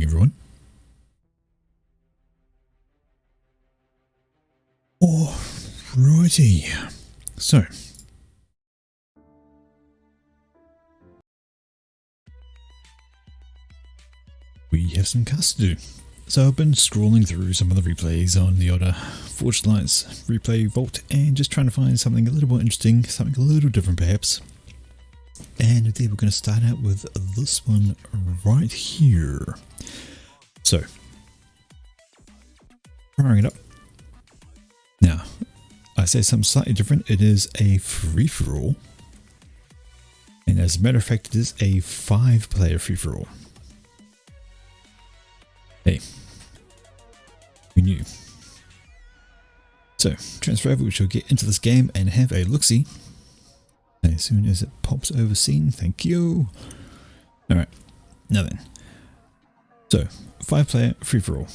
morning, everyone. Alrighty. So, we have some tasks to do. So I've been scrolling through some of the replays on the other Forged Alliance replay vault and just trying to find something a little more interesting, something a little different perhaps. And today we're going to start out with this one right here. So, powering it up. Now, I say something slightly different. It is a free-for-all. And as a matter of fact, it is a 5-player free-for-all. Hey, we knew. So, transfer over, we shall get into this game and have a look-see. As soon as it pops over scene, thank you. Alright, now then. So, 5-player free-for-all.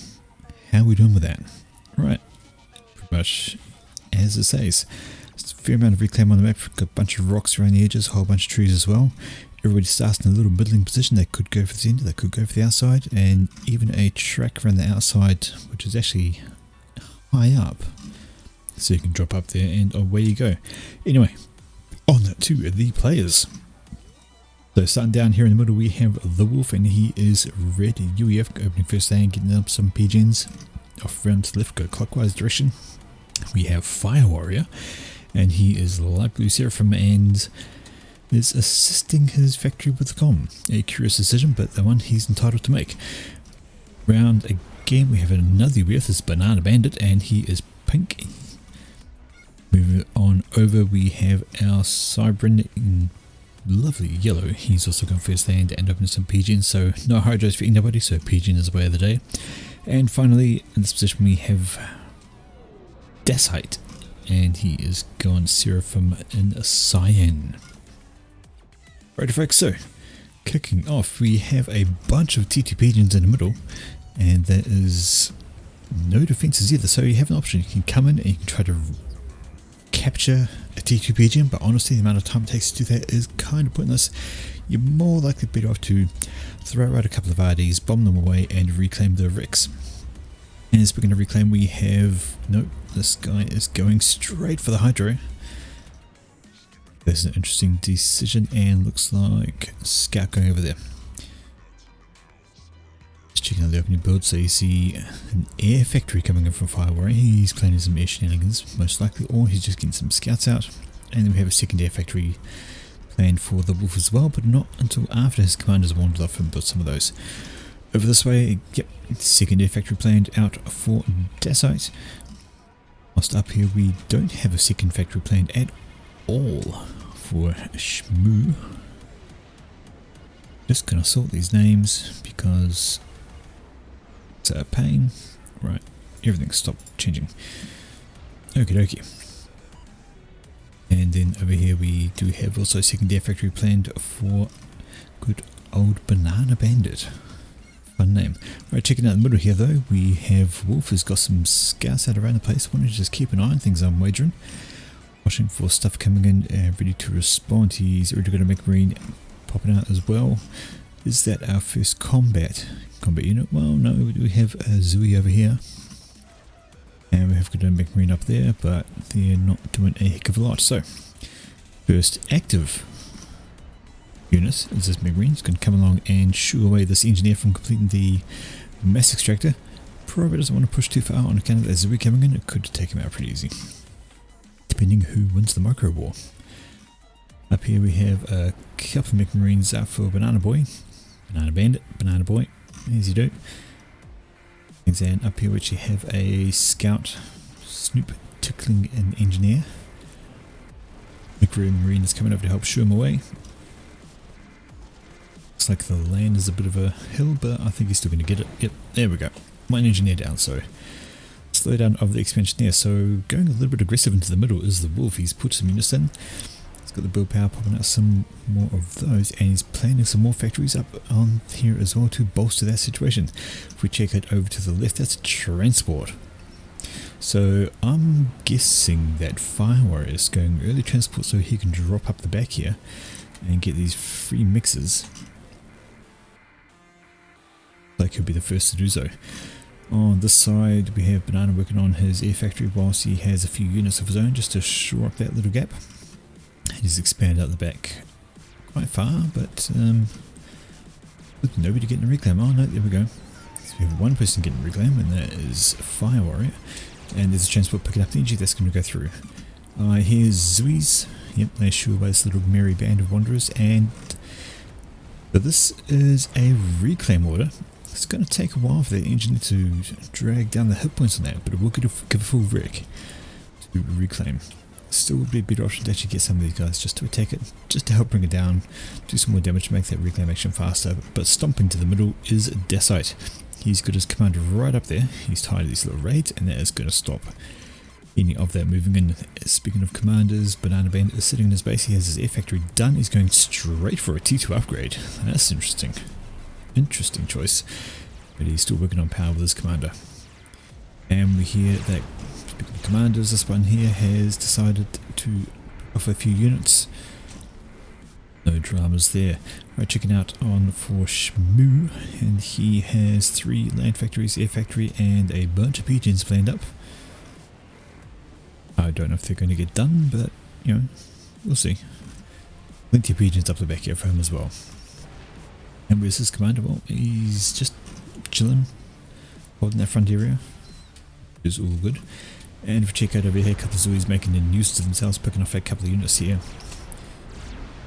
How are we doing with that? Right, pretty much as it says. There's a fair amount of reclaim on the map, got a bunch of rocks around the edges, a whole bunch of trees as well. Everybody starts in a little middling position. They could go for the center, they could go for the outside, and even a track around the outside, which is actually high up. So you can drop up there and away you go. Anyway, on to the players. So starting down here in the middle we have the Wolf, and he is red UEF, opening first lane, getting up some pigeons. Off round to the left, go clockwise direction. We have Fire Warrior, and he is light blue Seraphim and is assisting his factory with the comm. A curious decision, but the one he's entitled to make. Round again we have another UEF, this Banana Bandit, and he is pink. Moving on over we have our Cybrin in lovely yellow. He's also going first land and opening some pigeons, so no hydros for anybody, so pigeon is the way of the day. And finally in this position we have Dacite, and he is gone Seraphim in a Cyan. Right folks, so kicking off we have a bunch of TT pigeons in the middle, and there is no defences either, so you have an option. You can come in and you can try to capture a T2 pigeon, but honestly the amount of time it takes to do that is kind of pointless. You're more likely better off to throw out a couple of RDs, bomb them away and reclaim the Rex. And as we're going to reclaim we have, nope, this guy is going straight for the Hydro. There's an interesting decision and looks like Scout going over there. Just checking out the opening build, so you see an air factory coming in from Fire Warrior. He's planning some air shenanigans most likely, or he's just getting some scouts out. And then we have a second air factory planned for the Wolf as well, but not until after his commanders wandered off and built some of those. Over this way, yep, second air factory planned out for Dacite. Whilst up here we don't have a second factory planned at all for Shmoo. Just gonna sort these names because it's a pain. Right, everything stopped changing. Okie dokie. And then over here we do have also second air factory planned for good old Banana Bandit. Fun name. Right, checking out the middle here though, we have Wolf who's got some scouts out around the place. Wanted to just keep an eye on things, I'm wagering. Watching for stuff coming in and ready to respond. He's already got a Mech Marine popping out as well. Is that our first combat unit? Well, no, we have a Zui over here. And we have got a Mech Marine up there, but they're not doing a heck of a lot. So, first active unit is this Mech Marine. It's going to come along and shoo away this engineer from completing the mass extractor. Probably doesn't want to push too far on account of that Zui coming in. It could take him out pretty easy, depending who wins the micro war. Up here we have a couple of Mech Marines out for Banana Boy, Banana Bandit, Banana Boy, as you do. And up here which you have a Scout, Snoop tickling an engineer. Mech Marine is coming over to help shoo him away. Looks like the land is a bit of a hill, but I think he's still going to get it. Yep, there we go. One engineer down, so slow down of the expansion there. So going a little bit aggressive into the middle is the Wolf. He's put some units in. He's got the build power popping out some more of those, and he's planning some more factories up on here as well to bolster that situation. If we check it over to the left, that's transport. So I'm guessing that Fire Warrior is going early transport so he can drop up the back here and get these free mixes. Like he'll be the first to do so. On this side we have Banana working on his air factory whilst he has a few units of his own just to shore up that little gap. He's expanded out the back quite far, but with nobody getting a reclaim. Oh no, there we go. So we have one person getting a reclaim, and that is Fire Warrior. And there's a transport picking up the energy that's going to go through. Here's Zui's. Yep, they're sure by this little merry band of wanderers. And so this is a reclaim order. It's going to take a while for the engineer to drag down the hit points on that, but it will give a full wreck to reclaim. Still would be a better option to actually get some of these guys just to attack it, just to help bring it down, do some more damage to make that reclaim action faster. But stomping to the middle is Dacite. He's got his commander right up there. He's tied to these little raids, and that is going to stop any of that moving in. Speaking of commanders, Banana Bandit is sitting in his base. He has his air factory done. He's going straight for a T2 upgrade. That's interesting. Interesting choice. But he's still working on power with his commander. And we hear that, speaking of commanders, this one here has decided to offer a few units. No dramas there. Right, checking out on for Shmoo, and he has 3 land factories, air factory, and a bunch of pigeons planned up. I don't know if they're going to get done, but you know, we'll see. Plenty of pigeons up the back here for him as well. And where's his commander? Well, he's just chilling, holding that front area. Is all good. And if we check out over here, a couple of Zuis making a use of themselves, picking off a couple of units here.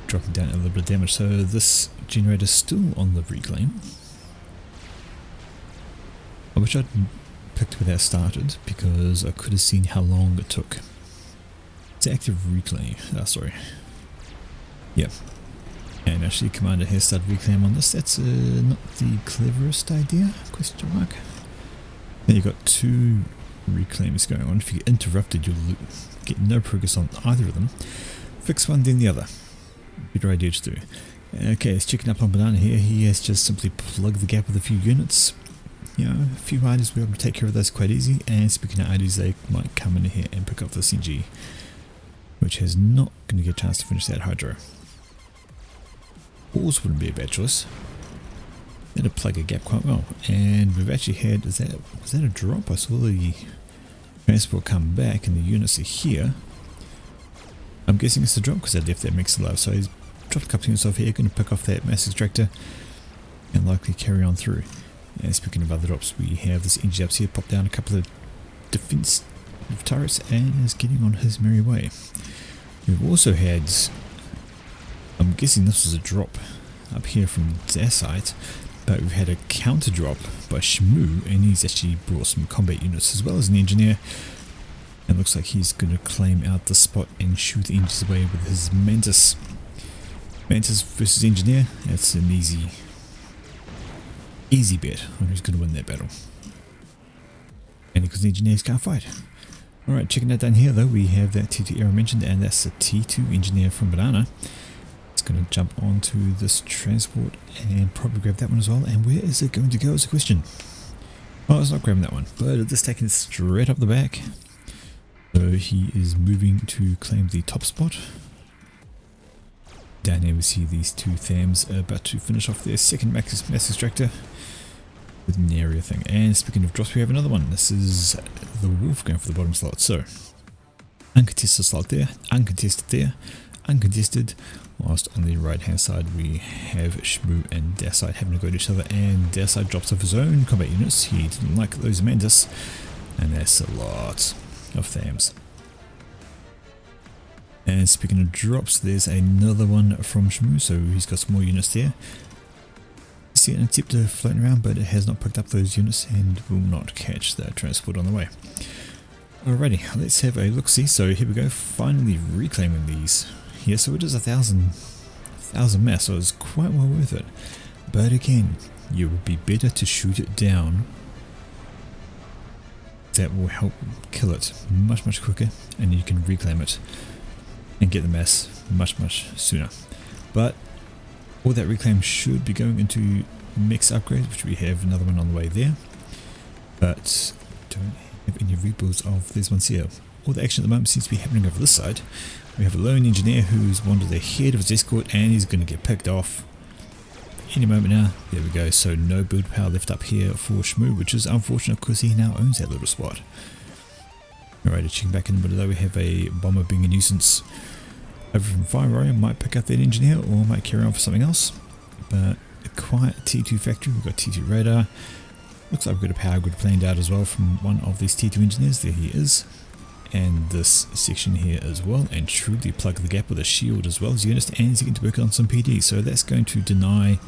Dropping down a little bit of damage. So this generator is still on the reclaim. I wish I'd picked where that started, because I could have seen how long it took. It's active reclaim. Oh, sorry. Yep. And actually commander has started reclaim on this. That's not the cleverest idea, question mark. Then you've got 2 reclaims going on. If you get interrupted, you'll get no progress on either of them. Fix one, then the other. Better idea to do. Okay, it's checking up on Banana here. He has just simply plugged the gap with a few units. You know, a few IDs will be able to take care of those quite easy. And speaking of IDs, they might come in here and pick up the CG, which is not going to get a chance to finish that Hydro. Also wouldn't be a bad choice. That'll plug a gap quite well. And we've actually had, was that a drop? I saw the transport come back and the units are here. I'm guessing it's a drop because they left that mix alive. So he's dropped a couple of units off here, going to pick off that mass extractor and likely carry on through. And speaking of other drops, we have this engine ups here, pop down a couple of defense turrets and is getting on his merry way. We've also had, I'm guessing this was a drop up here from Dacite, but we've had a counter drop by Shmoo, and he's actually brought some combat units as well as an engineer. And looks like he's going to claim out the spot and shoot the engines away with his Mantis. Mantis versus engineer, that's an easy bet on who's going to win that battle. And because the engineers can't fight. Alright, checking that down here though, we have that T2 arrow mentioned, and that's the T2 engineer from Banana. It's going to jump onto this transport and probably grab that one as well. And where is it going to go is a question. Oh, it's not grabbing that one, but it's just taking it straight up the back. So he is moving to claim the top spot. Down here we see these 2 Thams about to finish off their second mass extractor with an area thing. And speaking of drops, we have another one. This is the Wolf going for the bottom slot. So uncontested slot there, uncontested there, uncontested. Whilst on the right hand side we have Shmoo and Dacite having to go to each other, and Dacite drops off his own combat units. He didn't like those Mantis, and that's a lot of Thams. And speaking of drops, there's another one from Shmoo, so he's got some more units there. You see an Interceptor floating around, but it has not picked up those units and will not catch that transport on the way. Alrighty, let's have a look-see. So here we go, finally reclaiming these. Yeah, so it is 1,000 mass, so it's quite well worth it. But again, you would be better to shoot it down. That will help kill it much quicker, and you can reclaim it and get the mass much sooner. But all that reclaim should be going into mix upgrades, which we have another one on the way there. But don't have any rebuilds of these ones here. All the action at the moment seems to be happening over this side. We have a lone engineer who's wandered ahead of his escort, and he's going to get picked off any moment now. There we go. So no build power left up here for Shmoo, which is unfortunate because he now owns that little spot. Alright, checking back in the middle though, we have a bomber being a nuisance over from Fire Warrior. Might pick up that engineer or might carry on for something else. But a quiet T2 factory, we've got T2 radar. Looks like we've got a power grid planned out as well from one of these T2 engineers. There he is. And this section here as well, and truly plug the gap with a shield as well as units, and he's going to work on some PD, so that's going to deny,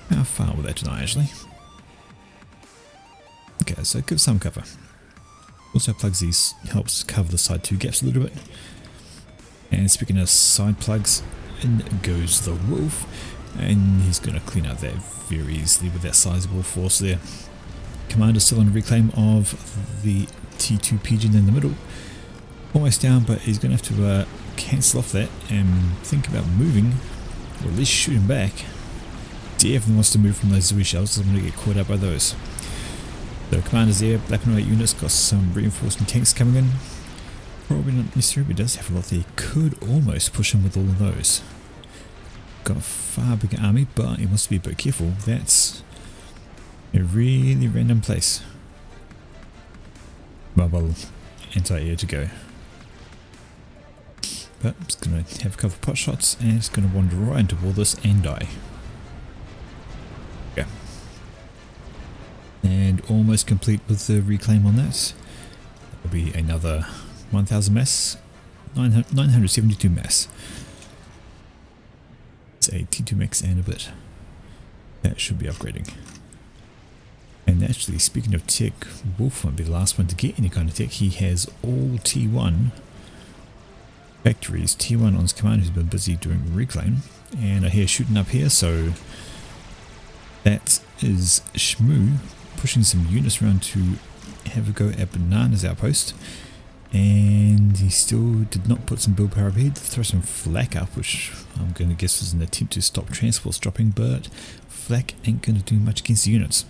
how far will that deny actually? Okay, so give some cover. Also plugs these, helps cover the side 2 gaps a little bit. And speaking of side plugs, in goes the wolf, and he's going to clean out that very easily with that sizable force there. Commander's still on reclaim of the T2 pigeon in the middle. Almost down, but he's going to have to cancel off that and think about moving, or at least shooting back. Definitely wants to move from those Zui shells, doesn't want to get caught up by those. So Commander's there, black and white units, got some reinforcing tanks coming in. Probably not necessary, but does have a lot there. Could almost push him with all of those. Got a far bigger army, but he wants to be a bit careful. That's a really random place. Well, anti-air to go. But it's going to have a couple of pot shots and it's going to wander right into all this and die. Yeah. And almost complete with the reclaim on that. That'll be another 1000 mass, 972 mass. It's a T2 max and a bit. That should be upgrading. And actually, speaking of tech, Wolf won't be the last one to get any kind of tech. He has all T1 factories. T1 on his command, who's been busy doing reclaim. And I hear shooting up here, so that is Shmoo pushing some units around to have a go at Banana's outpost. And he still did not put some build power up here. Throw some flak up, which I'm going to guess was an attempt to stop transports dropping, but flak ain't going to do much against the units.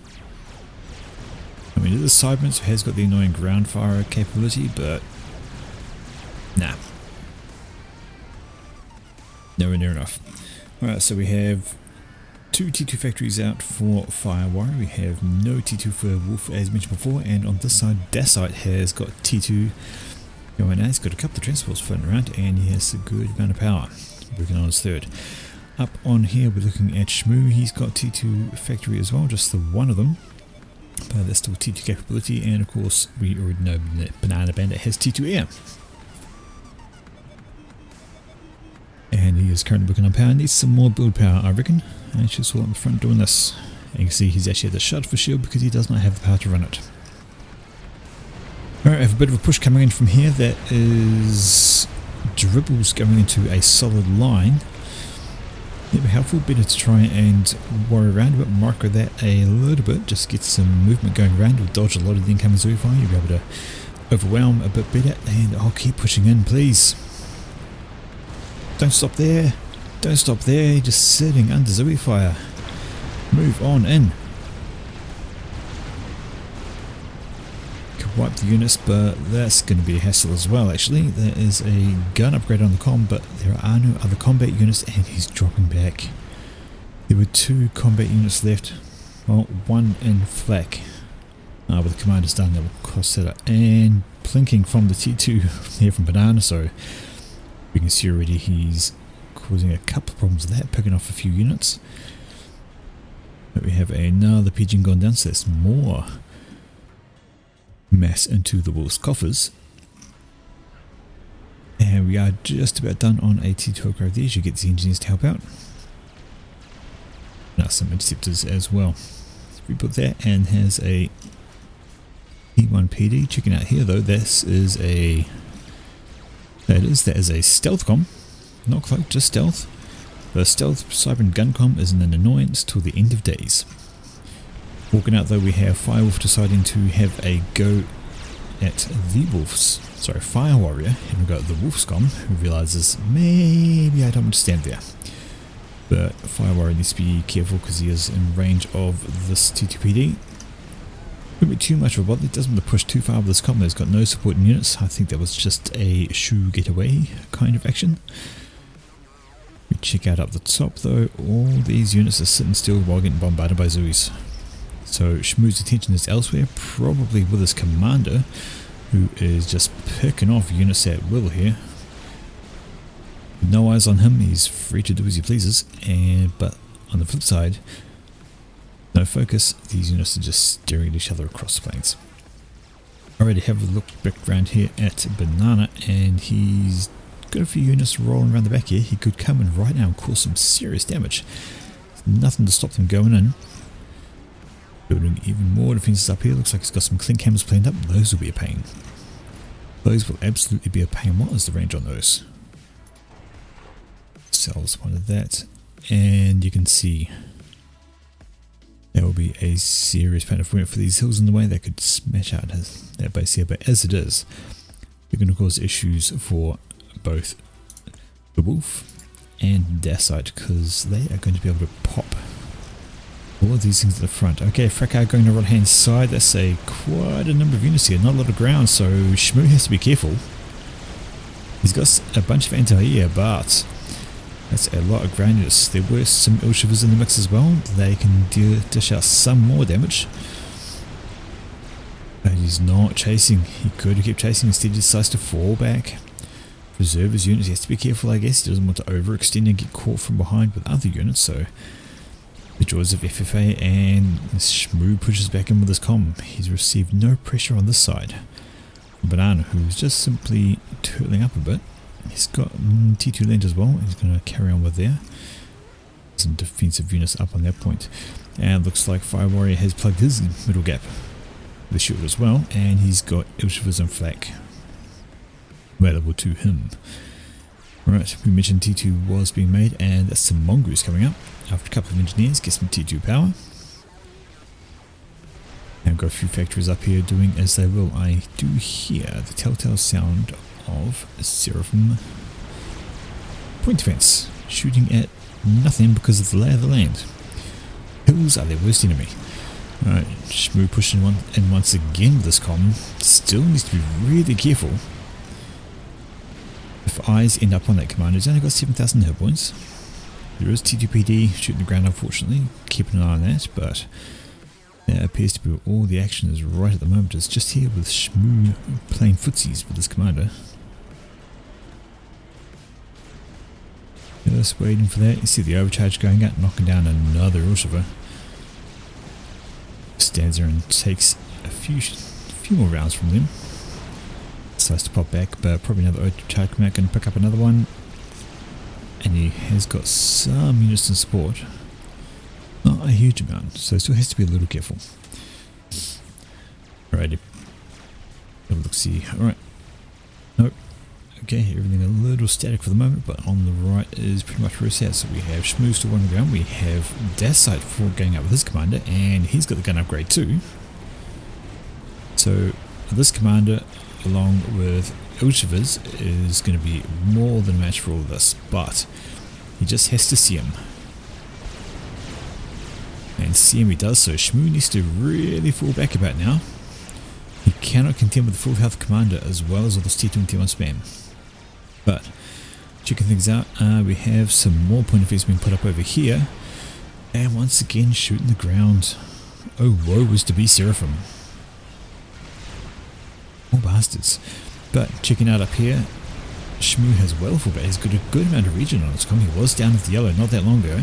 I mean, it is Cyberman, so has got the annoying ground fire capability, but nah. Nowhere near enough. Alright, so we have 2 T2 factories out for Fire Warrior. We have no T2 for Wolf, as mentioned before, and on this side, Dasite has got T2 going out. He's got a couple of transports floating around, and he has a good amount of power. Working on his third. Up on here, we're looking at Shmoo. He's got T2 factory as well, just the one of them. But that's still T2 capability, and of course we already know that Banana Bandit has T2 air. And he is currently working on power. Needs some more build power, I reckon. And just all on the front doing this. And you can see he's actually had the shut for shield because he does not have the power to run it. Alright, I have a bit of a push coming in from here. That is dribbles going into a solid line. It'd be helpful, better to try and worry around a bit, micro that a little bit, just get some movement going around. We'll dodge a lot of the incoming Zui fire, you'll be able to overwhelm a bit better, and I'll keep pushing in, please. Don't stop there, don't stop there, just sitting under Zui fire. Move on in. Could wipe the units, but that's going to be a hassle as well actually. There is a gun upgrade on the comm, but there are no other combat units, and he's dropping back. There were 2 combat units left, well, 1 in flak. With the commander's done, that will cost that up. And plinking from the T2 here from Banana, so we can see already he's causing a couple of problems with that, picking off a few units. But we have another pigeon gone down, so that's more mass into the wolf's coffers. And we are just about done on a T2 upgrade there. You get the engineers to help out. Now some interceptors as well. So we put that, and has a T1 PD. Checking out here though, this is a that is a stealth comm, not cloak, just stealth. The stealth Cyberman gun comm is an annoyance till the end of days. Walking out though, we have Firewolf deciding to have a go at the Wolf's, sorry, Fire Warrior, and we've got the Wolf's comm, who realizes maybe I don't want to stand there. But Fire Warrior needs to be careful because he is in range of this T2PD. Wouldn't be too much of a bother. It doesn't want to push too far with this comm. It's got no supporting units. I think that was just a shoe getaway kind of action. We check out up the top though, all these units are sitting still while getting bombarded by Zoes. So Shmu's attention is elsewhere, probably with his commander, who is just picking off units at will here. No eyes on him, he's free to do as he pleases, but on the flip side, no focus, these units are just staring at each other across the plains. Already have a look back around here at Banana, and he's got a few units rolling around the back here. He could come in right now and cause some serious damage. Nothing to stop them going in. Building even more defences up here. Looks like he's got some clink hammers planned up. Those will be a pain. Those will absolutely be a pain. What is the range on those? Sells one of that, and you can see there will be a serious pain. If we went for these hills in the way, they could smash out that base here, but as it is, they're going to cause issues for both the Wolf and Dassite, because they are going to be able to pop all of these things at the front. Okay, Fracas going to right hand side. That's quite a number of units here, not a lot of ground, so Shmoo has to be careful. He's got a bunch of anti-air, but that's a lot of ground units. There were some Ilshivas in the mix as well. They can dish out some more damage. But he's not chasing. He could have kept chasing, instead he decides to fall back. Preserve his units. He has to be careful, I guess. He doesn't want to overextend and get caught from behind with other units, so the joys of FFA, and Shmoo pushes back in with his comm. He's received no pressure on this side. Banana, who's just simply turtling up a bit. He's got T2 land as well. He's going to carry on with there. Some defensive units up on that point. And looks like Fire Warrior has plugged his middle gap with the shield as well. And he's got Ilshivas and Flak available to him. Right, we mentioned T2 was being made, and that's some Mongoose coming up. After a couple of engineers, get some T2 power. And got a few factories up here doing as they will. I do hear the telltale sound of Seraphim point defense, shooting at nothing because of the lay of the land. Hills are their worst enemy. Alright, Shmoo pushing in once again with this comm. Still needs to be really careful. If eyes end up on that commander, he's only got 7,000 hit points. There is T2PD shooting the ground, unfortunately. Keeping an eye on that, but that appears to be all the action is right at the moment. It's just here with Shmoo playing footsies with his commander. Just waiting for that. You see the overcharge going out, knocking down another Ilshiva. Stands there and takes a few more rounds from them. Decides to pop back, but probably another overcharge coming out, going to pick up another one. And he has got some units in support. Not a huge amount, so still has to be a little careful. Alrighty. Have a look, see. Alright. Nope. Okay, everything a little static for the moment, but on the right is pretty much reset. So we have Shmoo still on the ground. We have Dassite going up with his commander, and he's got the gun upgrade too. So this commander, along with Ilshivas, is going to be more than a match for all of this, but he just has to see him. And see him he does, so Shmoo needs to really fall back about now. He cannot contend with the full health commander as well as all this T2 and T1 spam. But checking things out, we have some more point of views being put up over here, and once again shooting the ground. Oh, woe was to be Seraphim. Oh, bastards. But checking out up here, Shmoo has well full, but he's got a good amount of region on his comm. He was down at the yellow not that long ago.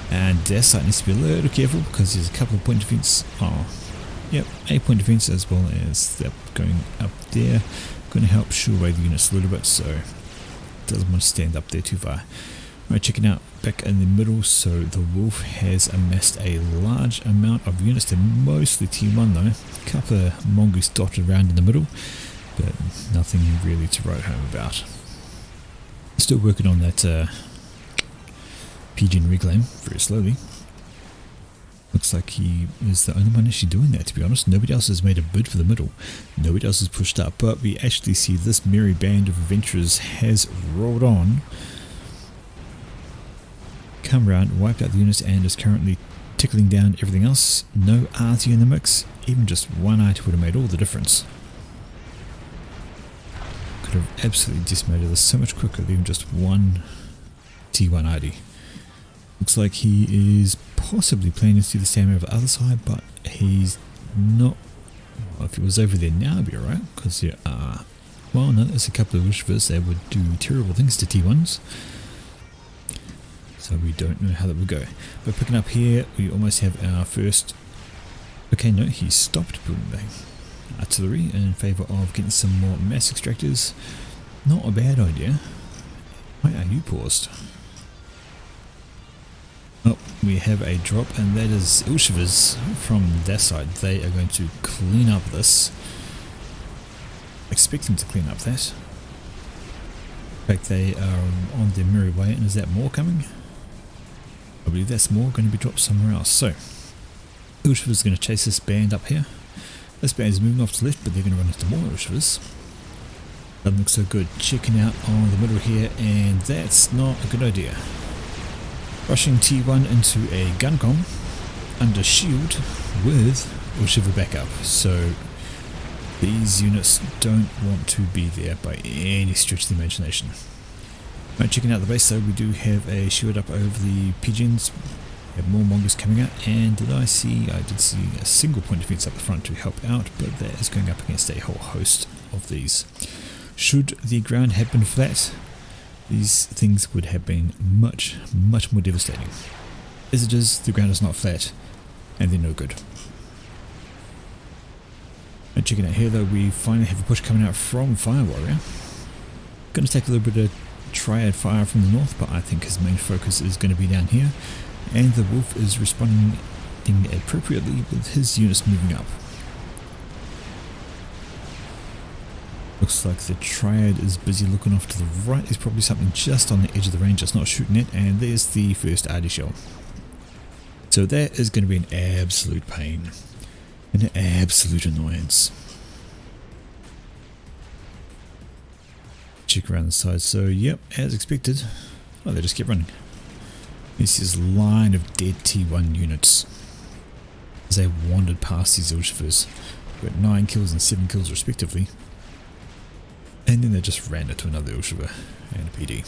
And Dassite needs to be a little careful because there's a couple of point defense. Oh, yep, a point defense as well as that going up there. Going to help shoo away the units a little bit, so doesn't want to stand up there too far. Right, checking out back in the middle, so the Wolf has amassed a large amount of units. They're mostly T1 though. A couple of Mongoose dotted around in the middle, but nothing really to write home about. Still working on that Pigeon reclaim very slowly. Looks like he is the only one actually doing that, to be honest. Nobody else has made a bid for the middle. Nobody else has pushed up, but we actually see this merry band of adventurers has rolled on, come around, wiped out the units, and is currently tickling down everything else. No arty in the mix. Even just one arty would have made all the difference. Could have absolutely decimated this so much quicker than even just one T1 Artie. Looks like he is possibly planning to do the same over the other side, but he's not. Well, if he was over there now, it'd be alright, because there are, well, no, there's a couple of Ushvas that would do terrible things to T1s. So we don't know how that would go. But picking up here, we almost have our first. Okay, no, he stopped putting the artillery in favour of getting some more mass extractors. Not a bad idea. Why are you paused? Oh, we have a drop, and that is Ilshivas from their side. They are going to clean up this. Expect them to clean up that. In fact, they are on their merry way, and is that more coming? I believe that's more going to be dropped somewhere else. So, Ilshivas is going to chase this band up here. This band is moving off to the left, but they're going to run into more Ilshivas. Doesn't look so good. Checking out on the middle here, and that's not a good idea. Rushing T1 into a Guncom under shield with Ilshiva backup. So these units don't want to be there by any stretch of the imagination. Right, checking out the base though, we do have a shield up over the pigeons. We have more Mongols coming out, and I did see a single point of defense up the front to help out, but that is going up against a whole host of these. Should the ground have been flat, these things would have been much more devastating. As it is, the ground is not flat, and they're no good. And checking out here though, we finally have a push coming out from Fire Warrior. Going to take a little bit of Triad fire from the north, but I think his main focus is going to be down here, and the Wolf is responding appropriately with his units moving up. Looks like the Triad is busy looking off to the right. There's probably something just on the edge of the range that's not shooting it, and there's the first Artie shell. So that is going to be an absolute pain. An absolute annoyance. Check around the side. So yep, as expected. Oh, they just kept running. This is a line of dead T1 units as they wandered past these Ilshivas. Got 9 kills and 7 kills respectively. And then they just ran into another Ilshiva and a PD.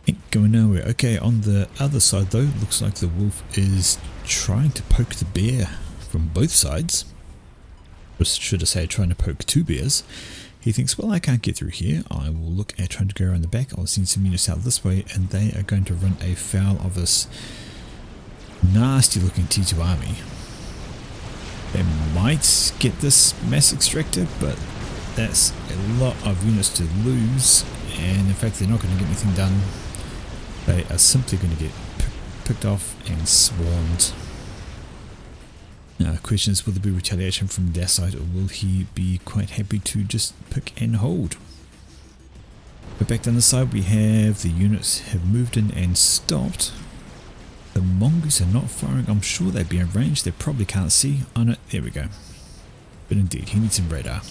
Ain't going nowhere. Okay, on the other side though, looks like the Wolf is trying to poke the bear from both sides. Or should I say, trying to poke 2 bears. He thinks, well, I can't get through here. I will look at trying to go around the back. I'll send some units out this way, and they are going to run afoul of this nasty looking T2 army. They might get this mass extractor, but that's a lot of units to lose, and in fact they're not going to get anything done. They are simply going to get picked off and swarmed. Now the question is, will there be retaliation from their side, or will he be quite happy to just pick and hold? But back down the side we have the units have moved in and stopped. The Mongoose are not firing. I'm sure they'd be in range. They probably can't see. Oh no, there we go. But indeed, he needs some radar.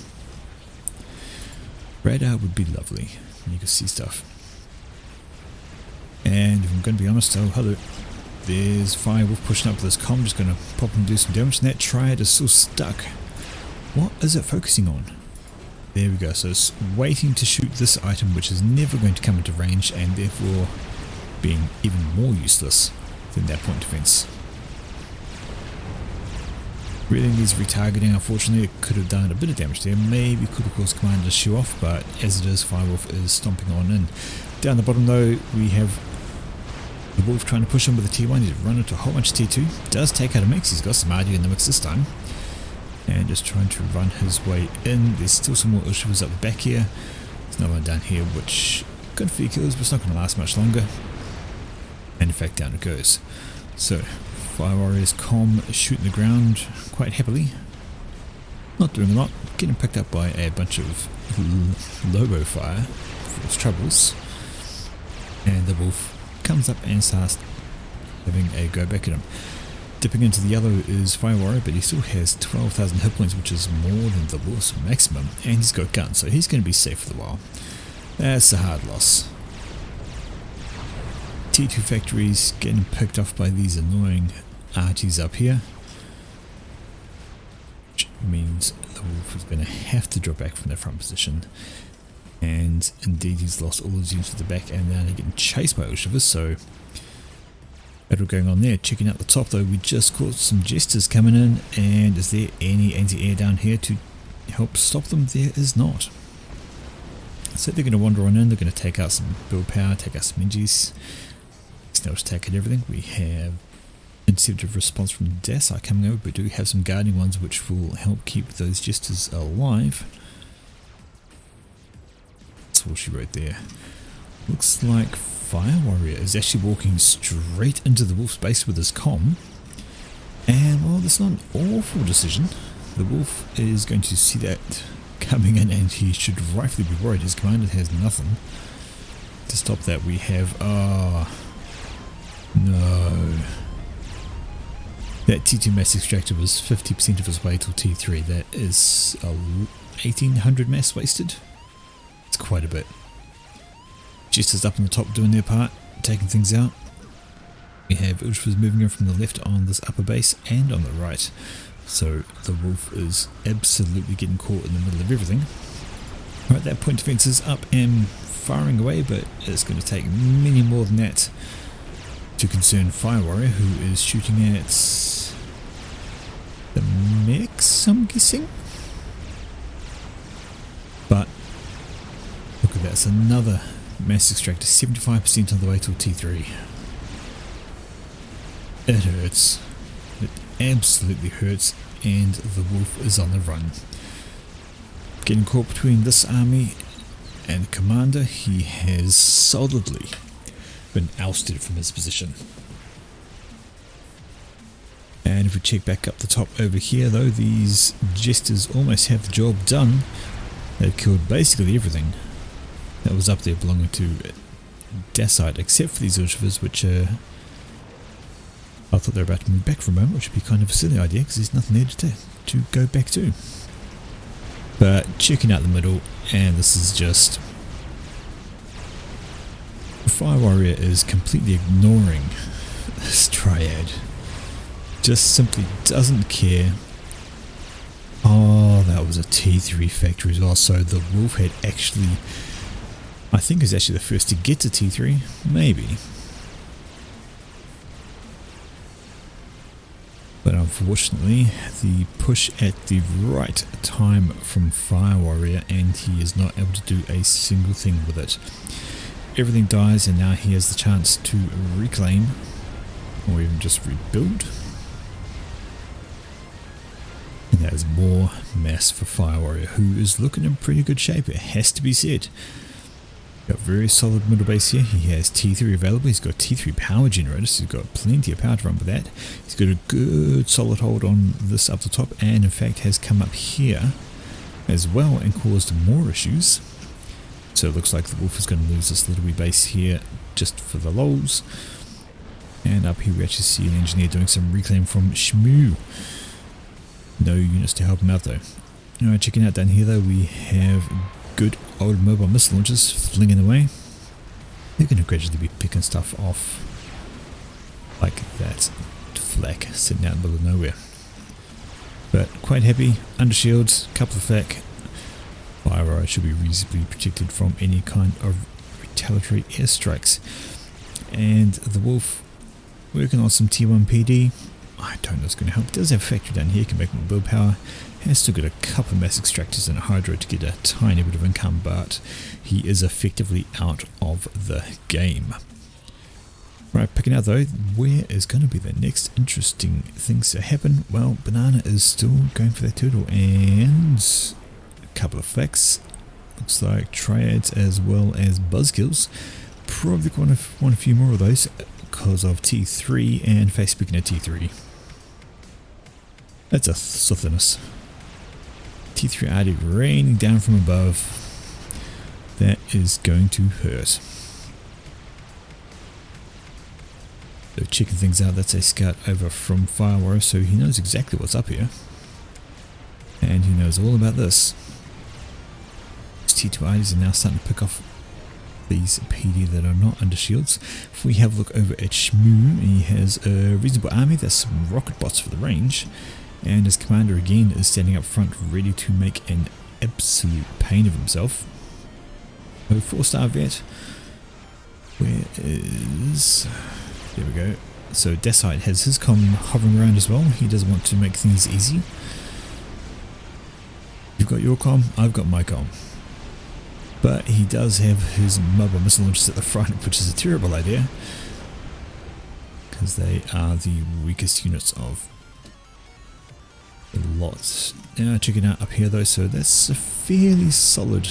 Radar would be lovely, and you can see stuff. And if I'm going to be honest, oh hello, there's Firewolf pushing up with this comm, just going to pop and do some damage, and that Triad is still stuck. What is it focusing on? There we go, so it's waiting to shoot this item, which is never going to come into range, and therefore being even more useless than that point defense. Really needs retargeting. Unfortunately, it could have done a bit of damage there. Maybe could have caused Commander to shoot off, but as it is, Firewolf is stomping on in. Down the bottom though, we have the Wolf trying to push him with a T1. He's run into a whole bunch of T2. Does take out a mix. He's got some Artie in the mix this time. And just trying to run his way in. There's still some more Ilshivas up the back here. There's another one down here, which got a few kills, but it's not going to last much longer. And in fact, down it goes. So, Fire Warriors comm shooting the ground quite happily. Not doing a lot, getting picked up by a bunch of Lobo fire for its troubles. And the Wolf comes up and starts having a go back at him. Dipping into the yellow is Fire Warrior, but he still has 12,000 hit points, which is more than the Wolf's maximum, and he's got guns, so he's going to be safe for a while. That's a hard loss. T2 factories getting picked off by these annoying Arties up here, which means the Wolf is going to have to drop back from their front position. And indeed he's lost all his units at the back and now they're getting chased by Ushivas, so battle going on there. Checking out the top though, we just caught some jesters coming in, and is there any anti-air down here to help stop them? There is not. So they're going to wander on in, they're going to take out some build power, take out some Engis, snout attack and everything. We have interceptive response from Dasai coming over, but we do have some guarding ones which will help keep those jesters alive. That's all she wrote there. Looks like Fire Warrior is actually walking straight into the wolf's base with his comm. And well, that's not an awful decision. The wolf is going to see that coming in and he should rightfully be worried. His commander has nothing to stop that. We have, no. That T2 mass extractor was 50% of his way till T3. That is 1800 mass wasted. It's quite a bit. Jesters up on the top doing their part, taking things out. We have Ushivas moving in from the left on this upper base and on the right. So the wolf is absolutely getting caught in the middle of everything. Right, that point defense is up and firing away, but it's going to take many more than that to concern Fire Warrior, who is shooting at the mechs, I'm guessing. But look at that, it's another mass extractor, 75% on the way till T3. It hurts. It absolutely hurts, and the wolf is on the run. Getting caught between this army and the commander, he has solidly been ousted from his position. And if we check back up the top over here though, these jesters almost have the job done. They've killed basically everything that was up there belonging to Dasai, except for these Ushivas, which I thought they were about to move back for a moment, which would be kind of a silly idea because there's nothing there to go back to. But checking out the middle, and this is just... Fire Warrior is completely ignoring this triad. Just simply doesn't care. Oh, that was a T3 factory as well, so the wolf had actually... I think is actually the first to get to T3, maybe. But unfortunately, the push at the right time from Fire Warrior, and he is not able to do a single thing with it. Everything dies, and now he has the chance to reclaim, or even just rebuild. And that is more mass for Fire Warrior, who is looking in pretty good shape, it has to be said. Got a very solid middle base here. He has T3 available. He's got T3 power generators. He's got plenty of power to run with that. He's got a good solid hold on this up the top, and in fact has come up here as well and caused more issues. So it looks like the wolf is going to lose this little wee base here just for the lols. And up here we actually see an engineer doing some reclaim from Shmoo. No units to help him out though. Alright, checking out down here though, we have good old mobile missile launchers flinging away. They're going to gradually be picking stuff off like that flak sitting out in the middle of nowhere. But quite happy. Under shields, couple of flak. Fire Warrior should be reasonably protected from any kind of retaliatory airstrikes. And the wolf working on some T1 PD. I don't know what's going to help. It does have a factory down here, can make more build power. Has still got a couple of mass extractors and a hydro to get a tiny bit of income, but he is effectively out of the game. Right, picking out though, where is going to be the next interesting things to happen? Well, Banana is still going for that turtle, and a couple of flex. Looks like triads as well as buzzkills. Probably want a few more of those because of T3, and in fact, speaking of T3, that's a softness. T3 already raining down from above. That is going to hurt. So checking things out, that's a scout over from Fire Warrior, so he knows exactly what's up here. And he knows all about this. These T2 are now starting to pick off these PD that are not under shields. If we have a look over at Shmoo, he has a reasonable army. There's some rocket bots for the range. And his commander again is standing up front ready to make an absolute pain of himself. Oh, 4-star vet. Where is... There we go. So Decite has his comm hovering around as well. He does want to make things easy. You've got your comm, I've got my comm. But he does have his mobile missile launchers at the front, which is a terrible idea, because they are the weakest units of the lot. Now checking out up here though, so that's a fairly solid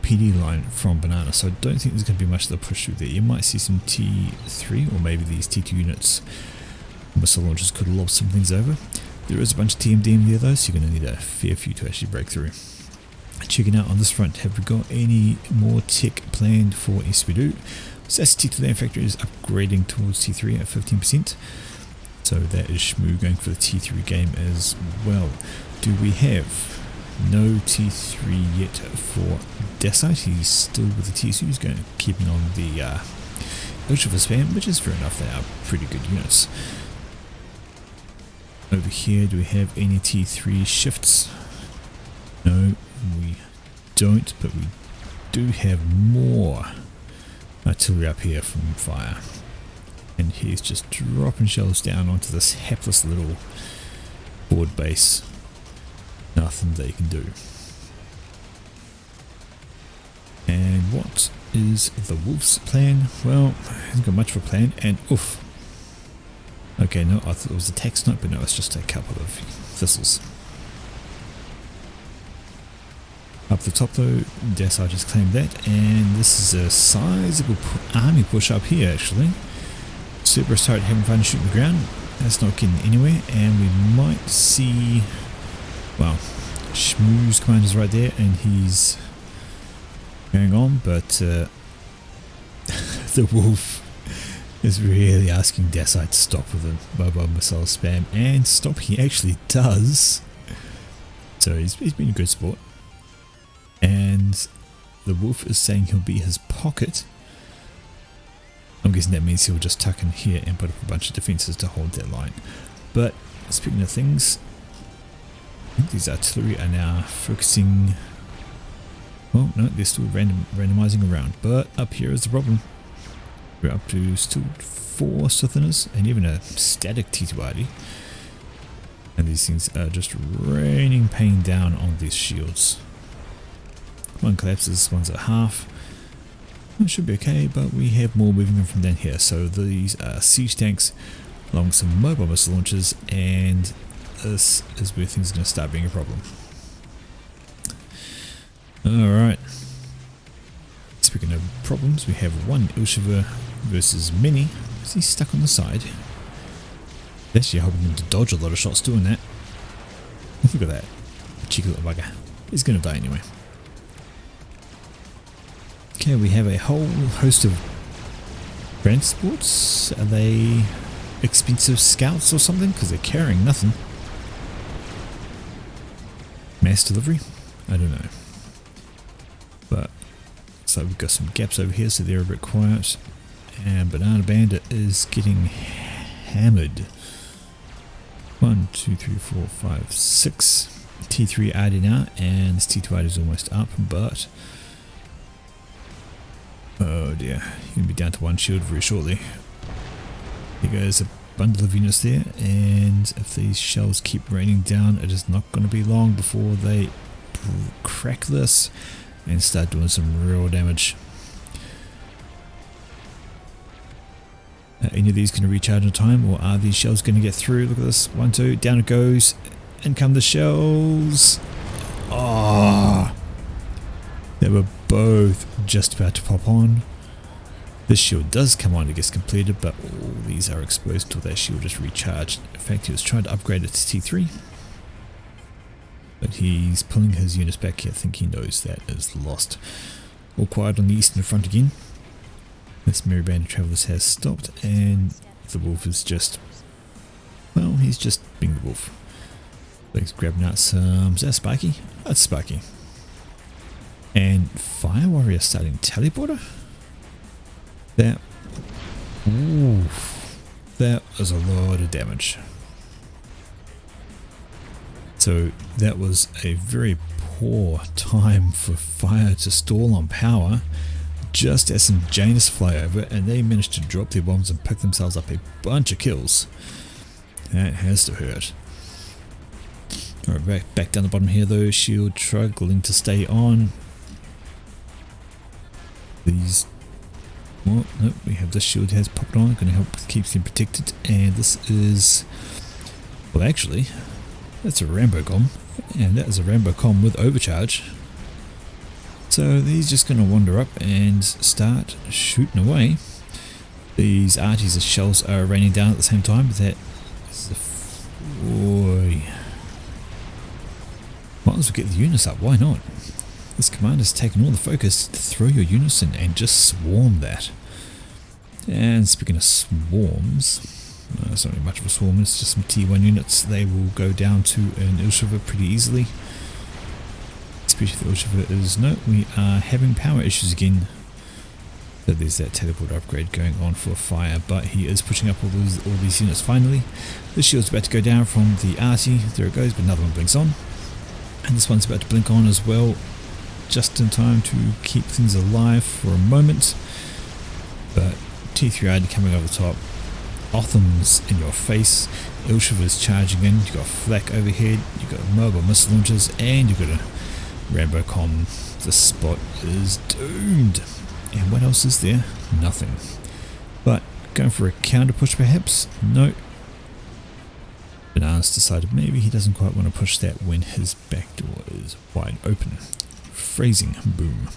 PD line from Banana, so I don't think there's going to be much of the push through there. You might see some T3 or maybe these T2 units missile launchers could lob some things over. There is a bunch of TMD there though, so you're going to need a fair few to actually break through. Checking out on this front, have we got any more tech planned for SPD? So T2 Land Factory is upgrading towards T3 at 15%. So that is Shmoo going for the T3 game as well. Do we have no T3 yet for Decite? He's still with the T2, he's going keeping on the Urshiva spam, which is fair enough, they are pretty good units. Over here, do we have any T3 shifts? No, we don't, but we do have more artillery up here from fire. And he's just dropping shells down onto this hapless little board base. Nothing they can do. And what is the Wolf's plan? Well, hasn't got much of a plan, and oof. Okay, no, I thought it was a tax note, but no, it's just a couple of thistles. Up the top though, Decite just claimed that, and this is a sizable army push up here actually. Cerberus turret having fun shooting the ground, that's not getting anywhere, and we might see, well, Shmoo's commander's right there, and he's going on, but the Wolf is really asking Decite to stop with the mobile missile spam, and stop he actually does. So he's been a good sport. And the Wolf is saying he'll be his pocket. I'm guessing that means he'll just tuck in here and put up a bunch of defences to hold that line. But speaking of things, I think these artillery are now focusing. Well, no, they're still randomising around. But up here is the problem. We're up to still 4 Suthiners and even a static T2RD. And these things are just raining pain down on these shields. One collapses, one's at half. It should be okay, but we have more moving in from down here. So these are siege tanks along with some mobile missile launchers, and this is where things are going to start being a problem. Alright. Speaking of problems, we have one Urshiva versus many. Is he stuck on the side? Actually hoping him to dodge a lot of shots doing that. Look at that. Cheeky little bugger. He's going to die anyway. Okay, we have a whole host of transports. Are they expensive scouts or something? Because they're carrying nothing. Mass delivery? I don't know. But looks like we've got some gaps over here, so they're a bit quiet. And Banana Bandit is getting hammered. 1, 2, 3, 4, 5, 6 T3 RD now, and this T2 RD is almost up, but oh dear, you're going to be down to 1 shield very shortly. There goes a bundle of units there, and if these shells keep raining down, it is not going to be long before they crack this and start doing some real damage. Any of these going to recharge in time, or are these shells going to get through? Look at this, 1, 2, down it goes, in come the shells. Oh, they were both just about to pop on. This shield does come on, it gets completed, but all these are exposed until that shield is recharged. In fact, he was trying to upgrade it to T3, but he's pulling his units back here. I think he knows that is lost. All quiet on the eastern front again. This merry band of travellers has stopped, and the Wolf is just, well, he's just being the Wolf. So he's grabbing out some, is that Spiky? That's Spiky. And Fire Warrior starting teleporter? That, ooh, that was a lot of damage. So that was a very poor time for fire to stall on power just as some Janus fly over and they manage to drop their bombs and pick themselves up a bunch of kills. That has to hurt. Alright, back down the bottom here though, shield struggling to stay on. These, well, nope, we have this shield has popped on, going to help keep them protected, and this is, well actually, that's a Rambo com, and that is a Rambo com with overcharge. So he's just going to wander up and start shooting away. These arties of shells are raining down at the same time, but that is boy. Might as well get the units up, why not? This commander's taken all the focus to throw your units in and just swarm that. And speaking of swarms, it's not really much of a swarm, it's just some T1 units. They will go down to an Ilshova pretty easily. Especially if the Ilshova is, no, we are having power issues again. So there's that teleport upgrade going on for fire, but he is pushing up all these units finally. The shield's about to go down from the arty, there it goes, but another one blinks on. And this one's about to blink on as well, just in time to keep things alive for a moment. But T3 arty coming over the top, Otham's in your face, Ilshova's charging in, you've got flak overhead, you've got mobile missile launchers, and you've got a Rambo com. This spot is doomed. And what else is there? Nothing. But going for a counter push perhaps? No. Bananas decided maybe he doesn't quite want to push that when his back door is wide open. Phrasing, boom.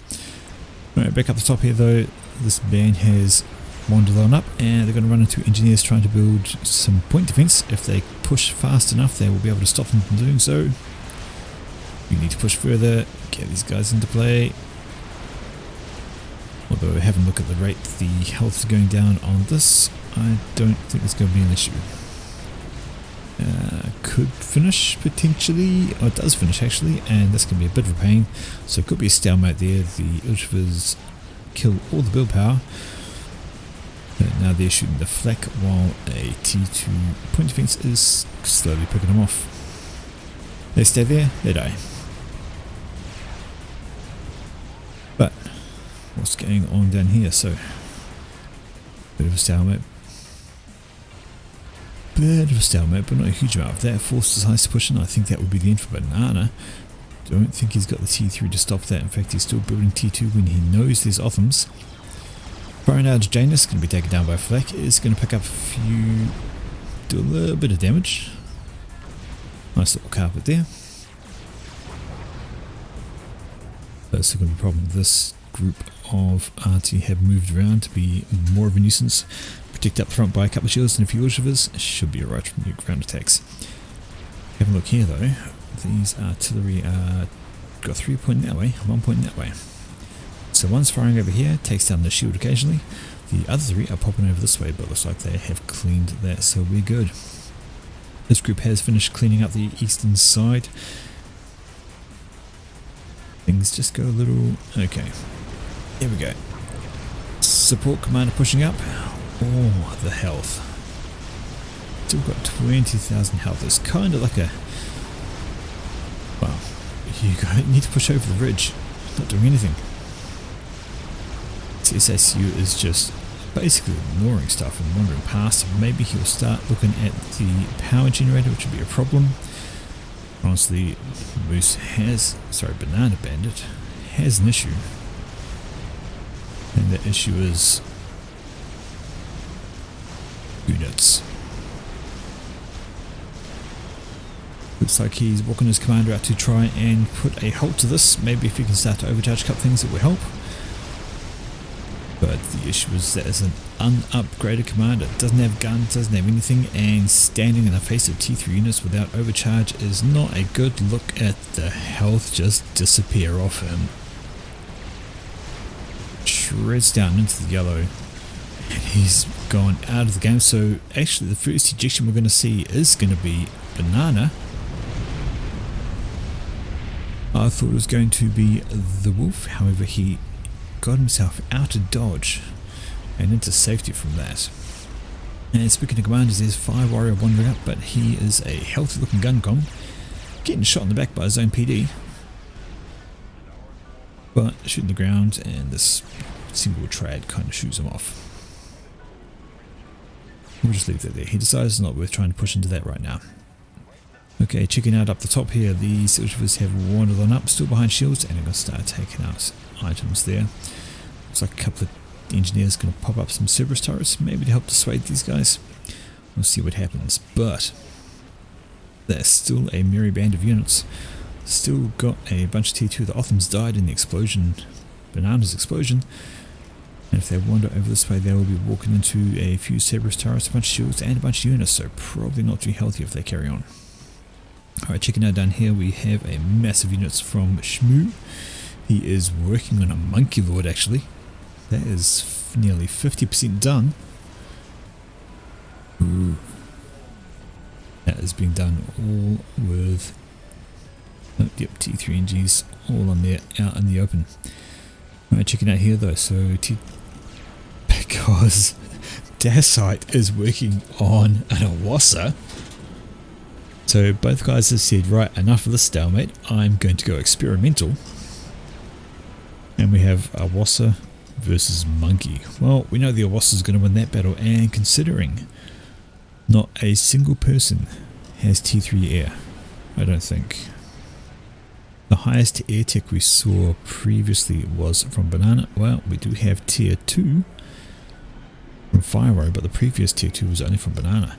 Alright, back up the top here though, this band has wandered on up and they're going to run into engineers trying to build some point defense. If they push fast enough they will be able to stop them from doing so. You need to push further, get these guys into play. Although having a look at the rate the health is going down on this, I don't think it's going to be an issue. Could finish potentially, or it does finish actually, and that's going to be a bit of a pain. So it could be a stalemate there. The Ilshovas kill all the build power. But now they're shooting the flak while a T2 point defense is slowly picking them off. They stay there, they die. But what's going on down here? So bit of a stalemate. Bit of a stalemate, but not a huge amount. If that force decides to push in, I think that would be the end for Banana. Don't think he's got the T3 to stop that. In fact, he's still building T2 when he knows there's Othams. Firing out Janus, going to be taken down by flak, is going to pick up a few, do a little bit of damage. Nice little carpet there. That's still going to be a problem. This group of arty have moved around to be more of a nuisance. Protect up front by a couple of shields and a few Ilshovas. Should be alright from the ground attacks. Have a look here though. These artillery are got 3 pointing that way, 1 pointing that way. So one's firing over here, takes down the shield occasionally. The other 3 are popping over this way, but looks like they have cleaned that, so we're good. This group has finished cleaning up the eastern side. Things just go a little... okay. Here we go. Support commander pushing up. Oh, the health. Still got 20,000 health. It's kind of like a... well, you need to push over the ridge. Not doing anything. SSU is just basically ignoring stuff and wandering past. Maybe he'll start looking at the power generator, which would be a problem. Honestly, Moose has... sorry, Banana Bandit has an issue. And that issue is... units. Looks like he's walking his commander out to try and put a halt to this. Maybe if he can start to overcharge a couple things, it will help. But the issue is that it's an unupgraded commander. It doesn't have guns, doesn't have anything, and standing in the face of T3 units without overcharge is not a good look at the health just disappear off him. Shreds down into the yellow. And he's gone out of the game. So actually the first ejection we're going to see is going to be Banana. I thought it was going to be the Wolf, however he got himself out of dodge and into safety from that. And speaking of commanders, there's Fire Warrior wandering up, but he is a healthy looking gun com, getting shot in the back by his own PD. but shooting the ground, and this single trad kind of shoots him off. We'll just leave that there. He decides it's not worth trying to push into that right now. Okay, checking out up the top here, the Silvershivers have wandered on up, still behind shields, and I'm going to start taking out items there. Looks like a couple of engineers going to pop up some Cerberus turrets, maybe to help dissuade these guys. We'll see what happens, but there's still a merry band of units. Still got a bunch of T2. The Othams died in the explosion, Bananas explosion. And if they wander over this way, they will be walking into a few Cerberus turrets, a bunch of shields, and a bunch of units, so probably not too healthy if they carry on. Alright, checking out down here, we have a massive units from Shmoo. He is working on a Monkey Lord, actually. That is nearly 50% done. Ooh. That is being done all with... Oh, yep, T3NGs all on there, out in the open. Alright, checking out here though, so because Dacite is working on an Owasso. So both guys have said, right, enough of this stalemate, I'm going to go experimental. And we have Owasso versus Monkey. Well, we know the Owasso is going to win that battle, and considering not a single person has T3 air, I don't think. The highest air tech we saw previously was from Banana. Well, we do have tier 2 from Fire Warrior, but the previous tier 2 was only from Banana.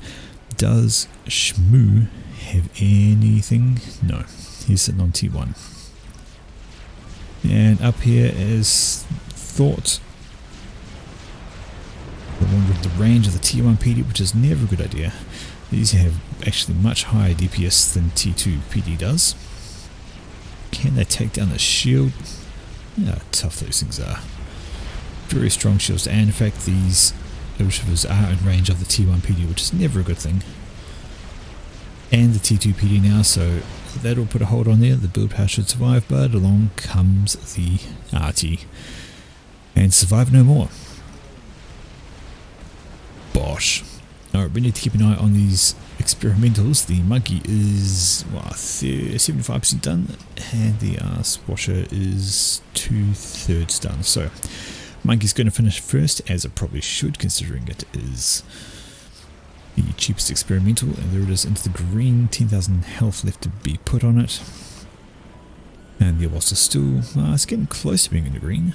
Does Shmoo have anything? No, he's sitting on T1. And up here is Thought. The one with the range of the T1 PD, which is never a good idea. These have actually much higher DPS than T2 PD does. Can they take down the shield? Yeah, how tough those things are. Very strong shields, and in fact these Silvershivers are in range of the T1 PD, which is never a good thing. And the T2 PD now, so that'll put a hold on there. The build power should survive, but along comes the RT. And survive no more. Bosh. Alright, we need to keep an eye on these experimentals. The Monkey is 75% done, and the Swasher is 2/3 done. So Monkey's going to finish first, as it probably should, considering it is the cheapest experimental. And there it is into the green. 10,000 health left to be put on it. And the Owasso still, it's getting close to being in the green.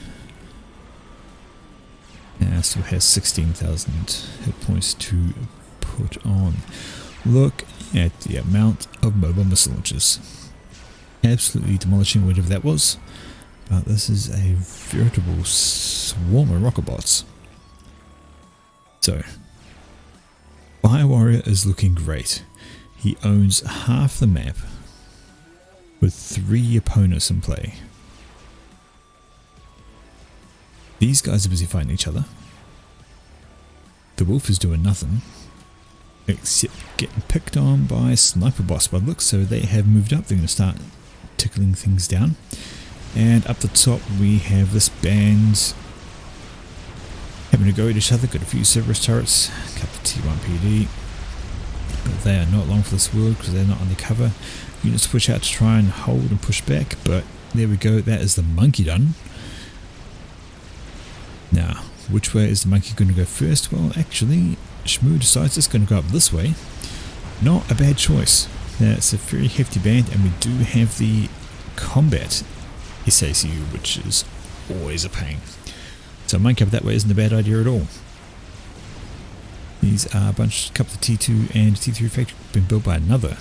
Still has 16,000 hit points to put on. Look at the amount of mobile missile launches. Absolutely demolishing whatever that was. But this is a veritable swarm of rocket bots. So, Fire Warrior is looking great. He owns half the map with 3 opponents in play. These guys are busy fighting each other. The Wolf is doing nothing except getting picked on by Sniper Boss by the looks, so they have moved up. They're going to start tickling things down. And up the top we have this band having to go at each other. Got a few Cerberus turrets, a couple of T1 PD, but they are not long for this world because they're not under cover. Units push out to try and hold and push back, but there we go, that is the Monkey done. Now, which way is the Monkey going to go first? Well, actually, Shmoo decides it's going to go up this way. Not a bad choice. That's a very hefty band, and we do have the combat SACU, which is always a pain. So Monkey up that way isn't a bad idea at all. These are a couple of T2 and T3 factory been built by another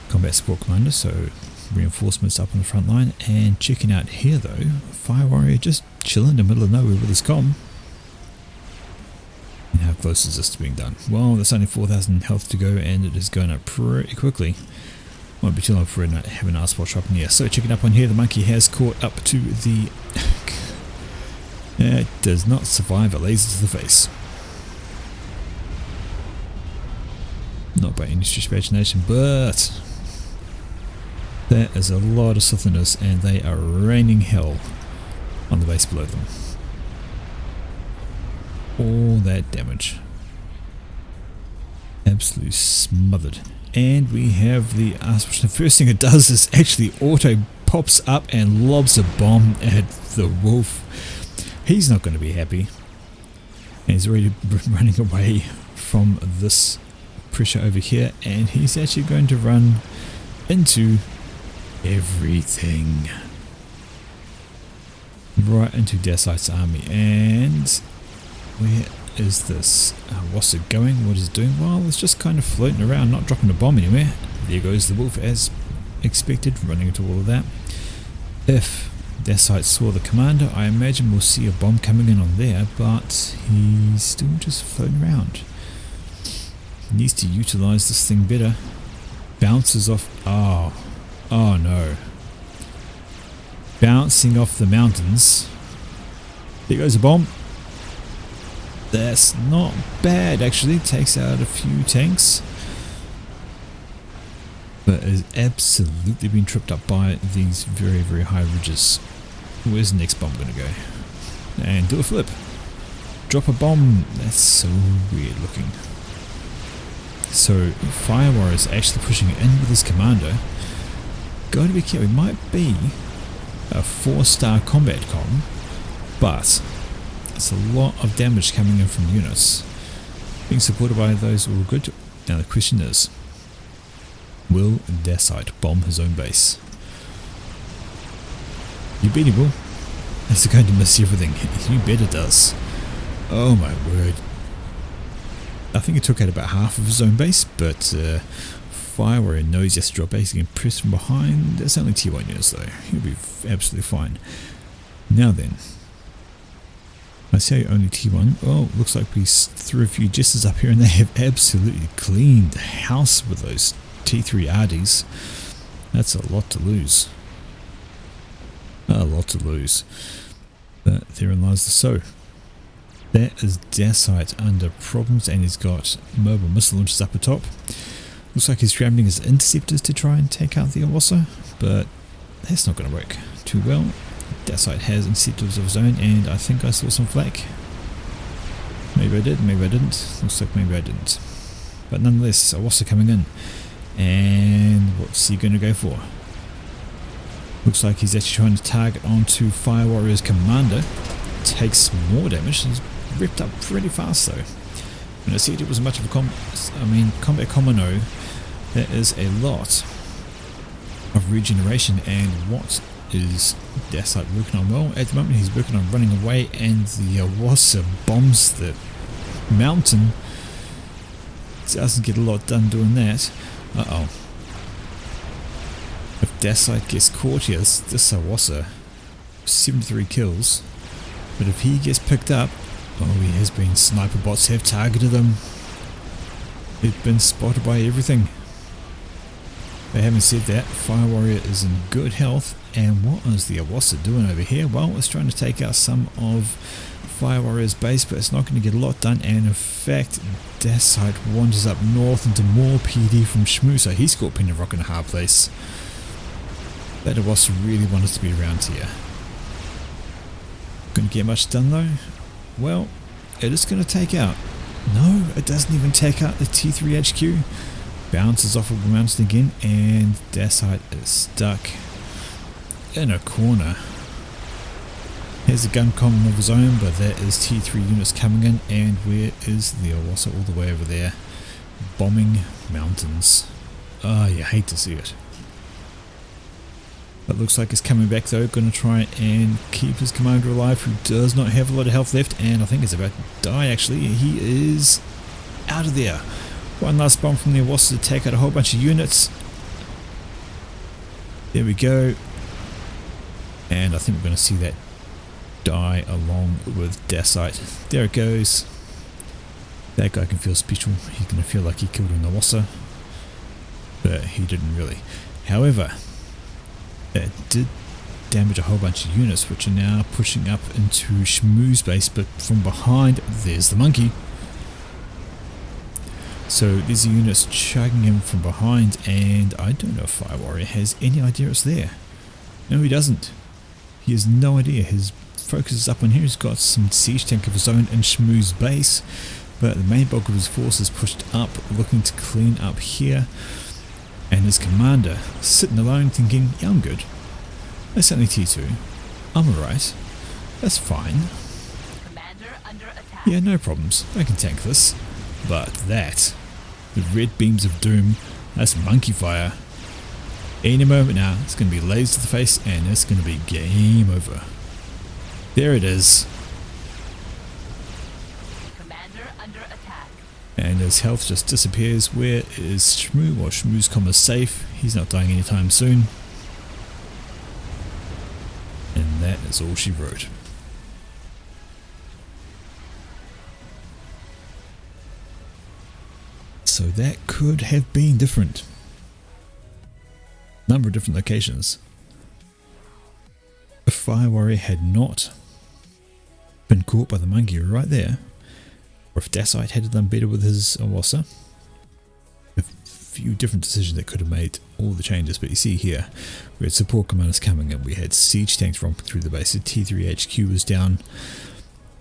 combat support commander, so reinforcements up on the front line. And checking out here though, Fire Warrior just chilling in the middle of nowhere with his comm. And how close is this to being done? Well, there's only 4,000 health to go, and it is going up pretty quickly. Won't be too long for having an R-spot shop in here. So checking up on here, the Monkey has caught up to the... it does not survive a laser to the face. Not by any stretch of imagination, but there is a lot of Southerners, and they are raining hell on the base below them. All that damage. Absolutely smothered. And we have the first thing it does is actually auto pops up and lobs a bomb at the wolf. He's not going to be happy. And he's already running away from this pressure over here, and he's actually going to run into everything. Right into Dacite's army. And where is this Owossa going? What is it doing? Well, it's just kind of floating around, not dropping a bomb anywhere. There goes the wolf as expected, running into all of that. If Dacite saw the commander, I imagine we'll see a bomb coming in on there, but he's still just floating around. He needs to utilize this thing better. Bounces off. Oh no. Bouncing off the mountains. There goes a bomb. That's not bad actually. Takes out a few tanks. But has absolutely been tripped up by these very, very high ridges. Where's the next bomb going to go? And do a flip. Drop a bomb. That's so weird looking. So Fire Warrior is actually pushing in with his commander. Got to be careful. It might be a 4-star combat com, but it's a lot of damage coming in from units. Being supported by those all good. Now the question is, will Dacite bomb his own base? You bet he will. It's going to miss everything. You bet it does. Oh my word. I think he took out about half of his own base, but Fire Warrior knows he has to drop base and press from behind. That's only tier 1 units though. He'll be absolutely fine. Now then. I say only tier 1. Oh, looks like we threw a few jesters up here and they have absolutely cleaned the house with those T3 RDs. That's a lot to lose. A lot to lose. But therein lies the so. That is Dacite under problems, and he's got mobile missile launchers up atop. Looks like he's scrambling his interceptors to try and take out the Owossa, but that's not going to work too well. Dacite has interceptors of his own, and I think I saw some flak. Maybe I did, maybe I didn't. Looks like maybe I didn't. But nonetheless, Owossa coming in. And what's he going to go for? Looks like he's actually trying to target onto Fire Warrior's commander. Takes more damage. He's ripped up pretty fast though. When I said it was much of a combat commando, that is a lot of regeneration. And what is Dacite working on? Well, at the moment he's working on running away, and the Owossa bombs the mountain. Doesn't get a lot done doing that. Uh-oh. If Dacite gets caught here, this Owossa, 73 kills. But if he gets picked up, oh, he has been. Sniper bots have targeted him. They've been spotted by everything. But having said that, Fire Warrior is in good health. And what is the Owossa doing over here? Well, it's trying to take out some of Fire Warrior's base, but it's not going to get a lot done. And in fact, Dacite wanders up north into more PD from Shmoo, so he's caught between a rock and a hard place. That Owossa really wanted to be around here. Going to get much done though? Well, it is going to take out. No, it doesn't even take out the T3 HQ. Bounces off of the mountain again, and Dacite is stuck in a corner. Here's a gun common of his own, but that is T3 units coming in, and where is the Owossa? All the way over there, bombing mountains. Ah, you hate to see it. But looks like he's coming back though, going to try and keep his commander alive, who does not have a lot of health left, and I think he's about to die actually. He is out of there. One last bomb from the Owossa to take out a whole bunch of units. There we go. And I think we're going to see that die along with Dacite. There it goes. That guy can feel special. He's going to feel like he killed an Owossa. But he didn't really. However, it did damage a whole bunch of units, which are now pushing up into Shmoo's base, but from behind, there's the monkey. So these are units chugging him from behind, and I don't know if Fire Warrior has any idea it's there. No, he doesn't. He has no idea. His focus is up on here. He's got some siege tank of his own in Shmoo's base, but the main bulk of his force is pushed up, looking to clean up here. And his commander sitting alone thinking, yeah, I'm good. That's only T2. I'm alright. That's fine. Commander under attack. Yeah, no problems. I can tank this. But that, the red beams of doom, that's monkey fire. Any moment now, it's going to be lasers to the face and it's going to be game over. There it is. Commander under attack. And his health just disappears. Where is Shmoo? Well, Shmoo's comm is safe. He's not dying anytime soon. And that is all she wrote. So that could have been different. Number of different locations. If Fire Warrior had not been caught by the monkey right there, or if Daciite had done better with his Awasa, a few different decisions that could have made all the changes. But you see here, we had support commanders coming in, we had siege tanks romping through the base, the T3 HQ was down,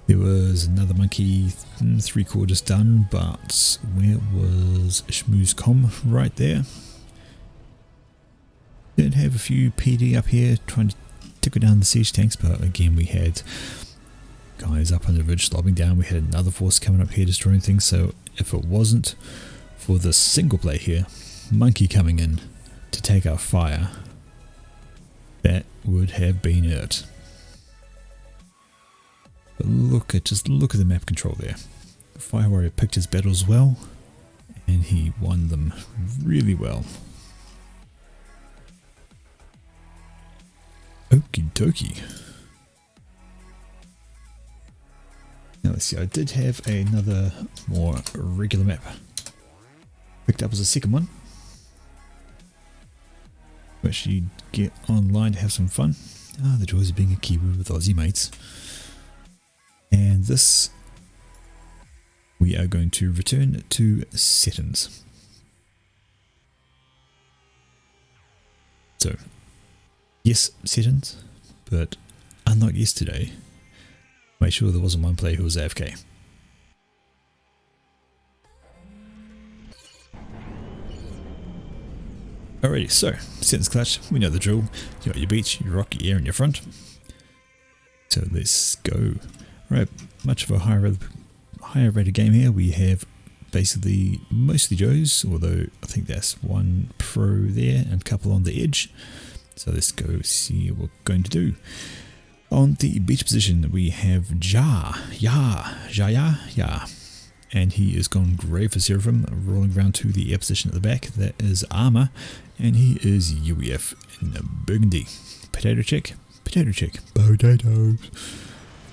there was another monkey 3/4 done, but where was Shmoo's comm? Right there. Did have a few PD up here trying to tickle down the siege tanks, but again we had guys up on the ridge slobbing down. We had another force coming up here destroying things, so if it wasn't for the single play here, monkey coming in to take our fire, that would have been it. But just look at the map control there. The Fire Warrior picked his battles well, and he won them really well. Okie dokie. Now let's see, I did have another more regular map picked up as a second one. Actually get online to have some fun. Ah, the joys of being a Kiwi with Aussie mates. And this, we are going to return to settings. So, yes, settings, but unlike yesterday, make sure there wasn't one player who was AFK. Alrighty, so, settings clutch, we know the drill. You got your beach, your rock, your air, and your front. So let's go. Right, much of a higher rated game here. We have basically mostly Joes, although I think that's one pro there and a couple on the edge. So let's go see what we're going to do. On the beach position we have Ja, and he is gone grey for Seraphim, rolling around to the air position at the back. That is Armour, and he is UEF in Burgundy. Potato check, potatoes.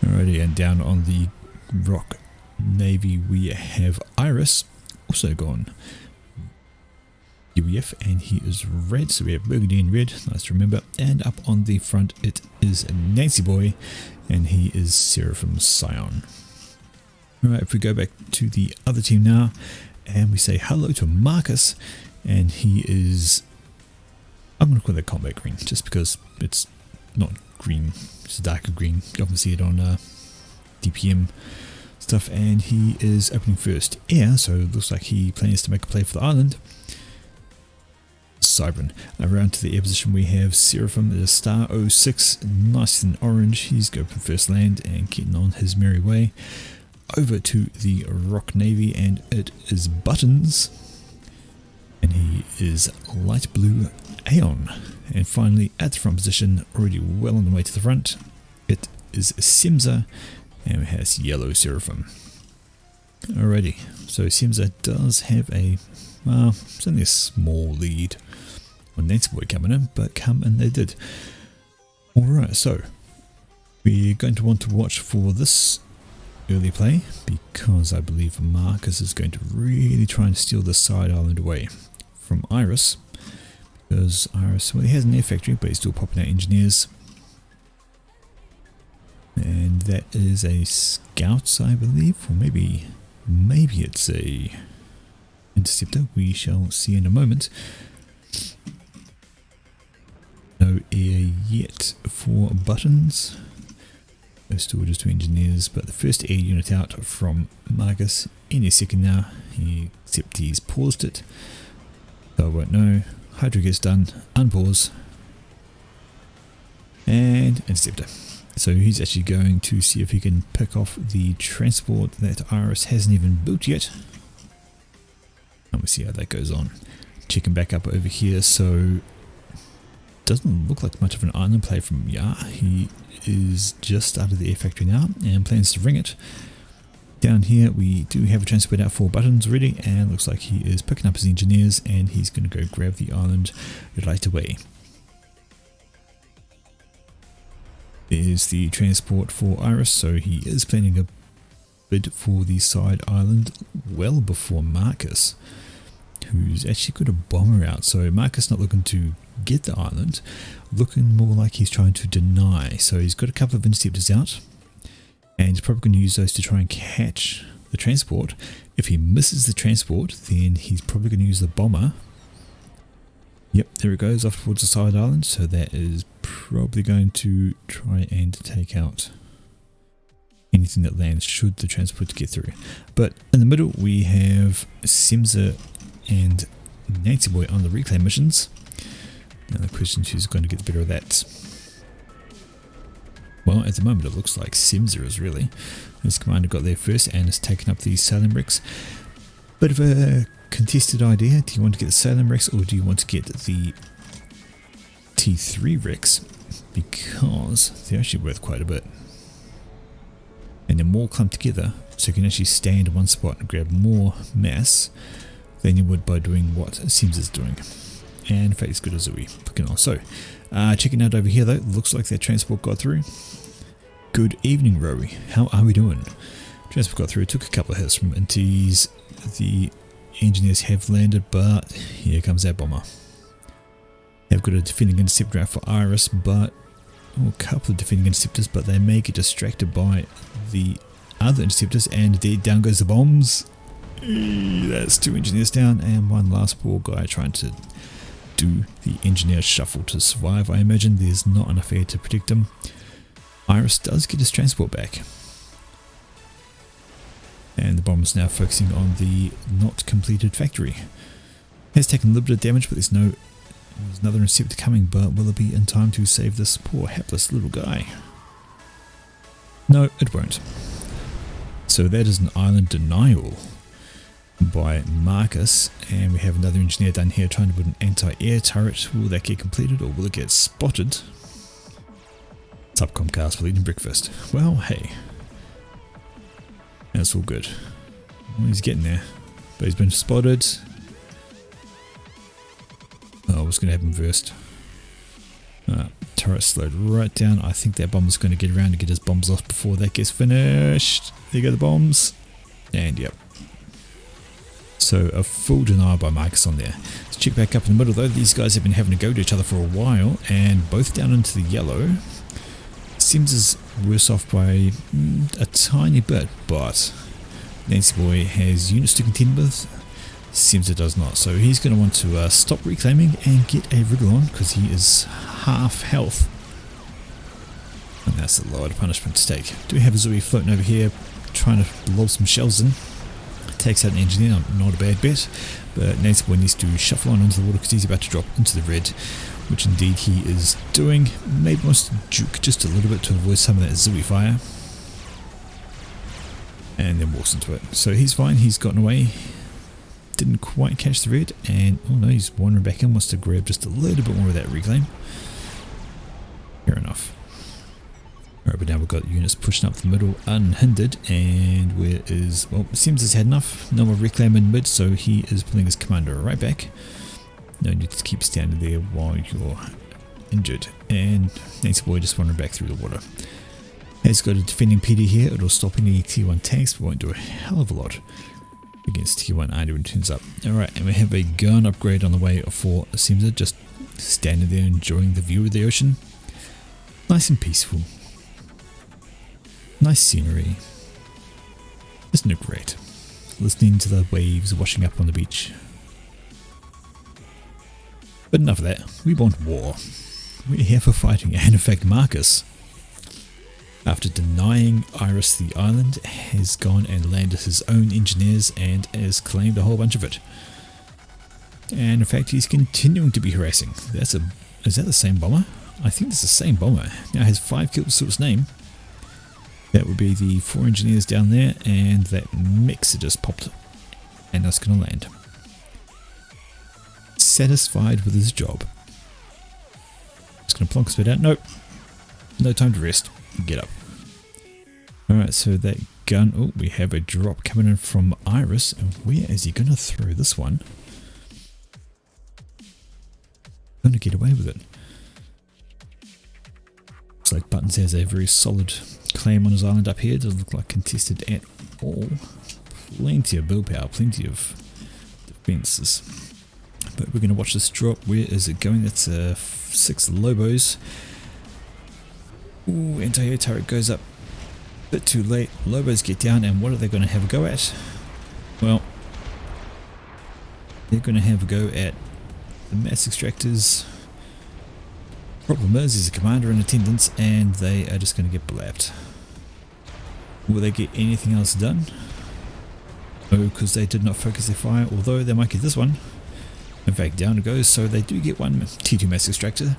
Alrighty, and down on the Rock Navy we have Iris, also gone UEF, and he is red, so we have Burgundy and red, nice to remember. And up on the front it is Nancy Boy, and he is Seraphim Scion. Alright, if we go back to the other team now, and we say hello to Marcus, and he is, I'm going to call that combat green, just because it's not green, it's a darker green. You often see it on DPM stuff, and he is opening first air, so it looks like he plans to make a play for the island. Cybran. Around to the air position we have Seraphim, the Star 06, nice and orange. He's going from first land and getting on his merry way. Over to the Rock Navy, and it is Buttons, and he is light blue Aeon. And finally at the front position, already well on the way to the front, it is Simza, and it has yellow Seraphim. Alrighty, so Simza does have a, it's only a small lead on Nancy Boy coming in, but come in they did. Alright, so we're going to want to watch for this early play, because I believe Marcus is going to really try and steal the side island away from Iris, because Iris, well, he has an air factory, but he's still popping out engineers, and that is a Scouts, I believe, or maybe it's a Interceptor. We shall see in a moment. No air yet for Buttons. They're still just two engineers, but the first air unit out from Marcus any second now, except he's paused it, so I won't know. Hydra gets done, unpause, And interceptor. So he's actually going to see if he can pick off the transport that Iris hasn't even built yet. And we'll see how that goes on. Checking back up over here, so doesn't look like much of an island play from Ya. He is just out of the air factory now and plans to ring it. Down here we do have a transport out 4 buttons already, and looks like he is picking up his engineers and he's going to go grab the island right away. There's the transport for Iris, so he is planning a bid for the side island well before Marcus, who's actually got a bomber out. So Marcus not looking to get the island, looking more like he's trying to deny. So he's got a couple of interceptors out, and he's probably going to use those to try and catch the transport. If he misses the transport, then he's probably going to use the bomber. Yep, there it goes, off towards the side island. So that is probably going to try and take out anything that lands should the transport get through. But in the middle we have Simza and Nancy Boy on the reclaim missions. Now the question is who's going to get the better of that. Well, at the moment it looks like Simza is really. His commander got there first and has taken up the sailing bricks. Bit of a contested idea. Do you want to get the sailing bricks or do you want to get the T3 bricks? Because they're actually worth quite a bit. And they're more clumped together, so you can actually stand in one spot and grab more mass than you would by doing what Sims is doing. And in fact it's good as we picking on. So checking out over here though, looks like that transport got through. Good evening, Rowie. How are we doing? Transport got through, took a couple of hits from Inties. The engineers have landed, but here comes that bomber. They've got a defending interceptor out for Iris, but a couple of defending interceptors, but they may get distracted by the other interceptors, and there down goes the bombs. That's 2 engineers down, and one last poor guy trying to do the engineer shuffle to survive. I imagine there's not enough air to protect him. Iris does get his transport back. And the bomber's now focusing on the not completed factory. Has taken a little bit of damage, but there's another interceptor coming, but will it be in time to save this poor hapless little guy? No, it won't. So that is an island denial by Marcus, and we have another engineer down here trying to put an anti-air turret. Will that get completed or will it get spotted? What's up, Comcast, for eating breakfast? Well, hey, that's all good. Well, he's getting there, but he's been spotted. Oh, what's going to happen first? Turret slowed right down. I think that bomber's going to get around to get his bombs off before that gets finished. There you go, the bombs. And yep. So a full denial by Marcus on there. Let's check back up in the middle though. These guys have been having to go to each other for a while, and both down into the yellow. Sims is worse off by a tiny bit, but Nancy Boy has units to contend with. Sims does not, so he's going to want to stop reclaiming and get a wriggle on because he is half health. And that's a lot of punishment to take. Do we have a Zooey floating over here trying to lob some shells in? Takes out an engineer, not a bad bet, but Nancy Boy needs to shuffle on into the water because he's about to drop into the red, which indeed he is doing. Maybe wants to juke just a little bit to avoid some of that Zooey fire. And then walks into it. So he's fine, he's gotten away. Didn't quite catch the red, and oh no, he's wandering back in, wants to grab just a little bit more of that reclaim. Fair enough. Alright, but now we've got units pushing up the middle unhindered, and where is, well, Sims has had enough. No more reclaim in mid, so he is pulling his commander right back. No need to keep standing there while you're injured. And Nancy Boy just wandering back through the water. Has got a defending PD here. It'll stop any T1 tanks, but won't do a hell of a lot against T1 Ardy when it turns up. Alright, and we have a gun upgrade on the way for Simza, just standing there enjoying the view of the ocean. Nice and peaceful. Nice scenery. Isn't it great? Listening to the waves washing up on the beach. But enough of that. We want war. We're here for fighting, and in fact Marcus, after denying Iris the island, has gone and landed his own engineers and has claimed a whole bunch of it. And in fact he's continuing to be harassing. Is that the same bomber? I think it's the same bomber. Now has 5 kills to its name. That would be the 4 engineers down there, and that mixer just popped, and that's going to land. Satisfied with his job. Just going to plonk his bit out. Nope. No time to rest. Get up. Alright, so that gun. Oh, we have a drop coming in from Iris. And where is he going to throw this one? Going to get away with it. Looks like Buttons has a very solid claim on his island up here. Doesn't look like contested at all. Plenty of build power, plenty of defences. But we're going to watch this drop. Where is it going? That's 6 Lobos. Ooh, anti-air turret goes up a bit too late. Lobos get down, and what are they going to have a go at? Well, they're going to have a go at the mass extractors. Problem is, there's a commander in attendance, and they are just going to get blapped. Will they get anything else done? No, because they did not focus their fire, although they might get this one. In fact, down it goes, so they do get one T2 mass extractor.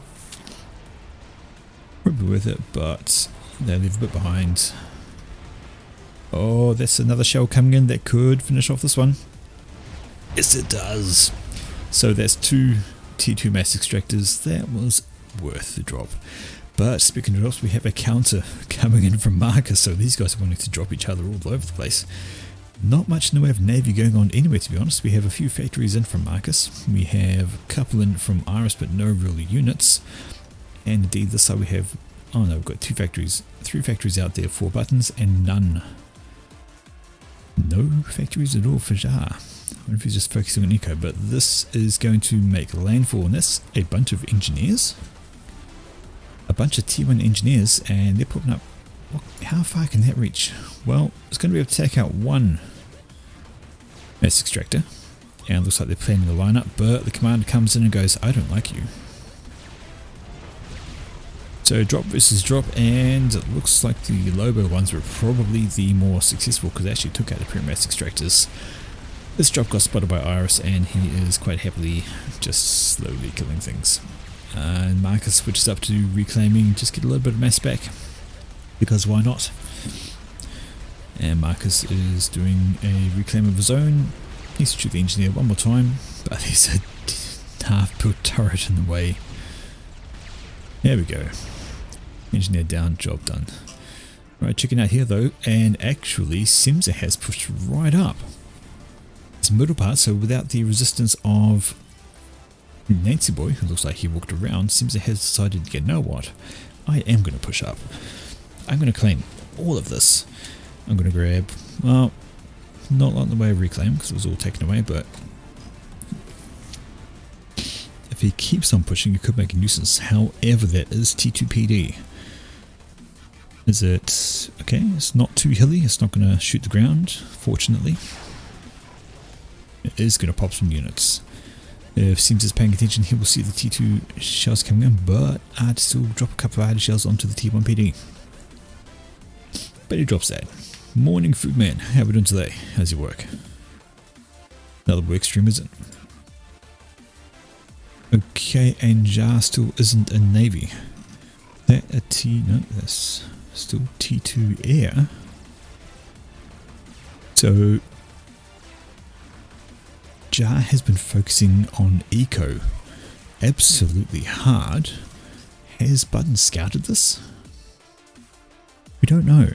Probably worth it, but they leave a bit behind. Oh, that's another shell coming in that could finish off this one. Yes, it does. So that's 2 T2 mass extractors. That was worth the drop. But speaking of drops, we have a counter coming in from Marcus, so these guys are wanting to drop each other all over the place. Not much in the way of navy going on anyway, to be honest. We have a few factories in from Marcus. We have a couple in from Iris, but no real units. And indeed, this side we have, oh no, we've got 3 factories out there, 4 Buttons, and none. No factories at all for Jar. I wonder if he's just focusing on eco, but this is going to make landfall, and that's a bunch of engineers. A bunch of T1 engineers, and they're putting up, how far can that reach? Well, it's going to be able to take out 1 mass extractor, and it looks like they're planning a lineup, but the commander comes in and goes, I don't like you. So drop versus drop, and it looks like the Lobo ones were probably the more successful because they actually took out the pre-mass extractors. This drop got spotted by Iris, and he is quite happily just slowly killing things. And Marcus switches up to reclaiming, just get a little bit of mass back, because why not? And Marcus is doing a reclaim of his own. He needs to shoot the engineer one more time, but there's a half-built turret in the way. There we go. Engineer down, job done. Right, checking out here though, and actually Simza has pushed right up. It's middle part, so without the resistance of Nancy Boy, who looks like he walked around, Simza has decided, you know what, I am going to push up. I'm going to claim all of this. I'm going to grab, well, not a lot in the way of reclaim because it was all taken away, but if he keeps on pushing, he could make a nuisance. However, that is T2PD. Is it okay? It's not too hilly. It's not going to shoot the ground, fortunately. It is going to pop some units. If Sims is paying attention, he will see the T2 shells coming in, but I'd still drop a couple of idle shells onto the T1 PD. But he drops that. Morning Food Man, how are we doing today? How's your work? Another work stream, is it? Okay, and Jar still isn't a Navy. That a T, no, that's still T2 Air. So Jar has been focusing on eco absolutely hard. Has Button scouted this? We don't know.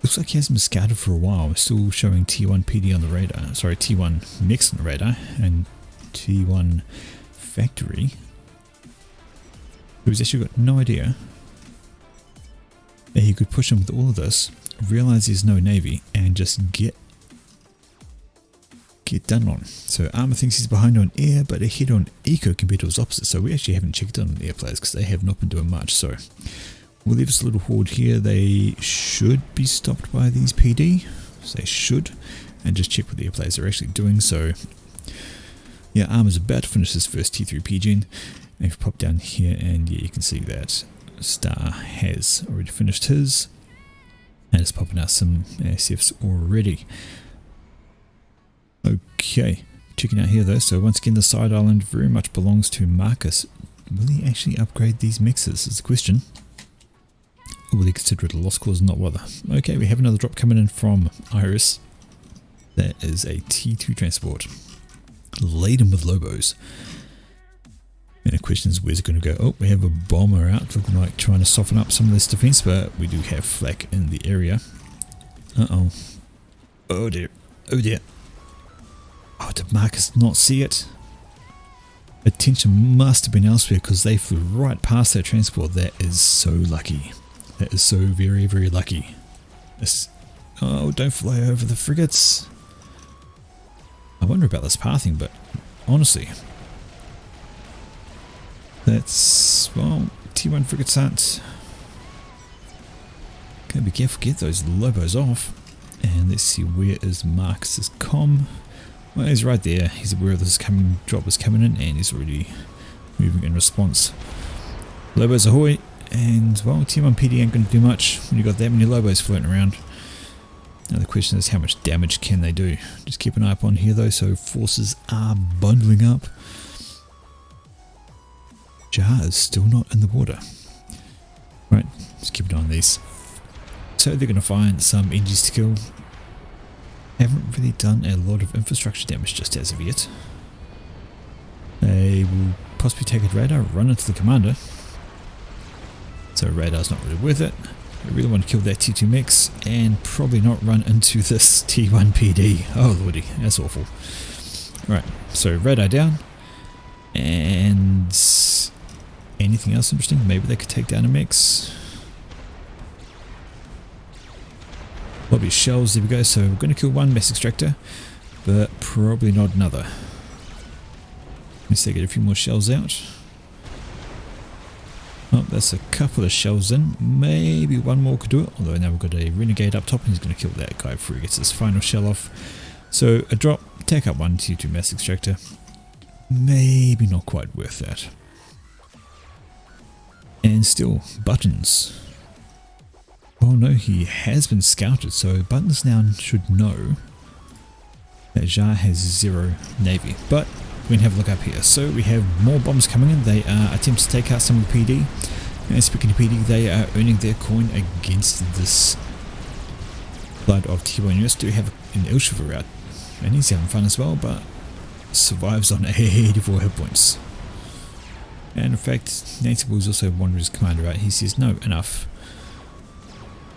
Looks like he hasn't been scouted for a while. We're still showing T1 PD on the radar. Sorry, T1 Mix on the radar and T1 Factory. He's actually got no idea that he could push him with all of this, realize there's no Navy, and just get done on. So Armour thinks he's behind on air, but ahead on eco compared to his opposite. So we actually haven't checked on the air players because they have not been doing much. So we'll leave us a little horde here. They should be stopped by these PD. So they should. And just check what the air players are actually doing. So yeah, Armour's about to finish his first T3 PG. And if you pop down here, and yeah, you can see that Star has already finished his. And it's popping out some ASFs already. Okay, checking out here though, so once again the side island very much belongs to Marcus. will he actually upgrade these mixes is the question. Or will he consider it a lost cause and not bother? Okay, we have another drop coming in from Iris. That is a T2 transport. Laden with Lobos. And the question is, where's it going to go? Oh, we have a bomber out, looking like trying to soften up some of this defense, but we do have flak in the area. Uh-oh. Oh dear. Oh dear. Oh, did Marcus not see it? Attention must have been elsewhere because they flew right past that transport. That is so lucky. That is so very, very lucky. Oh, don't fly over the frigates. I wonder about this pathing, but honestly, that's, well, T1 frigates aren't. Gotta be careful, get those Lobos off. And let's see, where is Marcus's comm? Well, he's right there. He's aware of this drop is coming in, and he's already moving in response. Lobos ahoy! And, well, T1 PD ain't going to do much when you got that many Lobos floating around. Now the question is, how much damage can they do? Just keep an eye up on here though, so forces are bundling up. Jar is still not in the water. Right, just keep an eye on these. So they're going to find some NGs to kill. Haven't really done a lot of infrastructure damage just as of yet. They will possibly take a radar, run into the commander. So radar's not really worth it. I really want to kill that T2 mix and probably not run into this T1 PD. Oh lordy, that's awful. Right, so radar down. And anything else interesting? Maybe they could take down a mix. Probably shells, there we go. So we're going to kill one mass extractor, but probably not another. Unless they get a few more shells out. Oh, that's a couple of shells in. Maybe one more could do it. Although now we've got a renegade up top and he's going to kill that guy before he gets his final shell off. So a drop, take up one T2 mass extractor. Maybe not quite worth that. And still, Buttons. Oh no, he has been scouted. So Buttons now should know that Jar has 0 navy. But we can have a look up here. So we have more bombs coming in. They are attempting to take out some of the PD. And speaking of PD, they are earning their coin against this blood of T1 US. Do we have an Ilshiver out? And he's having fun as well, but survives on 84 hit points. And in fact, Native Bull is also Wanderer's commander out. He says, no, enough.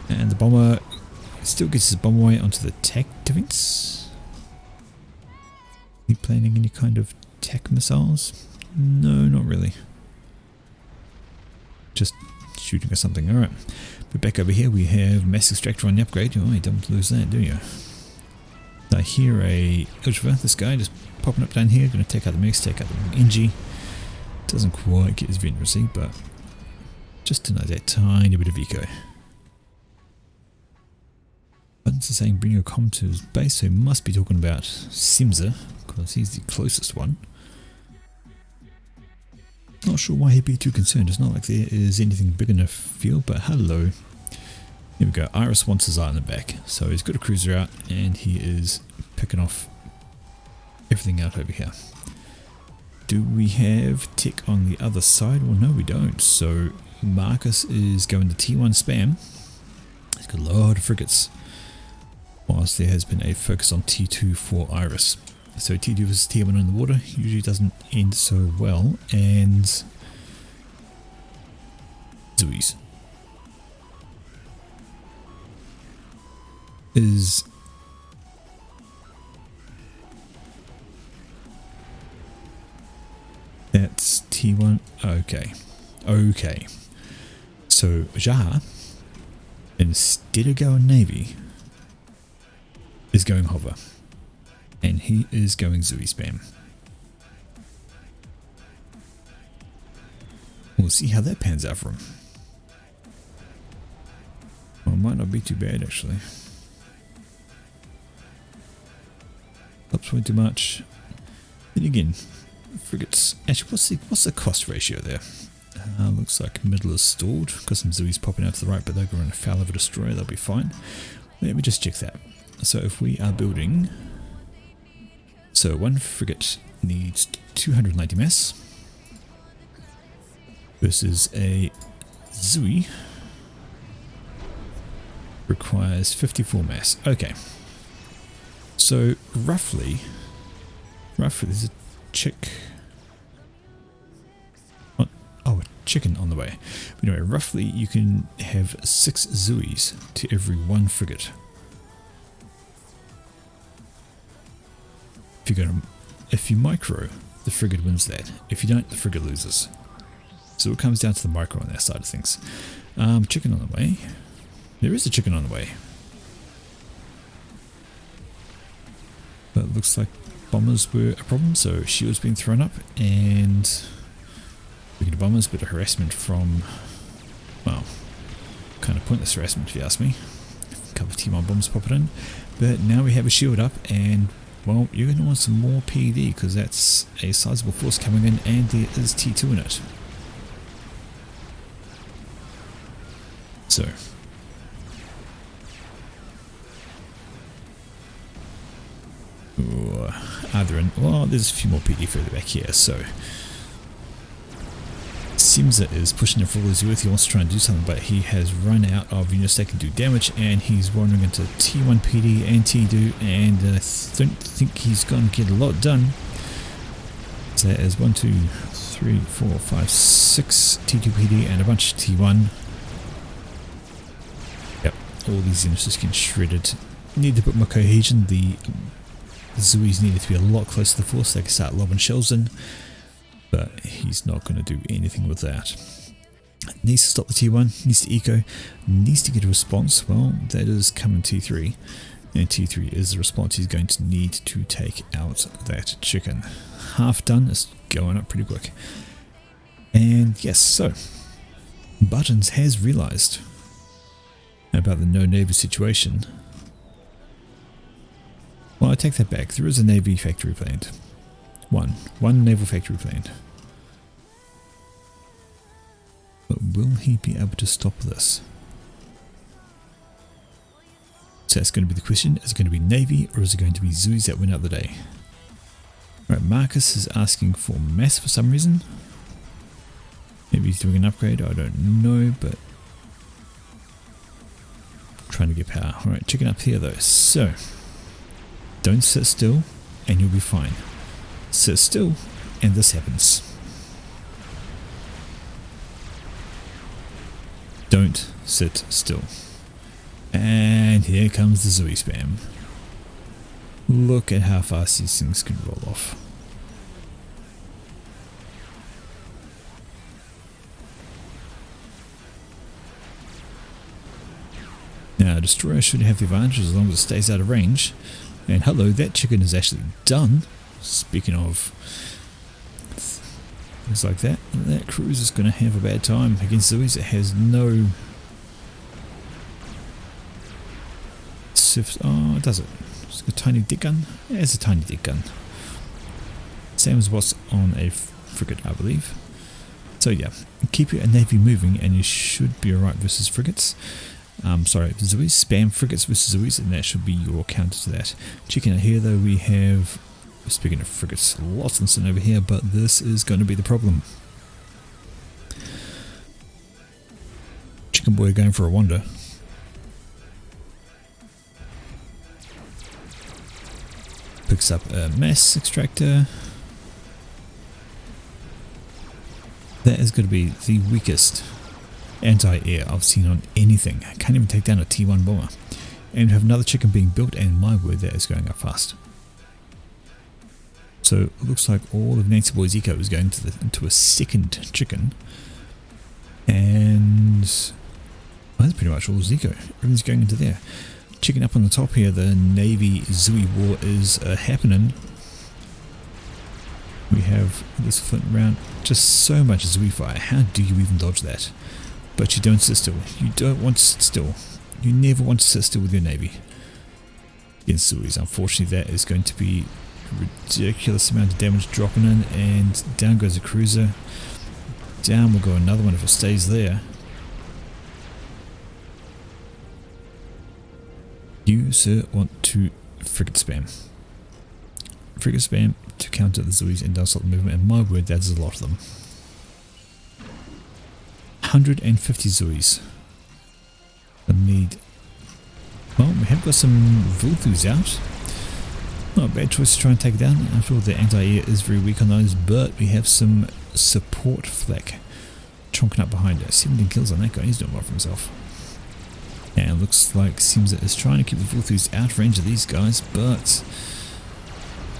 And the bomber still gets his bomb away onto the tech defense. He planning any kind of tech missiles? No, not really. Just shooting or something. Alright. But back over here we have Mass Extractor on the upgrade. Oh, you don't lose that, do you? I hear a Ilshiver, this guy just popping up down here. Going to take out the mix, take out the NG. Doesn't quite get his Venerancy, but just denies that tiny bit of eco. Buttons is saying bring your comm to his base, so he must be talking about Simza, because he's the closest one. Not sure why he'd be too concerned. It's not like there is anything big enough field, but hello. Here we go. Iris wants his eye on the back, so he's got a cruiser out and he is picking off everything out over here. Do we have tick on the other side? Well, no, we don't. So Marcus is going to T1 spam. He's got a lot of frigates, whilst there has been a focus on T2 for Iris. So T2 versus T1 in the water usually doesn't end so well, and Zeus is that's T1. Okay, so Jar, instead of going Navy, is going hover. And he is going Zooey spam. We'll see how that pans out for him. Well, it might not be too bad actually. Helps way too much. Then again, frigates. Actually, what's the cost ratio there? Looks like middle is stalled. Got some Zooey's popping out to the right, but they're going to foul of a destroyer. They'll be fine. Let me just check that. So if we are building. So one frigate needs 290 mass. versus a Zui. Requires 54 mass. Okay. So roughly there's a chick. Oh, a chicken on the way. But anyway, roughly you can have 6 Zuis to every 1 frigate. If you micro, the frigate wins that. If you don't, the frigate loses. So it comes down to the micro on that side of things. Chicken on the way. There is a chicken on the way. But it looks like bombers were a problem, so shields being thrown up, and speaking of bombers, bit of harassment from, well, kind of pointless harassment if you ask me. A couple of T1 bombs popping in, but now we have a shield up, and well, you're going to want some more PD because that's a sizable force coming in, and there is T2 in it. So well, there's a few more PD further back here, so Simza is pushing it for all he's worth. He wants to try and do something, but he has run out of units that can do damage, and he's wandering into T1 PD and T2, and I don't think he's going to get a lot done. So that is 1, 2, 3, 4, 5, 6 T2 PD and a bunch of T1. Yep, all these units just get shredded. Need a bit more cohesion. The Zuis needed to be a lot closer to the force so they can start lobbing shells in, but he's not going to do anything with that. Needs to stop the T1, needs to eco, needs to get a response. Well, that is coming T3, and T3 is the response he's going to need to take out that chicken. Half done, is going up pretty quick. And yes, so Buttons has realised about the no navy situation. Well, I take that back. There is a navy factory planned. One naval factory planned. But will he be able to stop this? So that's going to be the question. Is it going to be navy or is it going to be Zuis that win out the day? Right, Marcus is asking for mass for some reason. Maybe he's doing an upgrade, I don't know, but trying to get power. Alright, chicken up here though. So don't sit still and you'll be fine. Sit still and this happens. Don't sit still. And here comes the Zui spam. Look at how fast these things can roll off. Now, Destroyer should have the advantage as long as it stays out of range. And hello, that chicken is actually done. Speaking of things like that, that cruise is going to have a bad time against Zuis. It has no... Oh, does it? It's got a tiny dick gun? Yeah, it's a tiny dick gun. Same as what's on a frigate, I believe. So yeah, keep your navy moving and you should be alright versus frigates. Sorry, Zuis, spam frigates versus Zuis, and that should be your counter to that. Checking out here though, we have, speaking of frigates, lots of them over here, but this is going to be the problem. Chicken boy going for a wander. Picks up a mass extractor. That is going to be the weakest anti-air I've seen on anything. I can't even take down a T1 bomber. And we have another chicken being built, and my word, that is going up fast. So it looks like all of Nancy Boy's eco is going into a second chicken. And well, that's pretty much all his eco. Everything's going into there. Chicken up on the top here, the Navy Zui war is happening. We have this flint round, just so much Zui fire. How do you even dodge that? But you don't sit still. You don't want to sit still. You never want to sit still with your Navy against Zuis. Unfortunately, that is going to be a ridiculous amount of damage dropping in, and down goes a cruiser. Down will go another one if it stays there. You, sir, want to frigate spam. Frigate spam to counter the Zuis and down stop the movement, and my word, that's a lot of them. 150 Zoes. I need... Well, we have got some Vulthus out. Not a bad choice to try and take it down. After all, the anti-air is very weak on those, but we have some support flak chonking up behind us. 17 kills on that guy, he's doing well for himself. And it looks like Simza is trying to keep the Vulthus out of range of these guys, but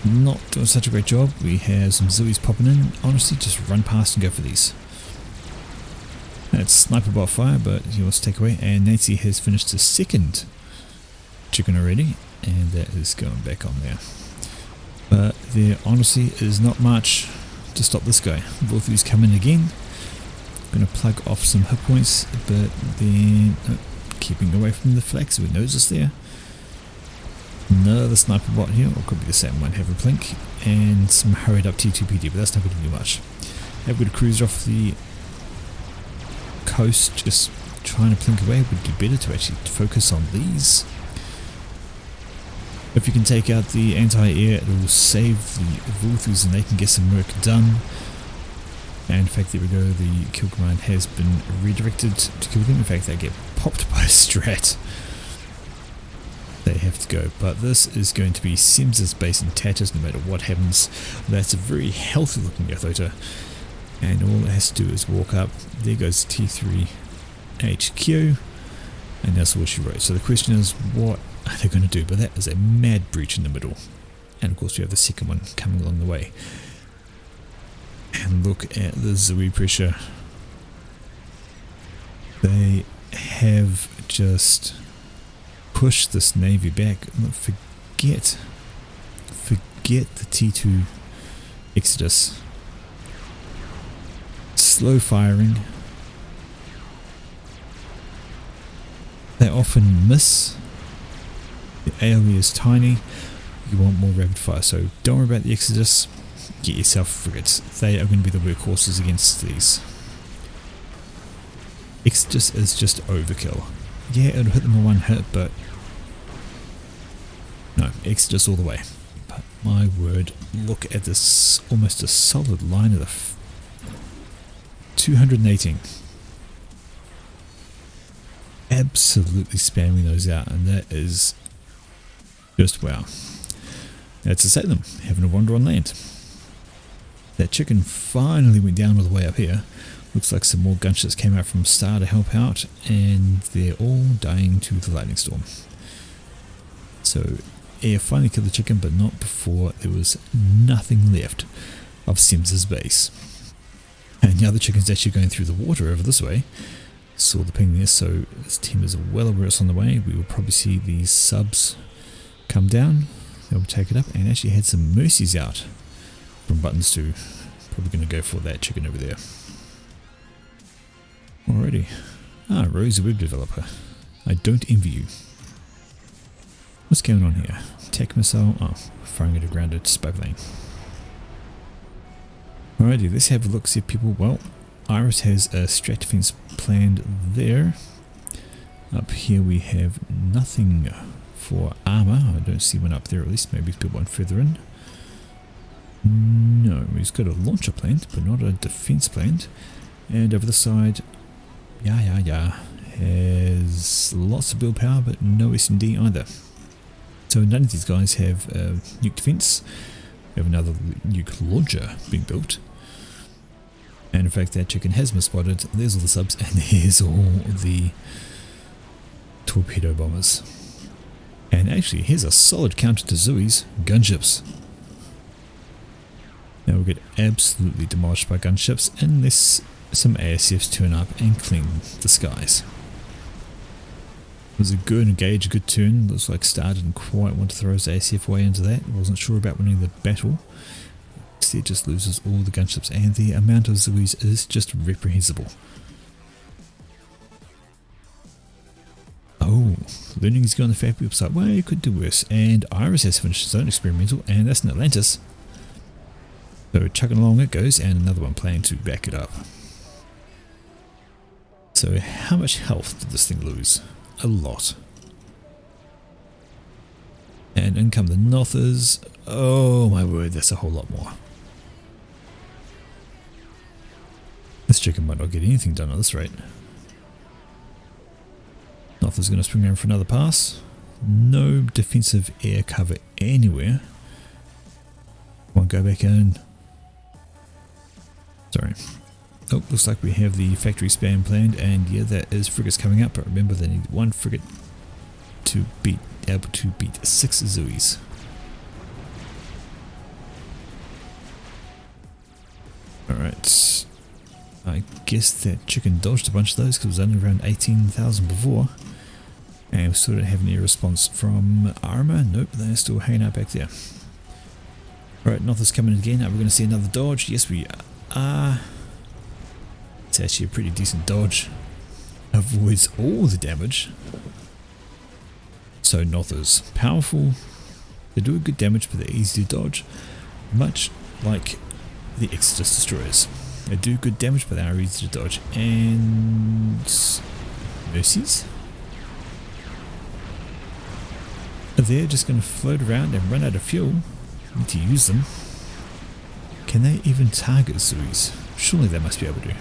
not doing such a great job. We have some Zoes popping in. Honestly, just run past and go for these. That's sniper bot fire, but he wants to take away. And Nancy has finished his second chicken already, and that is going back on there. But there honestly is not much to stop this guy. Vulthus come in again. Going to plug off some hit points, but then keeping away from the flags with noses there. Another sniper bot here, or could be the same one, have a blink, and some hurried up T2PD, but that's not going to do much. Have a cruiser off the coast, just trying to blink away. Would be better to actually focus on these. If you can take out the anti-air, it will save the Vulthus and they can get some work done. And in fact, there we go, the kill command has been redirected to kill them. In fact, they get popped by a strat. They have to go, but this is going to be Simza's base in tatters no matter what happens. That's a very healthy looking Yathota, and all it has to do is walk up. There goes T3 HQ, and that's all she wrote. So the question is, what are they going to do? But that is a mad breach in the middle, and of course we have the second one coming along the way. And look at the Zoe pressure. They have just pushed this navy back. Forget the T2 Exodus. Slow firing. They often miss. The AoE is tiny. You want more rapid fire, so don't worry about the Exodus. Get yourself frigates. They are going to be the workhorses against these. Exodus is just overkill. Yeah, it'll hit them in one hit, but no, Exodus all the way. But my word, look at this, almost a solid line of the 218. Absolutely spamming those out, and that is just wow. That's to Salem, having a wander on land. That chicken finally went down all the way up here. Looks like some more gunshots came out from Star to help out, and they're all dying to the lightning storm. So air finally killed the chicken, but not before there was nothing left of Simza's base. And the other chicken's actually going through the water over this way. Saw the ping there, so this team is well aware it's on the way. We will probably see these subs come down. They'll take it up, and actually had some mercies out from buttons too. Probably going to go for that chicken over there. Alrighty. Ah, Rose, a web developer. I don't envy you. What's going on here? Tech missile. Oh, firing at a grounded spy plane. Alrighty, let's have a look, see if people. Well, Iris has a strat defense planned there. Up here we have nothing for armor. I don't see one up there, at least. Maybe people want further in. No, he's got a launcher planned, but not a defense planned. And over the side, has lots of build power, but no SMD either. So none of these guys have nuke defense. We have another nuke launcher being built. And in fact, that chicken has been spotted. There's all the subs, and there's all the torpedo bombers. And actually, here's a solid counter to Zoe's gunships. Now we'll get absolutely demolished by gunships unless some ASFs turn up and clean the skies. It was a good engage, a good turn. Looks like Star didn't quite want to throw his ASF way into that. Wasn't sure about winning the battle. Instead just loses all the gunships, and the amount of Zoes is just reprehensible. Oh, learning he's going on the Fab website. Well, you could do worse. And Iris has finished his own experimental, and that's an Atlantis. So chugging along it goes, and another one planned to back it up. So how much health did this thing lose? A lot. And in come the Nothers. Oh my word, that's a whole lot more. This chicken might not get anything done at this rate. Nothing's going to spring around for another pass. No defensive air cover anywhere. Won't go back in. Sorry. Oh, looks like we have the factory spam planned, and yeah, that is frigates coming up, but remember they need one frigate to be able to beat 6 Zoes. Alright. I guess that chicken dodged a bunch of those because it was only around 18,000 before. And we still don't have any response from Arma. Nope, they're still hanging out back there. Alright, Noth's coming again. Are we going to see another dodge? Yes, we are. It's actually a pretty decent dodge. Avoids all the damage. So Noth's powerful. They do good damage, but they're easy to dodge. Much like the Exodus Destroyers. They do good damage, but they are easy to dodge. And Mercies? They're just going to float around and run out of fuel. Need to use them. Can they even target Zoes? Surely they must be able to.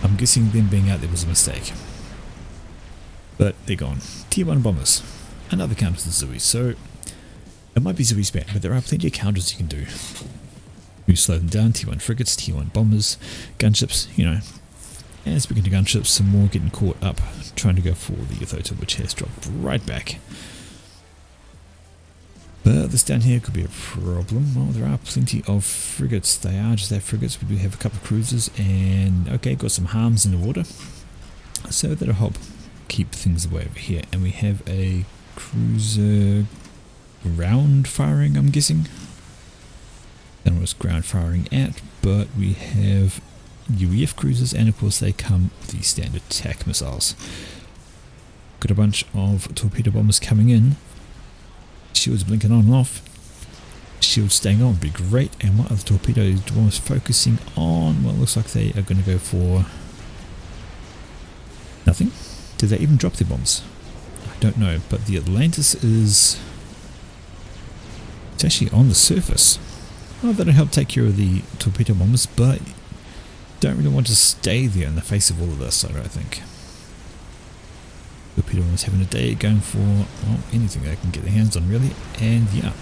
I'm guessing them being out there was a mistake. But they're gone. Tier 1 bombers. Another counter to the Zoes. So it might be Zoe spam, but there are plenty of counters you can do. You slow them down. Tier 1 frigates, Tier 1 bombers, gunships, you know. And speaking to gunships, some more getting caught up trying to go for the Yothota, which has dropped right back. But this down here could be a problem. Well, there are plenty of frigates. They are just that frigates. We do have a couple of cruisers and okay, got some harms in the water. So that'll help keep things away over here. And we have a cruiser ground firing, I'm guessing. Don't know what it's ground firing at, but we have UEF cruisers, and of course they come with the standard attack missiles. Got a bunch of torpedo bombers coming in. Shields blinking on and off. Shields staying on would be great. And what are the torpedo bombers focusing on? Well, it looks like they are going to go for nothing. Did they even drop their bombs? I don't know, but the Atlantis is... it's actually on the surface. Oh, that'll help take care of the torpedo bombers, but don't really want to stay there in the face of all of this, I don't think. Torpedo bombers having a day going for, well, anything they can get their hands on, really. And yeah.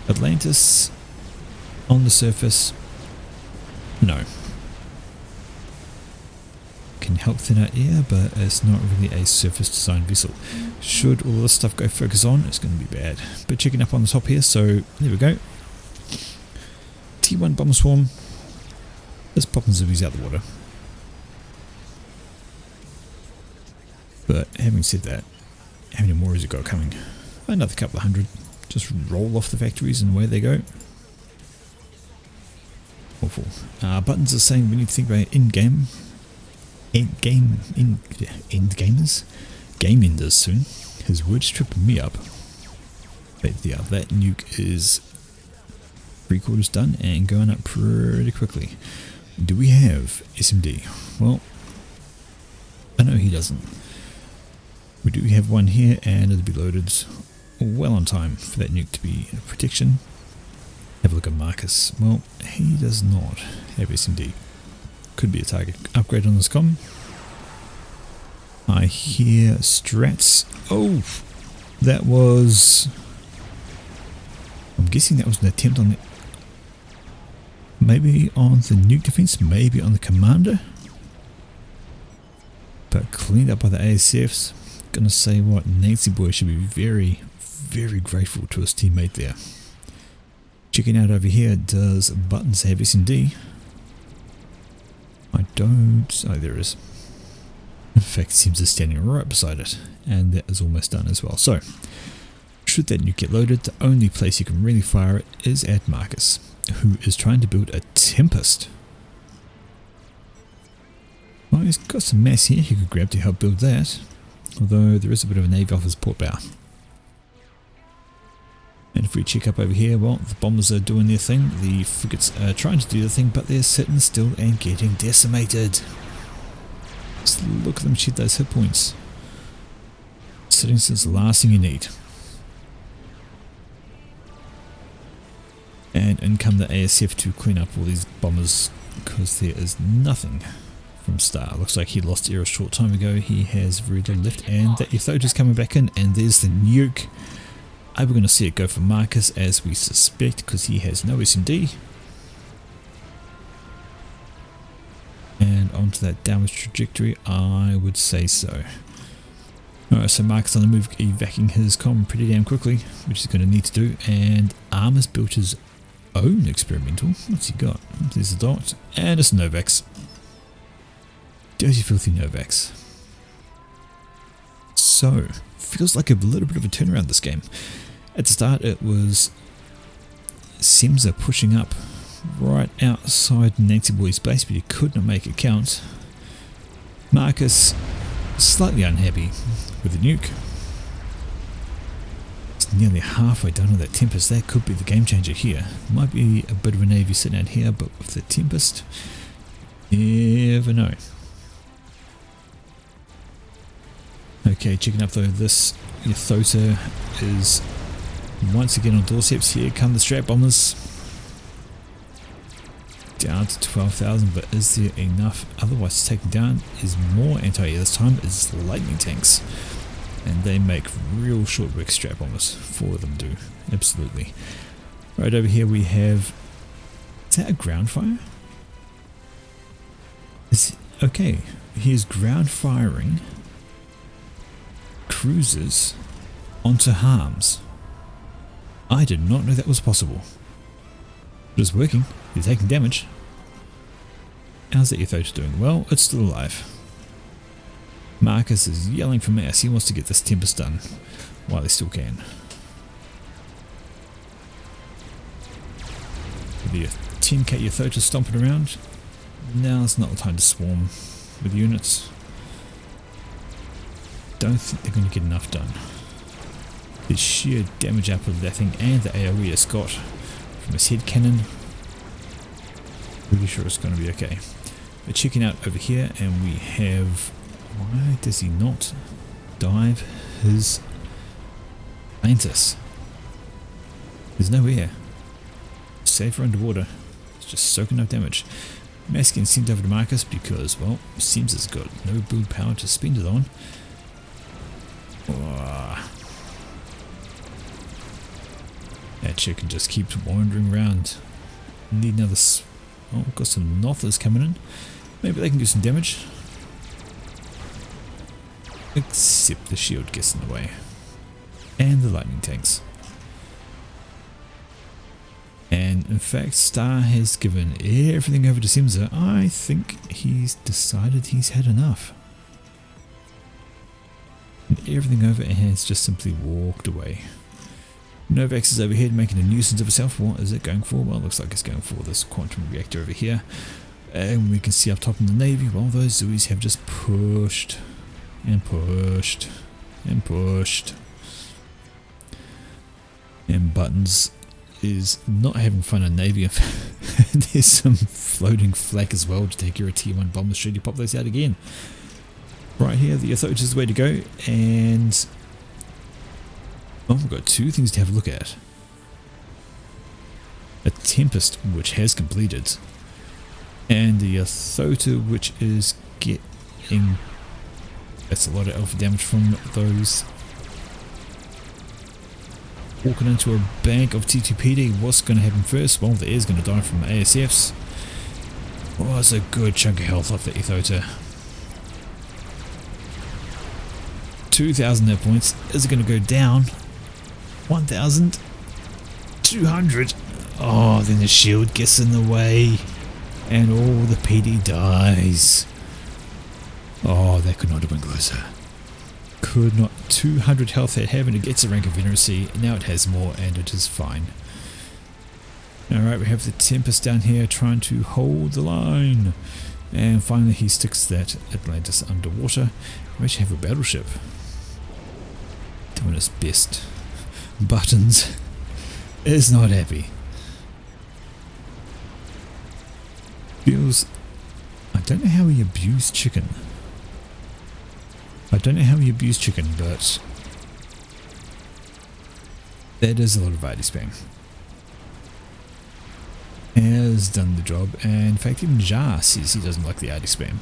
Atlantis on the surface. No. Can help thin out air, but it's not really a surface design vessel. Should all this stuff go focus on, it's going to be bad. But checking up on the top here, so there we go. T1 bomber swarm. Let's pop some zoomies out the water. But having said that, how many more has it got coming? Another couple of hundred. Just roll off the factories and away they go. Awful. Buttons are saying we need to think about in-game. Game enders soon. His word's tripping me up. But yeah, that nuke is 3/4 done and going up pretty quickly. Do we have SMD? Well, I know he doesn't. We do have one here, and it'll be loaded well on time for that nuke to be in protection. Have a look at Marcus. Well, he does not have SMD. Could be a target upgrade on this comm. I hear strats. Oh, that was... I'm guessing that was an attempt on the... maybe on the nuke defense, maybe on the commander. But cleaned up by the ASFs. Gonna say what, Nancy Boy should be very, very grateful to his teammate there. Checking out over here, does Buttons have SMD? I don't... oh, there it is. In fact, it seems to be standing right beside it. And that is almost done as well. So, should that nuke get loaded, the only place you can really fire it is at Marcus, who is trying to build a Tempest. Well, he's got some mass here he could grab to help build that. Although there is a bit of a navy off his port bow. And if we check up over here, well, the bombers are doing their thing. The frigates are trying to do their thing, but they're sitting still and getting decimated. Just look at them shed those hit points. Sitting still is the last thing you need. And in come the ASF to clean up all these bombers, because there is nothing from Star. Looks like he lost air a short time ago. He has very little left, and that Ythota's coming back in, and there's the nuke. Are we going to see it go for Marcus, as we suspect, because he has no SMD? And onto that downward trajectory, I would say so. Alright, so Marcus on the move, evacuating his comm pretty damn quickly, which he's going to need to do. And Arm has built his own experimental. What's he got? There's a dot, and it's Novax. Dirty, filthy Novax. So, feels like a little bit of a turnaround this game. At the start, it was Simza pushing up right outside Nancy Boy's base, but he could not make it count. Marcus slightly unhappy with the nuke. It's nearly halfway done with that Tempest. That could be the game changer here. Might be a bit of a navy sitting out here, but with the Tempest, never know. Okay, checking up though, this Ythota is once again on doorsteps. Here come the Strat Bombers. Down to 12,000, but is there enough? Otherwise, taken down is more anti-air. This time is lightning tanks, and they make real short work Strat Bombers. 4 of them do, absolutely. Right over here we have, is that a ground fire? Okay, here's ground firing cruisers onto harms. I did not know that was possible. But it's working. They're taking damage. How's that Ythota doing? Well, it's still alive. Marcus is yelling for mass. He wants to get this Tempest done while they still can. The 10k Ythota stomping around. Now's not the time to swarm with units. Don't think they're going to get enough done. The sheer damage output of that thing and the AoE it's got from his head cannon, pretty sure it's going to be okay. We're checking out over here, and we have, why does he not dive his Mantis? There's no air. Safer underwater. It's just soaking up damage. Masking sent over to Marcus because, well, seems it's got no build power to spend it on. Oh. That chicken just keeps wandering around. Need another. Oh, we've got some Nothers coming in. Maybe they can do some damage. Except the shield gets in the way. And the lightning tanks. And in fact, Star has given everything over to Simza. I think he's decided he's had enough. And everything over and has just simply walked away. Novax is over here making a nuisance of itself. What is it going for? Well, it looks like it's going for this quantum reactor over here. And we can see up top in the Navy, well, those Zoes have just pushed and pushed and pushed. And Buttons is not having fun in Navy. There's some floating flak as well to take care of T1 bombers should you pop those out again. Right here, the Ythota is the way to go, and oh, we've got 2 things to have a look at. A Tempest, which has completed, and the Ythota, which is getting, that's a lot of alpha damage from those. Walking into a bank of T2PD. What's going to happen first? Well, the air's going to die from ASFs. Oh, that's a good chunk of health off the Ythota. 2,000 hit points. Is it going to go down? 1,200. Oh, then the shield gets in the way. And all the PD dies. Oh, that could not have been closer. Could not. 200 health at heaven. It gets a rank of Veneracy. Now it has more, and it is fine. Alright, we have the Tempest down here trying to hold the line. And finally he sticks that Atlantis underwater. We actually have a battleship doing its best. Buttons is not happy. Feels, I don't know how he abused chicken. I don't know how he abused chicken, but that is a lot of ID spam. has done the job, and in fact even Jar says he doesn't like the AD spam.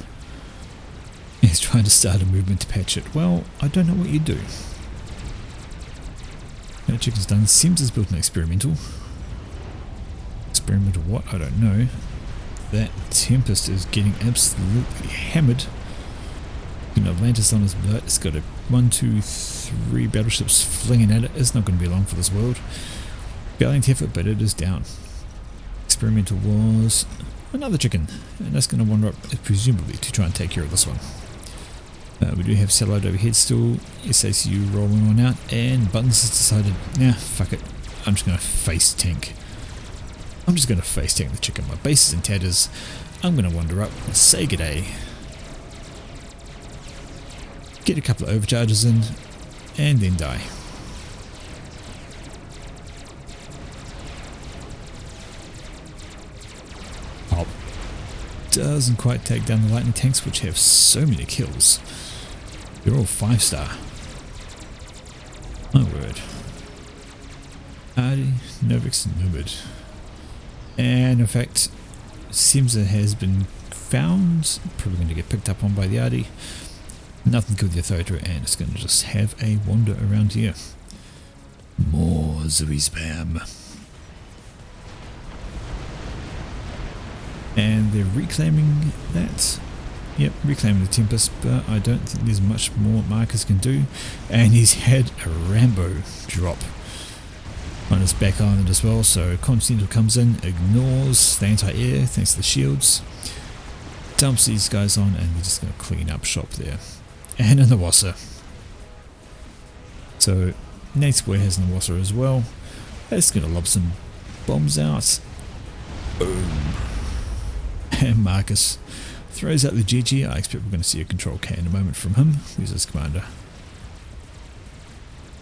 He's trying to start a movement to patch it. Well, I don't know what you do. That chicken's done. Sims has built an experimental. Experimental what? I don't know. That Tempest is getting absolutely hammered. Got an Atlantis on his butt. It's got a 1, 2, 3 battleships flinging at it. It's not going to be long for this world. Valiant effort, but it is down. Experimental was another chicken, and that's going to wander up presumably to try and take care of this one. We do have satellite overhead still, SACU rolling on out, and Buttons has decided, nah, fuck it, I'm just going to face tank. I'm just going to face tank the chicken. My base is in tatters. I'm going to wander up and say g'day. Get a couple of overcharges in, and then die. Oh, doesn't quite take down the lightning tanks, which have so many kills. They're all 5-star. My word. Ardy, Novix, Nubid. And in fact, Simsa has been found. Probably going to get picked up on by the Ardy. Nothing good with the authority, and it's going to just have a wander around here. More Zooey spam. And they're reclaiming that. Yep, reclaiming the Tempest, but I don't think there's much more Marcus can do. And he's had a Rambo drop on his back island as well, so Continental comes in, ignores the anti-air thanks to the shields, dumps these guys on, and we're just going to clean up shop there. And in the Wasser. So Nate's warehouse in the Wasser as well. That's going to lob some bombs out. Boom. And Marcus throws out the GG. I expect we're going to see a control K in a moment from him. Who's his commander?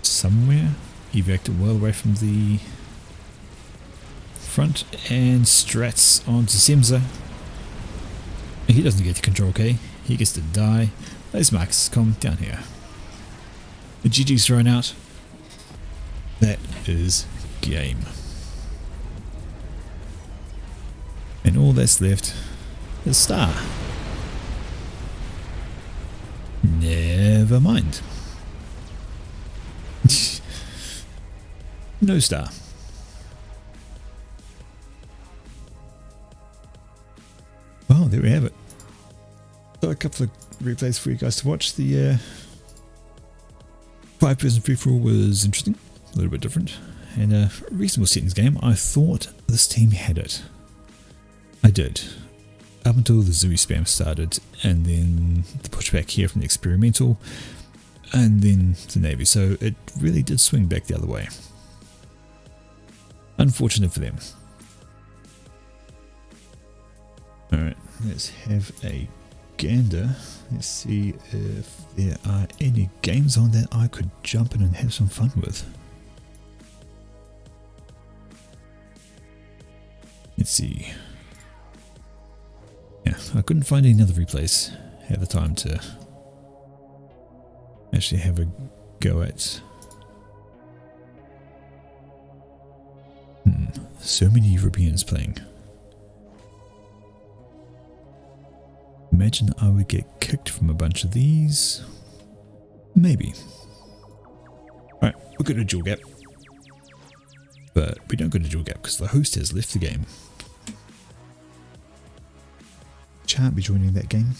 Somewhere. Evac'd well away from the front, and strats onto Simsa. He doesn't get to control K. He gets to die. There's Marcus com down here. The GG's thrown out. That is game. And all that's left is star. Never mind. No star. Well, there we have it. Got a couple of replays for you guys to watch. The 5-person free-for-all was interesting, a little bit different, and a reasonable settings game. I thought this team had it. I did. Up until the Zooey spam started, and then the pushback here from the experimental, and then the Navy. So it really did swing back the other way. Unfortunate for them. Alright, let's have a gander. Let's see if there are any games on that I could jump in and have some fun with. Let's see. Yeah, I couldn't find any other replays. Have the time to actually have a go at. So many Europeans playing. Imagine I would get kicked from a bunch of these. Maybe. Alright, we'll go to dual gap. But we don't go to dual gap because the host has left the game. Can't be joining that game.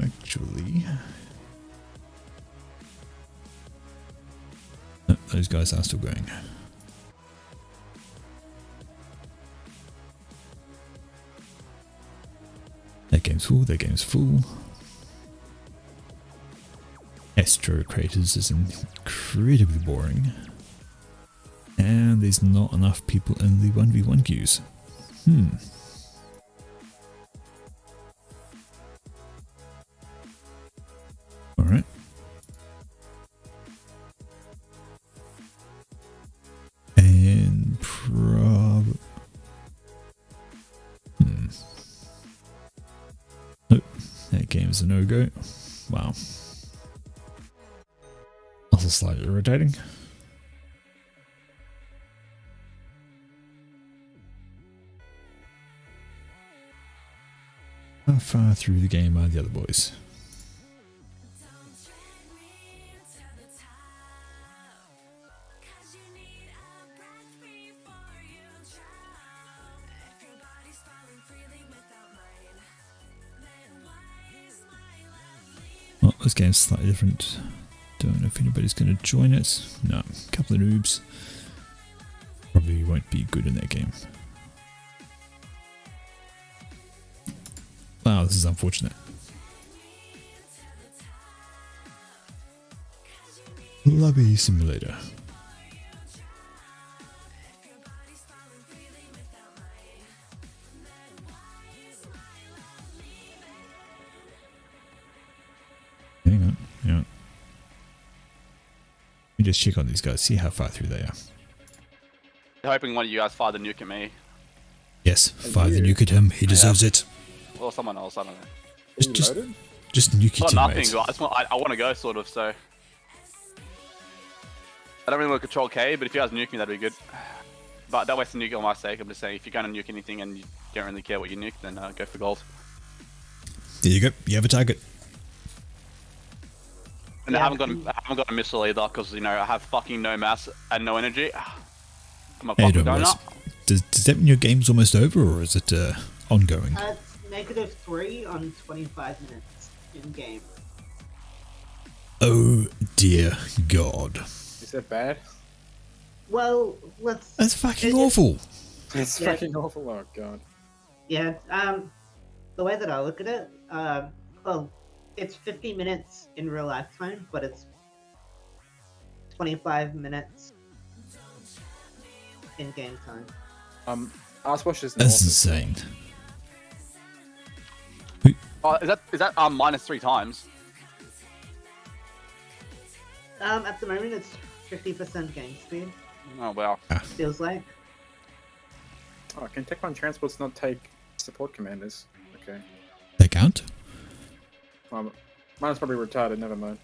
Actually. No, those guys are still going. That game's full, that game's full. Astro Craters is incredibly boring. And there's not enough people in the 1v1 queues. Alright. And Nope, that game's a no-go. Wow. Also slightly irritating. How far through the game are the other boys? Well, this game's slightly different. Don't know if anybody's going to join it. No, a couple of noobs. Probably won't be good in that game. Wow, this is unfortunate. Lobby Simulator. Hang on, hang on. Let me just check on these guys, see how far through they are. Hoping one of you guys fired the nuke at me. Yes, fire the nuke at him, he deserves it. Or someone else, I don't know. Just nuke your Got nothing, teammates. but I want to go, sort of, so. I don't really want to control K, but if you guys nuke me, that'd be good. But don't waste the nuke on my sake. I'm just saying, if you're going to nuke anything and you don't really care what you nuke, then go for gold. There you go, you have a target. And I haven't got a missile either, because, you know, I have fucking no mass and no energy. I'm a Hey, fucking don't worry. donut. Does that mean your game's almost over, or is it ongoing? It's -3 on 25 minutes in game. Oh dear God. Is that bad? Well, That's fucking awful. It's Yeah. fucking awful. Oh god. Yeah. The way that I look at it, well, it's 50 minutes in real life time, but it's 25 minutes in game time. Arswash is That's north. insane. Oh, is that -3 times? At the moment, it's 50% game speed. Oh, wow. Feels like. Oh, can Tech 1 transports not take support commanders? Okay. They count? Mine's probably retarded, never mind.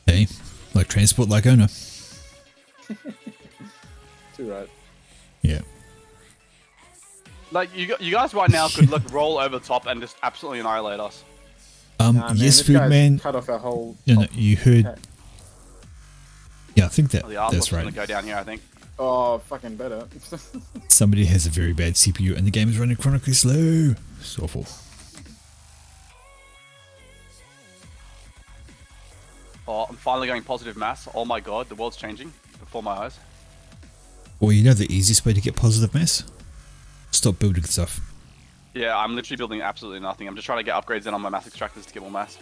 Hey, like transport, like owner. Too right. Yeah. Like, you guys right now could, like, roll over the top and just absolutely annihilate us. Nah, man, Yes, this Food guy's Man. cut off our whole. No, you heard. Okay. Yeah, I think that Oh, the that's arsenal's right. gonna go down here, I think. Oh, fucking better. Somebody has a very bad CPU and the game is running chronically slow. It's awful. Oh, I'm finally going positive mass. Oh my god, the world's changing before my eyes. Well, you know the easiest way to get positive mass? Stop building stuff. Yeah, I'm literally building absolutely nothing. I'm just trying to get upgrades in on my mass extractors to get more mass.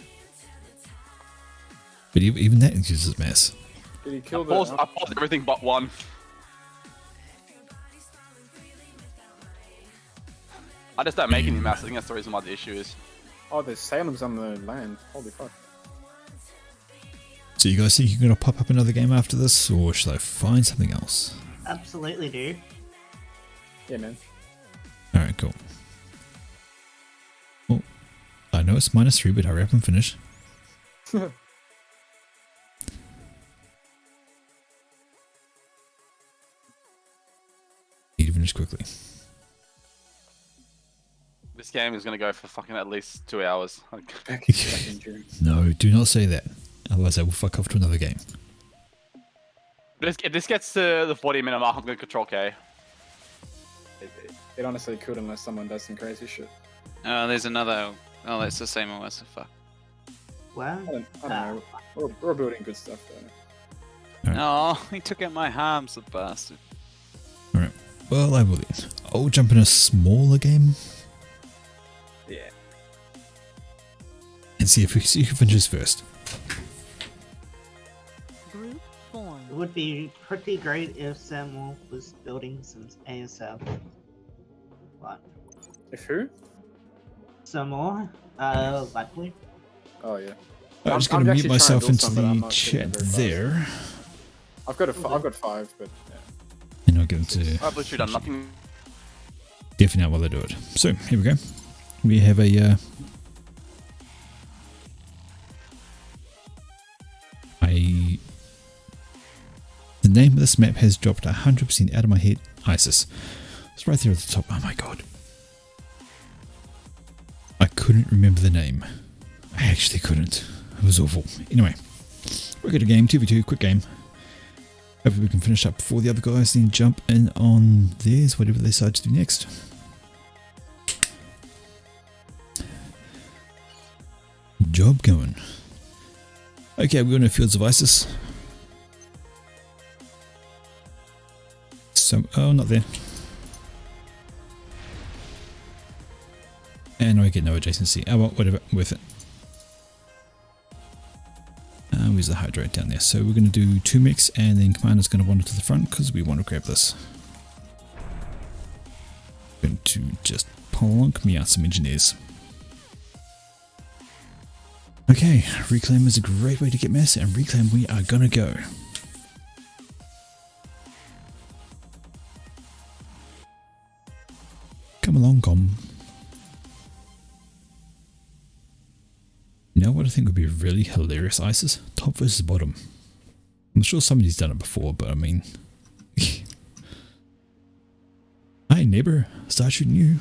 But even that uses mass. Did he I kill the? paused everything but one. I just don't make any mass. I think that's the reason why the issue is. Oh, there's Salem's on the land. Holy fuck. So you guys think you're going to pop up another game after this, or should I find something else? Absolutely, dude. Yeah, man. Alright, cool. Well, I know it's -3, but hurry up and finish. Need to finish quickly. This game is gonna go for fucking at least 2 hours. Back in June. No, do not say that. Otherwise I will fuck off to another game. If this gets to the 40-minute mark, I'm gonna control K. It honestly could unless someone does some crazy shit. Oh, there's another. Oh, that's the same one. What the fuck? Well, I don't know. We're building good stuff though. Oh, he took out my harms, the bastard. Alright, well I will then. I'll jump in a smaller game Yeah. and see if we see who finishes first. Group form. it would be pretty great if Samuel was building some ASL. What? If who? Some more? Likely. Oh yeah. I'm just I'm going to actually mute trying myself to build into some, but I'm the not getting chat it very fast. there. I've got 5, but yeah. And I'll get into I've literally done nothing. deafing out while I do it. So, here we go. We have a the name of this map has dropped 100% out of my head. ISIS. It's right there at the top. Oh my god. couldn't remember the name. I actually couldn't. It was awful. Anyway, we're good at game 2v2, quick game. Hopefully we can finish up before the other guys then jump in on theirs, whatever they decide to do next. Job going. Okay, we're going to Fields of Isis. So, oh, not there. And I get no adjacency. Oh well, whatever, worth it. Where's the Hydra down there? So we're going to do 2 mechs and then Commander's going to wander to the front because we want to grab this. Going to just plonk me out some engineers. Okay, Reclaim is a great way to get mess, and Reclaim we are gonna go. Come along, Com. You know what I think would be really hilarious, Isis? Top versus bottom. I'm sure somebody's done it before, but I mean... Hi neighbor, start shooting you.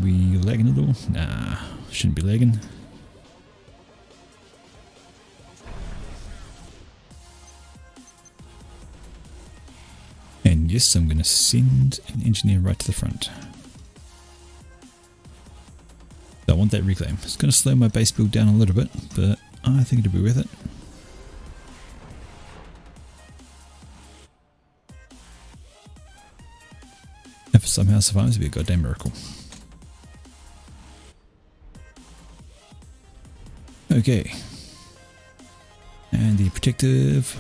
We lagging at all? Nah, shouldn't be lagging. And yes, I'm going to send an engineer right to the front. I want that Reclaim. It's going to slow my base build down a little bit, but I think it'll be worth it. If it somehow survives, it'll be a goddamn miracle. Okay, and the protective.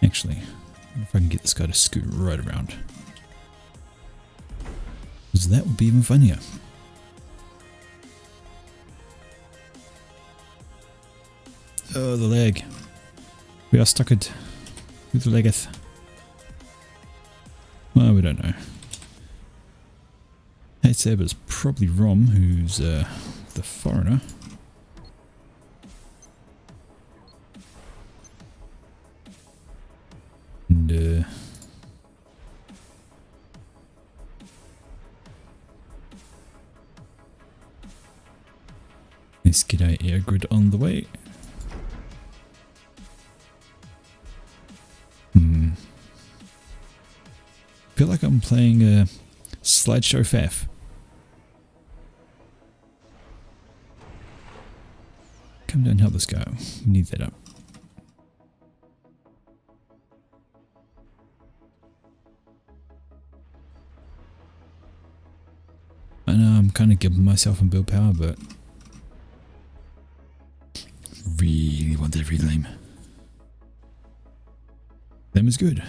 Actually, I wonder if I can get this guy to scoot right around, because that would be even funnier. Oh, the leg. We are stuck it. Who the leggeth? Well, we don't know. I'd say, but it's probably Rom, who's the foreigner. And let's get our air grid on the way. Feel like I'm playing a slideshow faff. Come down and help this guy. We need that up. I know I'm kind of giving myself on build power, but really want that Reclaim. Them is good.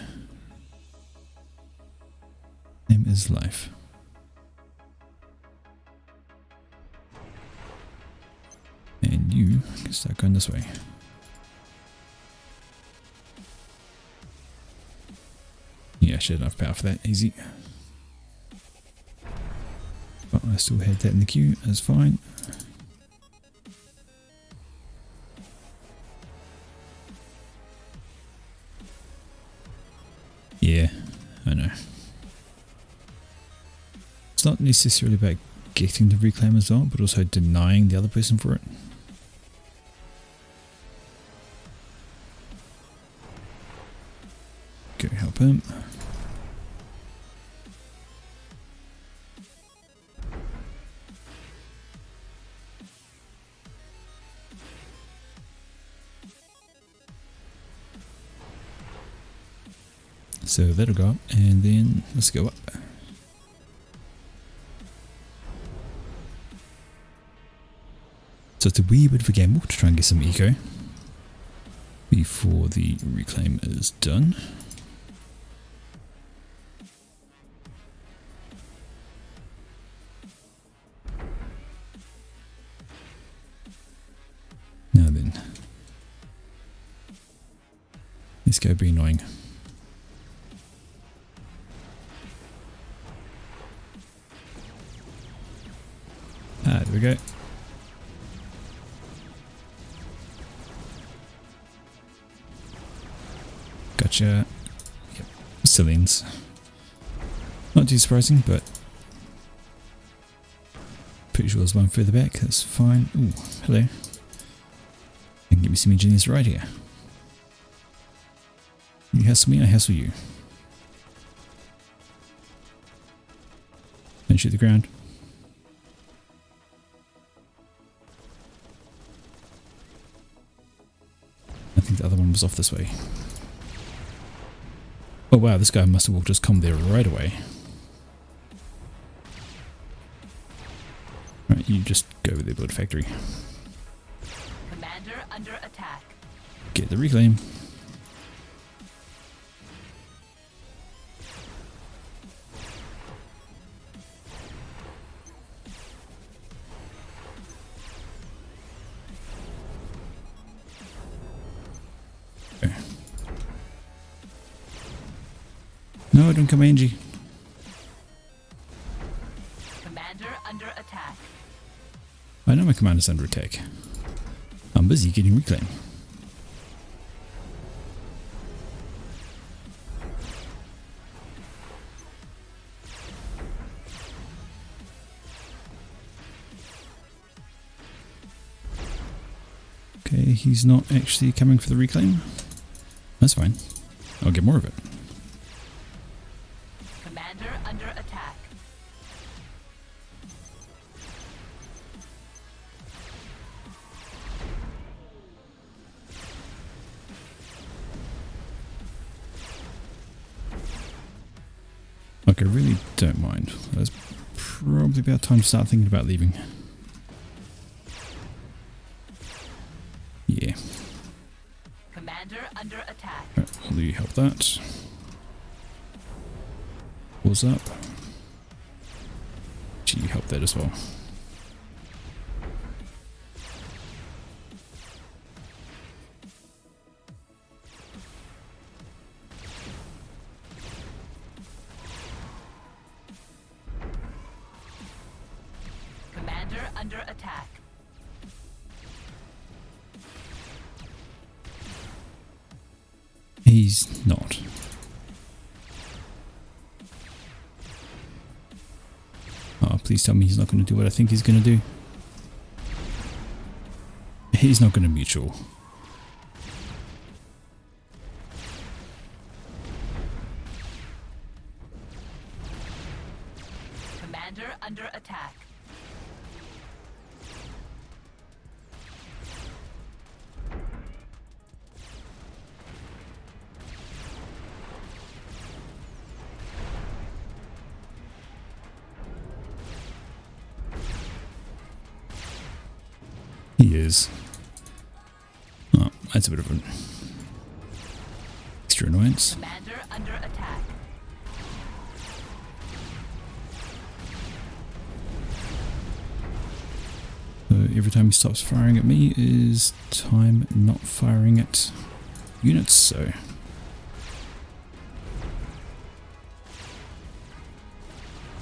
Them is life. And you can start going this way. Yeah, I should have enough power for that. Easy. But I still had that in the queue. That's fine. Yeah, I know. It's not necessarily about getting the Reclaim as well, but also denying the other person for it. Go help him. So that'll go up, and then let's go up. So it's a wee bit of a gamble to try and get some eco before the Reclaim is done. Now then, let's go be annoying. Ah, there we go. Gotcha. Yep. Cillians. Not too surprising, but pretty sure there's one further back. That's fine. Ooh, hello. I can give me some engineers right here. You hassle me, I hassle you. Don't shoot the ground. I think the other one was off this way. Oh wow, this guy must have just come there right away. Right, you just go with the build factory. Commander under attack. Get the reclaim. Okay. No, don't come, Angie. Commander under attack. I know my commander's under attack. I'm busy getting reclaim. Okay, he's not actually coming for the reclaim. That's fine. I'll get more of it. Commander under attack. Like, I really don't mind. That's probably about time to start thinking about leaving. Yeah. Commander under attack. Right, will you help that? Pulls up. Gee, you help that as well. Commander under attack. He's not. Oh, please tell me he's not going to do what I think he's going to do. He's not going to mutual. Commander under attack. He is. Oh, that's a bit of an extra annoyance. Commander under attack. So every time he stops firing at me is time not firing at units, so...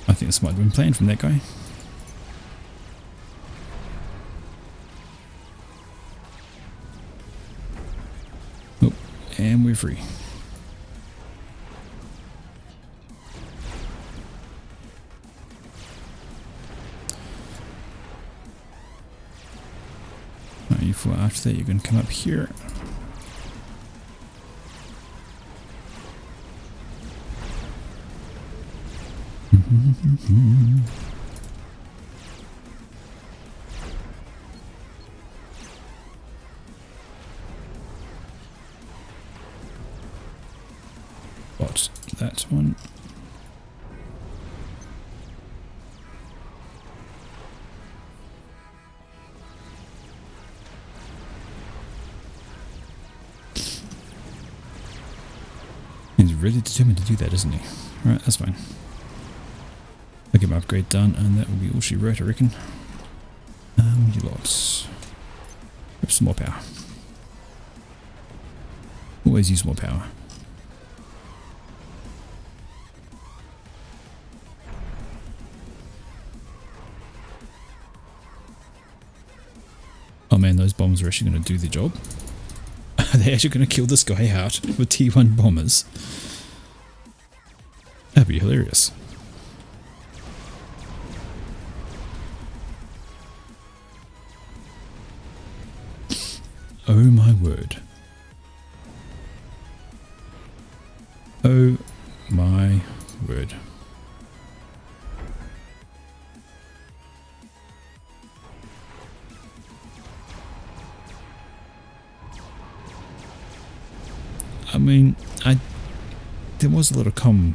I think this might have been planned from that guy. Oh, and we're free. After that, you're going to come up here. Got that one. He's really determined to do that, isn't he? Alright, that's fine. I'll get my upgrade done, and that will be all she wrote, I reckon. You lots. Grab some more power. Always use more power. Oh man, those bombs are actually going to do the job. Are they actually going to kill this guy out with T1 bombers? That'd be hilarious. Oh my word. Oh my word. I mean, there was a lot of comm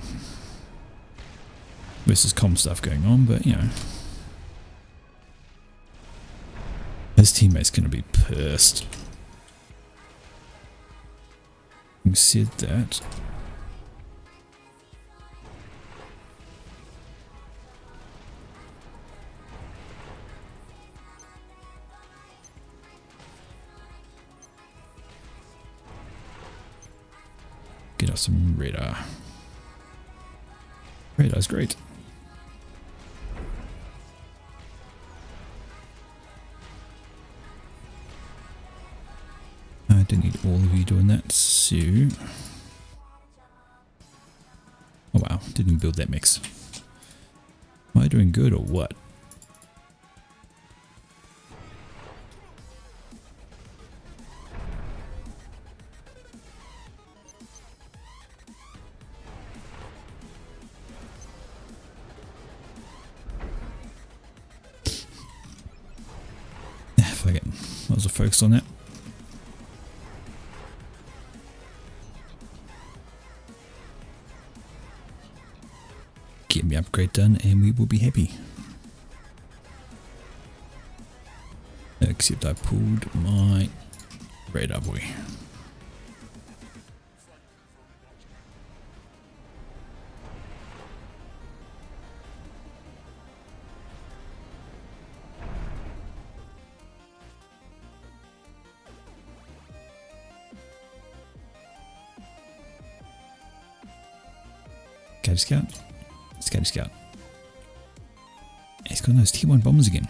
versus comm stuff going on, but you know, his teammate's gonna be pissed. Having said that, get us some radar. Radar's great. I don't need all of you doing that, so... Oh wow, didn't even build that mix. Am I doing good or what? Fuck it. I was focused on that. Get me upgrade done and we will be happy. Except I pulled my radar boy. Scatty Scout. Scatty Scout. He's got those T1 bombs again.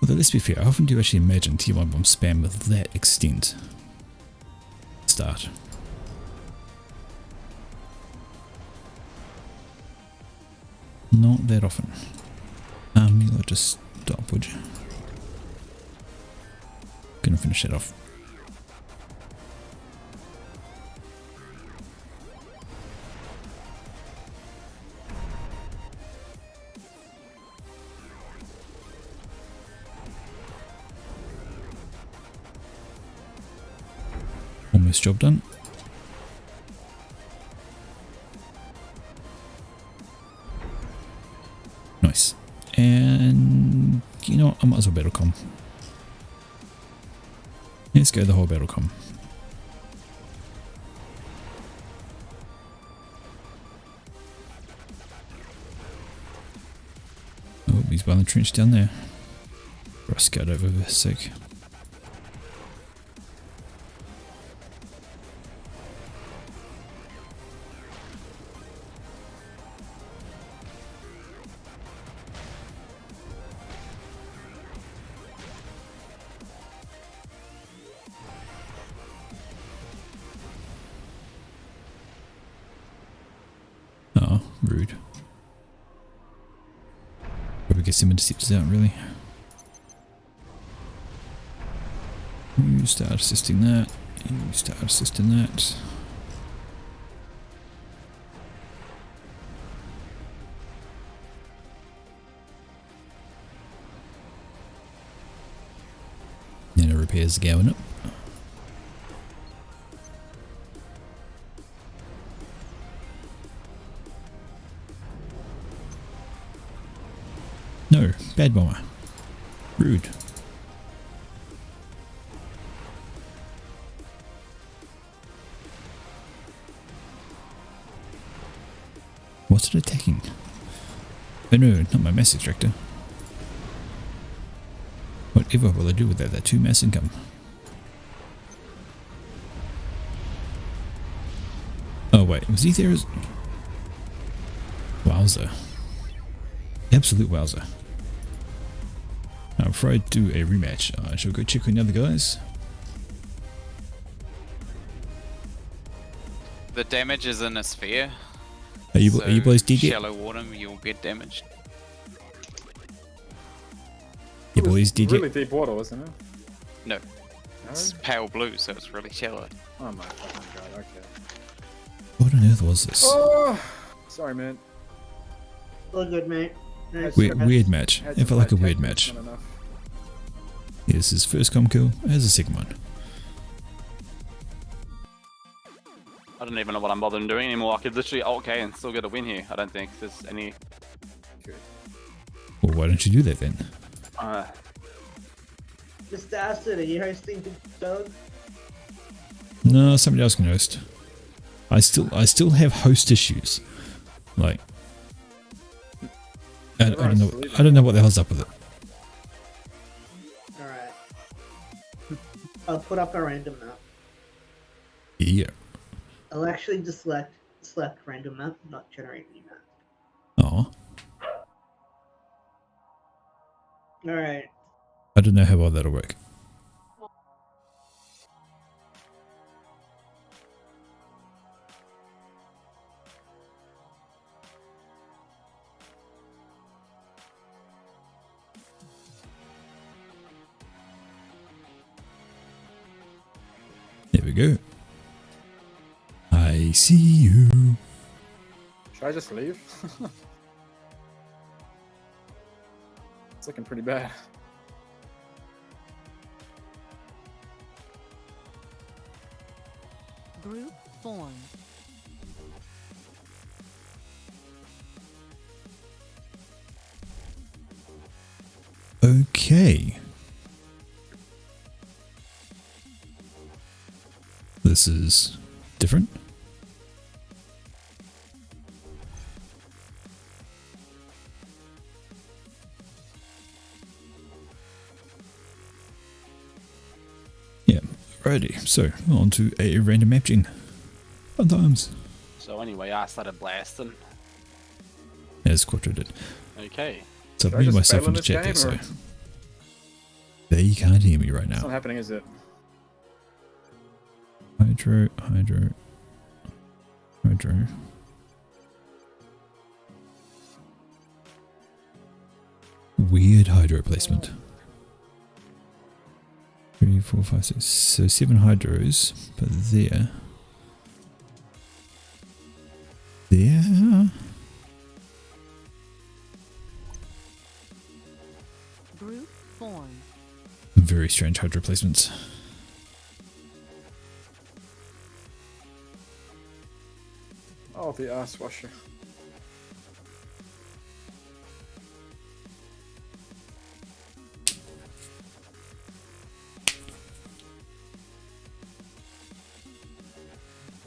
Although let's be fair, I often do actually imagine T1 bomb spam with that extent. Start. Not that often. You'll just stop, would you? Gonna finish that off. Almost job done. Nice. And you know what? I might as well battle com. Let's go the whole battle com. Oh, he's well entrenched down there. I'll scout over for a sec. Oh, rude. Probably get some interceptors out, really. You start assisting that. You start assisting that. Then the repairs are going up. No, bad bomber. Rude. What's it attacking? Oh no, not my mass extractor. Whatever will I do with that? That 2 mass income. Oh wait, was he there as... Wowzer. Absolute wowzer. Now before I do a rematch, I shall go check on the other guys. The damage is in a sphere. Are you so boys dead yet? Shallow water, you'll get damaged. You boys dead Really yet? deep water, wasn't it? No, No? it's pale blue, so it's really shallow. Oh my fucking god, okay. What on earth was this? Oh! Sorry, man. All good, mate. Nice Weird, try. weird match. Had It felt some like a bad weird tactics, match. not enough. Here's his first com kill. Here's the second one. I don't even know what I'm bothering doing anymore. I could literally okay and still get a win here. I don't think there's any. Well, why don't you do that then? Mr. Acid, are you hosting the dog? No, somebody else can host. I still have host issues. Like, I don't know what the hell's up with it. Alright. I'll put up a random map. Yeah. I'll actually just select random map, not generate new map. Oh, Alright. I don't know how well that'll work. There we go. I see you. Should I just leave? It's looking pretty bad. Group formed. Okay. This is different. Yeah, righty. So, on to a random matching. Fun times. So anyway, I started blasting. As Quattro did. Okay. So Should I've I muted just myself bail in the on this chat there, so game, they can't hear me right It's not now. happening, is it? Hydro. Weird hydro placement. 3, 4, 5, 6. So 7 hydros, but there. Group formed. Very strange hydro placements. Oh, the ass washer.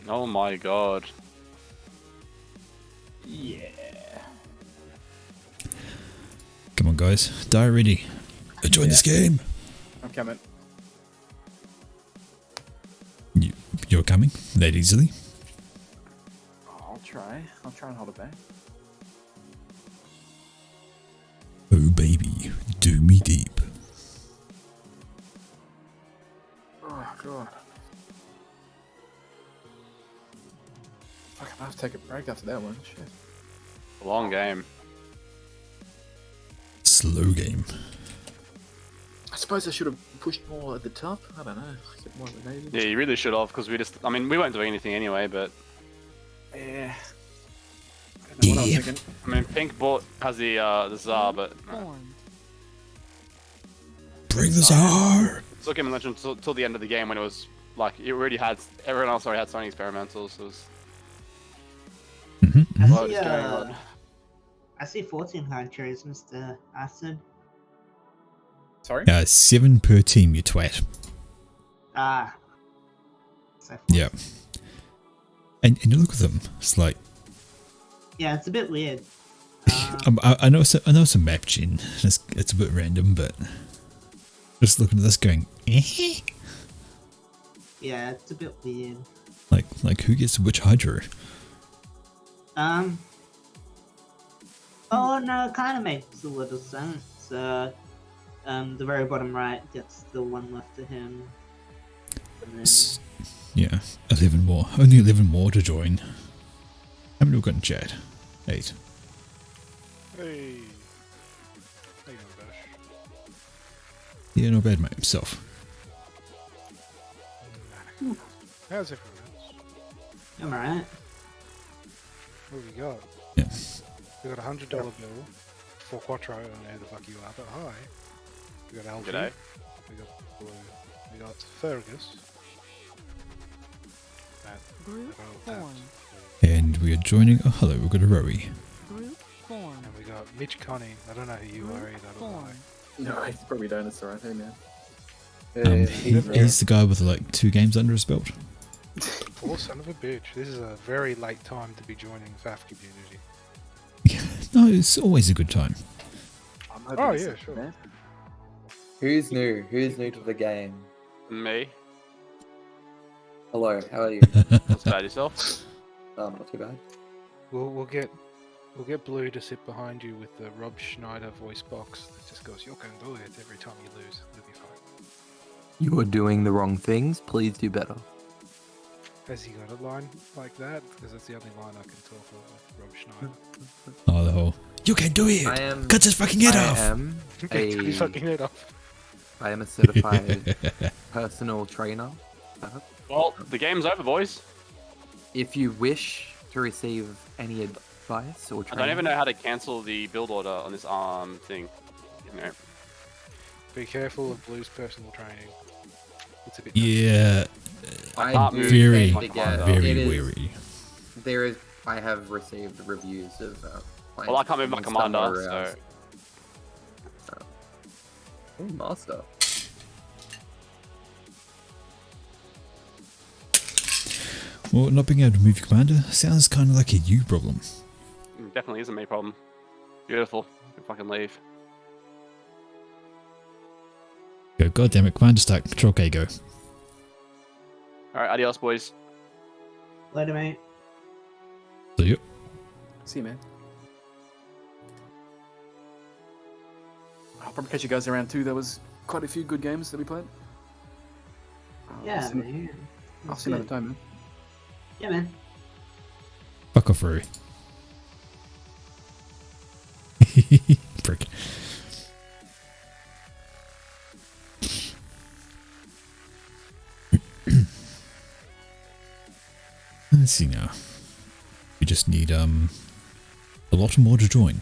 Oh my god. Come on, guys. Die ready. Join this game. I'm coming. You're coming that easily. I'll try. I'll try and hold it back. Oh, baby. Do me deep. Oh, God. Fuck, I'm gonna have to take a break after that one. Shit. Long game. Slow game. I suppose I should have pushed more at the top. I don't know. Get more of the natives. Yeah, you really should have, because I mean, we weren't doing anything anyway, but Yeah. I don't know what I was thinking. I mean, Pink has the Tsar, but Formed. Bring the czar. took him until the end of the game when it was like everyone else already had Sony experimentals. So it was Mm-hmm. I what see, is going on. I see 14 hydros, Mr. Acid. Sorry? 7 per team, you twat. Ah. So Yeah. And you look at them. It's like Yeah, it's a bit weird. I know it's a map gen. It's a bit random, but just looking at this, going, Yeah, it's a bit weird. like who gets which hydro? Oh no, it kind of makes a little sense. The very bottom right gets the one left to him. And then, Yeah, 11 more. Only 11 more to join. How many we got in chat? 8. Hey. How you doing, Bash? Yeah, not bad, mate. Himself. How's everyone else? I'm alright. What have we got? Yeah. We got a $100 bill for Quattro. I don't know who the fuck you are, but hi. We got Alfie. G'day. We got Blue. We got Fergus. Matt. Group Matt. formed. And we are joining. Oh, hello. We've got a Rowie. Group formed. And we got Mitch Connie. I don't know who you are either. I don't know. Formed. No, I probably don't. It's alright. Hey, man. He's the guy with like 2 games under his belt. Poor son of a bitch. This is a very late time to be joining the FAF community. No, it's always a good time. I'm hoping Oh, this yeah, is sure. man. Who's new? Who's new to the game? Me. Hello, how are you? What's bad yourself? Not too bad. We'll get Blue to sit behind you with the Rob Schneider voice box that just goes, "You can do it" every time you lose. It'll be fine. You are doing the wrong things. Please do better. Has he got a line like that? Because that's the only line I can talk with Rob Schneider. Oh, the whole. You can do it! I am. Cut his fucking head I off! am He's fucking a. it off. I am a certified personal trainer. Well, the game's over, boys. If you wish to receive any advice or I training, don't even know how to cancel the build order on this thing. You know. Be careful of Blue's personal training. It's a bit. Yeah, I can't do move very, tend to get- very it is- weary. There is. I have received reviews of. Well, I can't move my commander, so. Oh, master. Well, not being able to move your commander sounds kind of like a you problem. It definitely is a me problem. Beautiful. You fucking leave. Go, goddammit, commander stack, control K, go. Alright, adios, boys. Later, mate. So, yep. See you, man. I'll probably catch you guys around too. There was quite a few good games that we played. Yeah, I'll see, man. I'll That's see you another good. time, man. Yeah, man. Fuck off, Rory. Prick. Let's see now. We just need a lot more to join.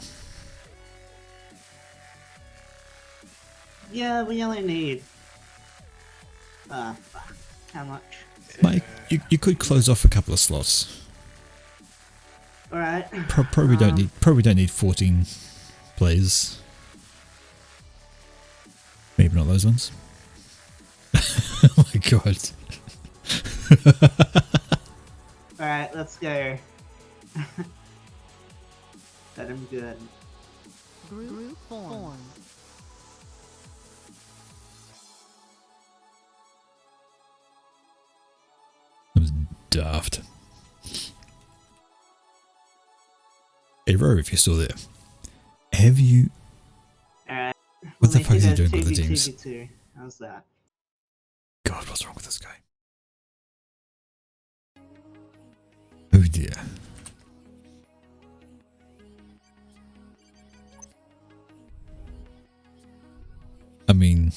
Yeah, we only need. Fuck. How much? Like, you could close off a couple of slots. Alright. Probably don't need 14 players. Maybe not those ones. Oh my god. Alright, let's go. That I'm good. Group formed. That was daft. Hey, Ro, if you're still there, have you... Alright. What the fuck is he doing with the teams? 2v2. How's that? God, what's wrong with this guy? Oh dear. I mean,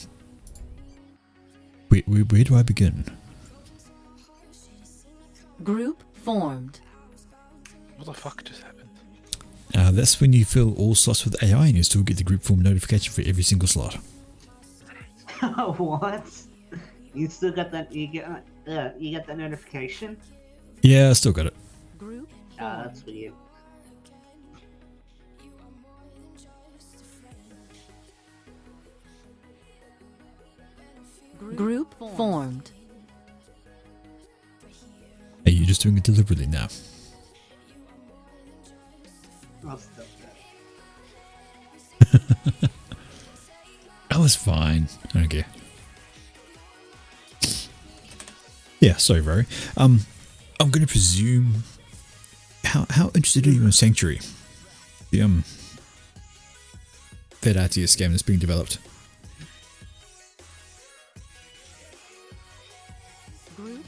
where do I begin? Group formed. What the fuck just happened? That's when you fill all slots with AI and you still get the group form notification for every single slot. What? You still got that? You get that notification? Yeah, I still got it. Group Ah, formed. that's weird. Group formed. Are you just doing it deliberately now? I'll stop that. That was fine. I don't care. Yeah, sorry, Rory. I'm going to presume. How interested are you in Sanctuary? The that RTS game that's being developed. Group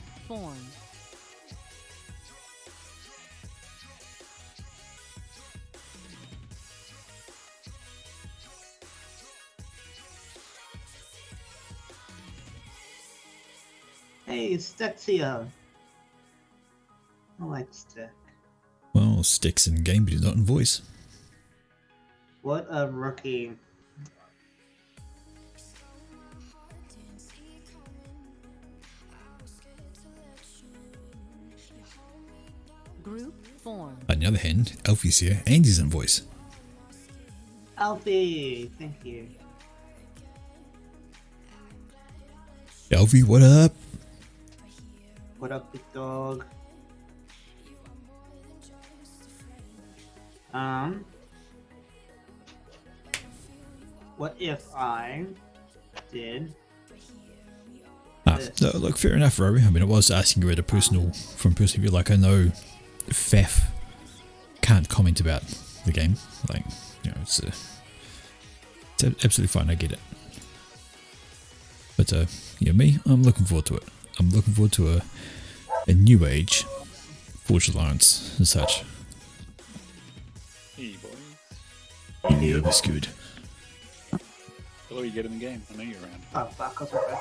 Hey, Stick's here. I like Stick. Well, Stick's in game, but he's not in voice. What a rookie. Group formed. On the other hand, Alfie's here and he's in voice. Alfie, thank you. Alfie, what up? What up, big dog? What if I did? No, look, fair enough, Rory. I mean, I was asking you at a personal, from a personal view. Like, I know Faf can't comment about the game. Like, you know, it's absolutely fine. I get it. But yeah, me, I'm looking forward to it. I'm looking forward to a new age Forge Alliance and such. Hey, boys. Yeah, that's good. Hello, you get in the game. I know you're around. Oh, fuck, I was right.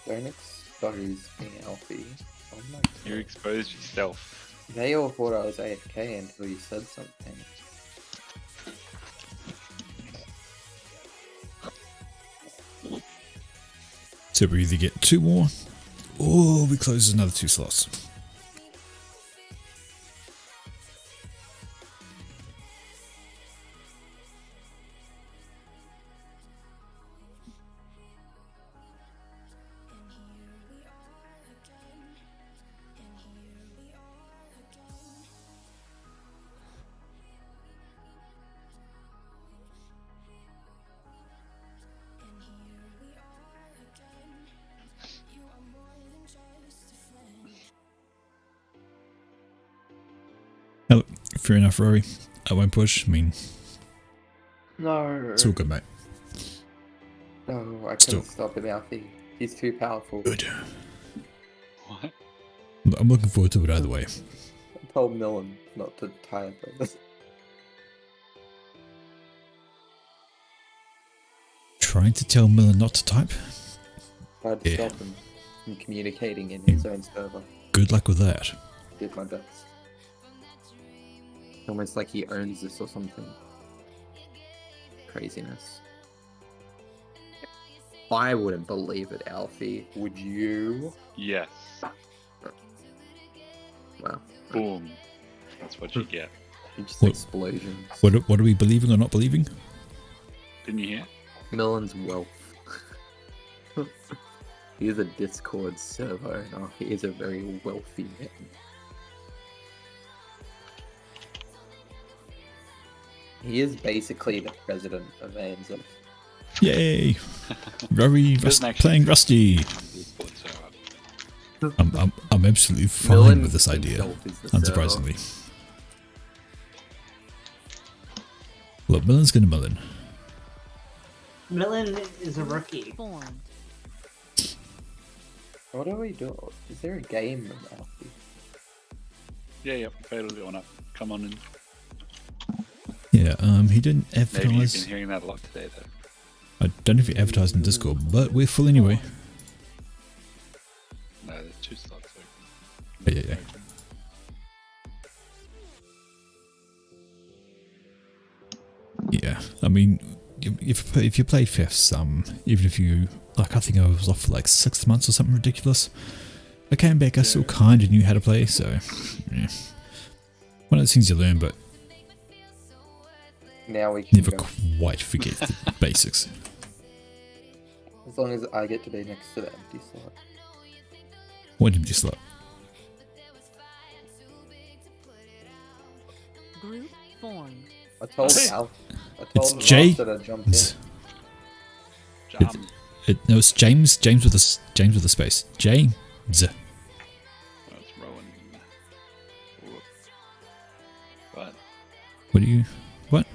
Don't expose me, Alfie. Oh my You god. exposed yourself. They all thought I was AFK until you said something. So we either get 2 more, or we close another 2 slots. Oh, fair enough, Rory. I won't push. I mean, No. it's all good, mate. No, I Still. couldn't stop him, Alfie. He's too powerful. Good. What? I'm looking forward to it either way. I told Millen not to tie up this. Trying to tell Miller not to type? Tried to Yeah. stop him from communicating in his own server. Good luck with that. Did my best. Almost like he owns this or something. Craziness. I wouldn't believe it, Alfie. Would you? Yes. Wow. Boom. That's what you get. Just What- explosions. What are we believing or not believing? Didn't you hear? Millen's wealth. He is a Discord server owner. He is a very wealthy man. He is basically the president of ANZ. Yay! Rory Doesn't actually- playing Rusty. Discord server. I'm absolutely fine Millen with this idea. himself is the server. Unsurprisingly. Look, Millen's gonna Millen. Millen is a rookie. Formed. What do we do? Is there a game in Alfie? Yeah, yep. Fatal's going up. Come on in. Yeah, he didn't Maybe you've advertise. been hearing that a lot today, though. I don't know if he advertised in Discord, but we're full anyway. No, there's 2 slots open. Oh, yeah, yeah. Yeah, I mean, if you played fifths, even if you, like, I think I was off for like 6 months or something ridiculous. I came back, I still kind of knew how to play, so yeah. One of those things you learn, but Now we can never go. quite forget the basics. As long as I get to be next to the empty slot. What empty slot? Group formed. I told It's- Al. I It's told Jay. Ross that I jumped in. Jam. No, it's James. James with a space. James. Oh, it's Rowan. Whoop. What? What do you? What?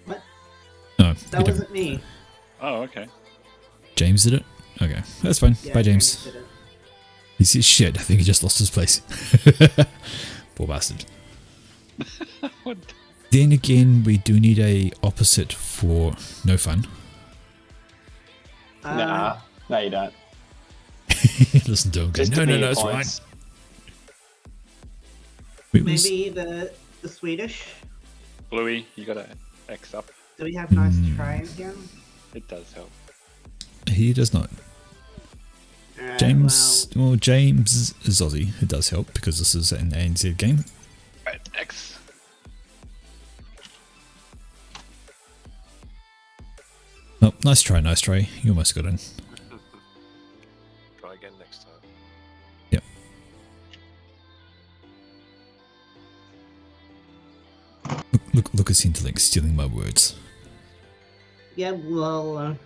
What? No, you That don't. wasn't me. Oh, okay. James did it. Okay, that's fine. Yeah, Bye, James. did it. He says shit. I think he just lost his place. Poor bastard. What? Then again, we do need a opposite for no fun. Nah, no, you don't. Listen to him go, Just to no, be it's fine. points. Wait, was- Maybe the Swedish. Bluey, you got to X up. Do we have nice try in here? It does help. he does not. Alright, James, well, James is Aussie. It does help because this is an ANZ game. Right, X. Oh, nice try, nice try. You almost got in. Try again next time. Yep. Look, Lucas Interlink stealing my words. yeah, well,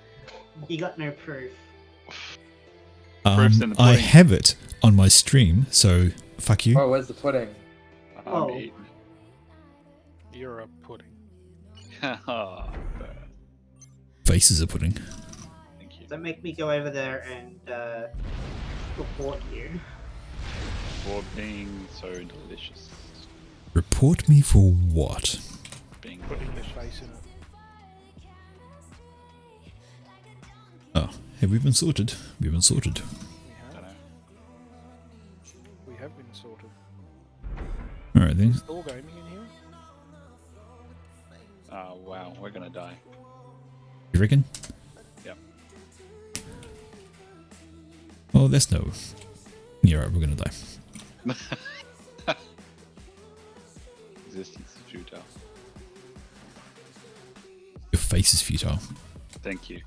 you got no proof. Proof's in the I pudding. have it on my stream, so fuck you. Oh, where's the pudding? Oh. eating. You're a pudding. Oh, Faces are pudding. thank you. So make me go over there and report you. For being so delicious. Report me for what? Being Putting your delicious. face in it. Oh, have we been sorted? We've been sorted. We I have. don't know. We have been sorted. Alright then. Is Thor Gaming in here? Oh, wow, we're gonna die. You reckon? Yep. Oh, that's no. Yeah, right, we're gonna die. Existence is futile. Your face is futile. Thank you.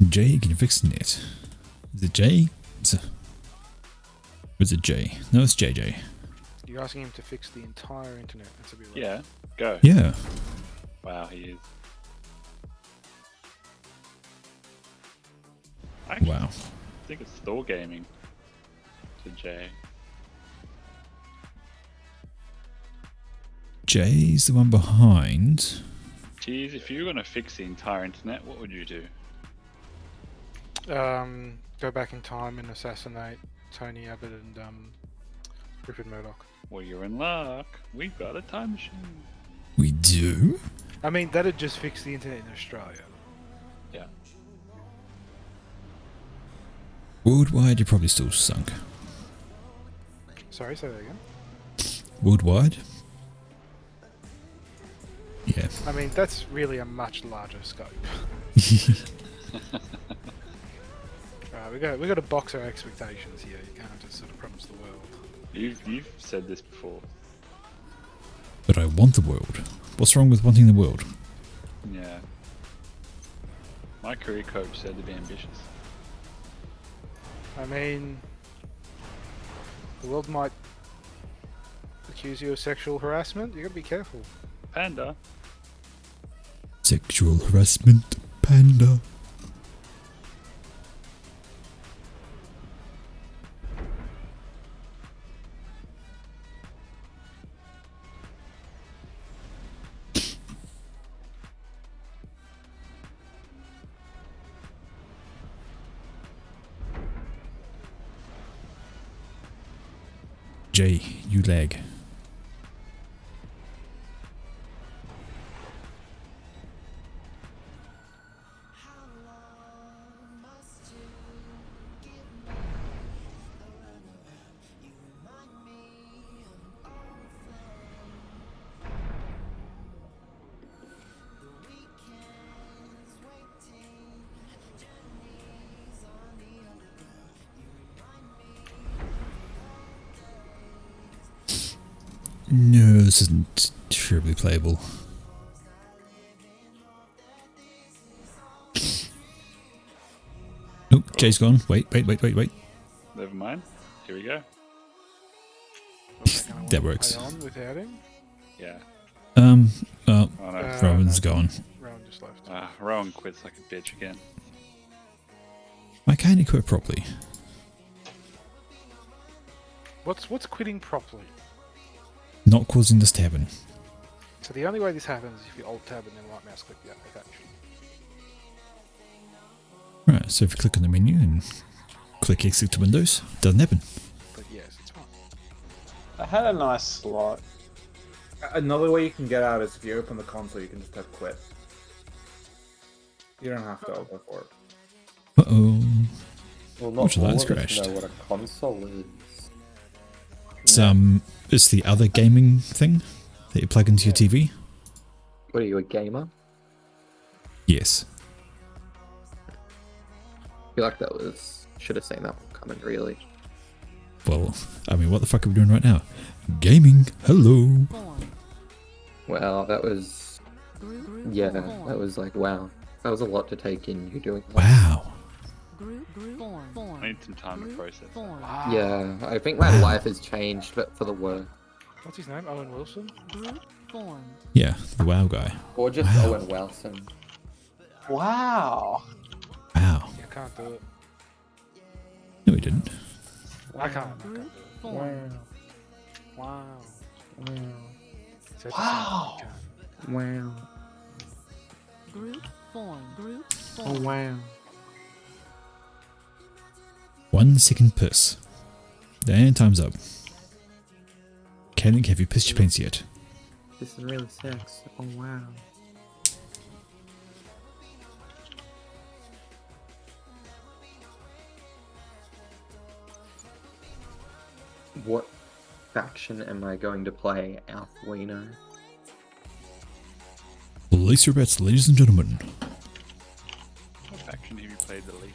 Jay, can you fix the net? Is it Jay? Is it Jay? No, it's JJ. You're asking him to fix the entire internet. That's a bit rough. Yeah, go. Yeah. Wow, he is. Actually, Wow. I think it's Thor Gaming. To Jay. Jay's the one behind. Geez, if you were gonna fix the entire internet, what would you do? Go back in time and assassinate Tony Abbott and Rupert Murdoch. Well, you're in luck. We've got a time machine. We do? I mean, that'd just fix the internet in Australia. Yeah. Worldwide, you're probably still sunk. Sorry, say that again. Worldwide? Yeah. I mean, that's really a much larger scope. We got to box our expectations here. You can't just sort of promise the world. You've said this before. But I want the world. What's wrong with wanting the world? Yeah. My career coach said to be ambitious. I mean, the world might accuse you of sexual harassment. You got to be careful. Panda. Sexual harassment, panda. Jay, you lag. No, this isn't terribly playable. Oh, Jay's gone. Wait. Never mind. Here we go. That works. Play on without him. Yeah. Oh, Oh no. Rowan's gone. Rowan just left. Rowan quits like a bitch again. Why can't he quit properly? What's quitting properly? Not causing this to happen. So the only way this happens is if you alt tab and then right mouse click the application. Right, so if you click on the menu and click exit to Windows, it doesn't happen. But yes, it's fine. I had a nice slot. Another way you can get out is if you open the console, you can just type quit. You don't have to open for it. Uh-oh. Well, not Which all line's of us crashed? know what a console is. It's the other gaming thing that you plug into your TV. What are you, a gamer? Yes. I feel like that was... Should have seen that one coming, really. Well, I mean, what the fuck are we doing right now? Gaming. Hello. Form. Well, that was... Group Yeah, form. that was like, wow. That was a lot to take in. You're doing... Wow. Group form. I need some time to process. Form. Yeah, I think my life has changed, but for the worse. What's his name? Owen Wilson? Group formed. Yeah, the WoW guy. Or just Wow. Owen Wilson. Wow. Wow. You can't do it. No, he didn't. I can't. Group formed. Wow. So Wow. Wow. Group form. Group Oh, form. wow. 1 second piss. And time's up. Canning, have you pissed your pants yet? This is really sex. Oh, wow. What faction am I going to play, Alfuino? Place your bets, ladies and gentlemen. What faction have you played the least?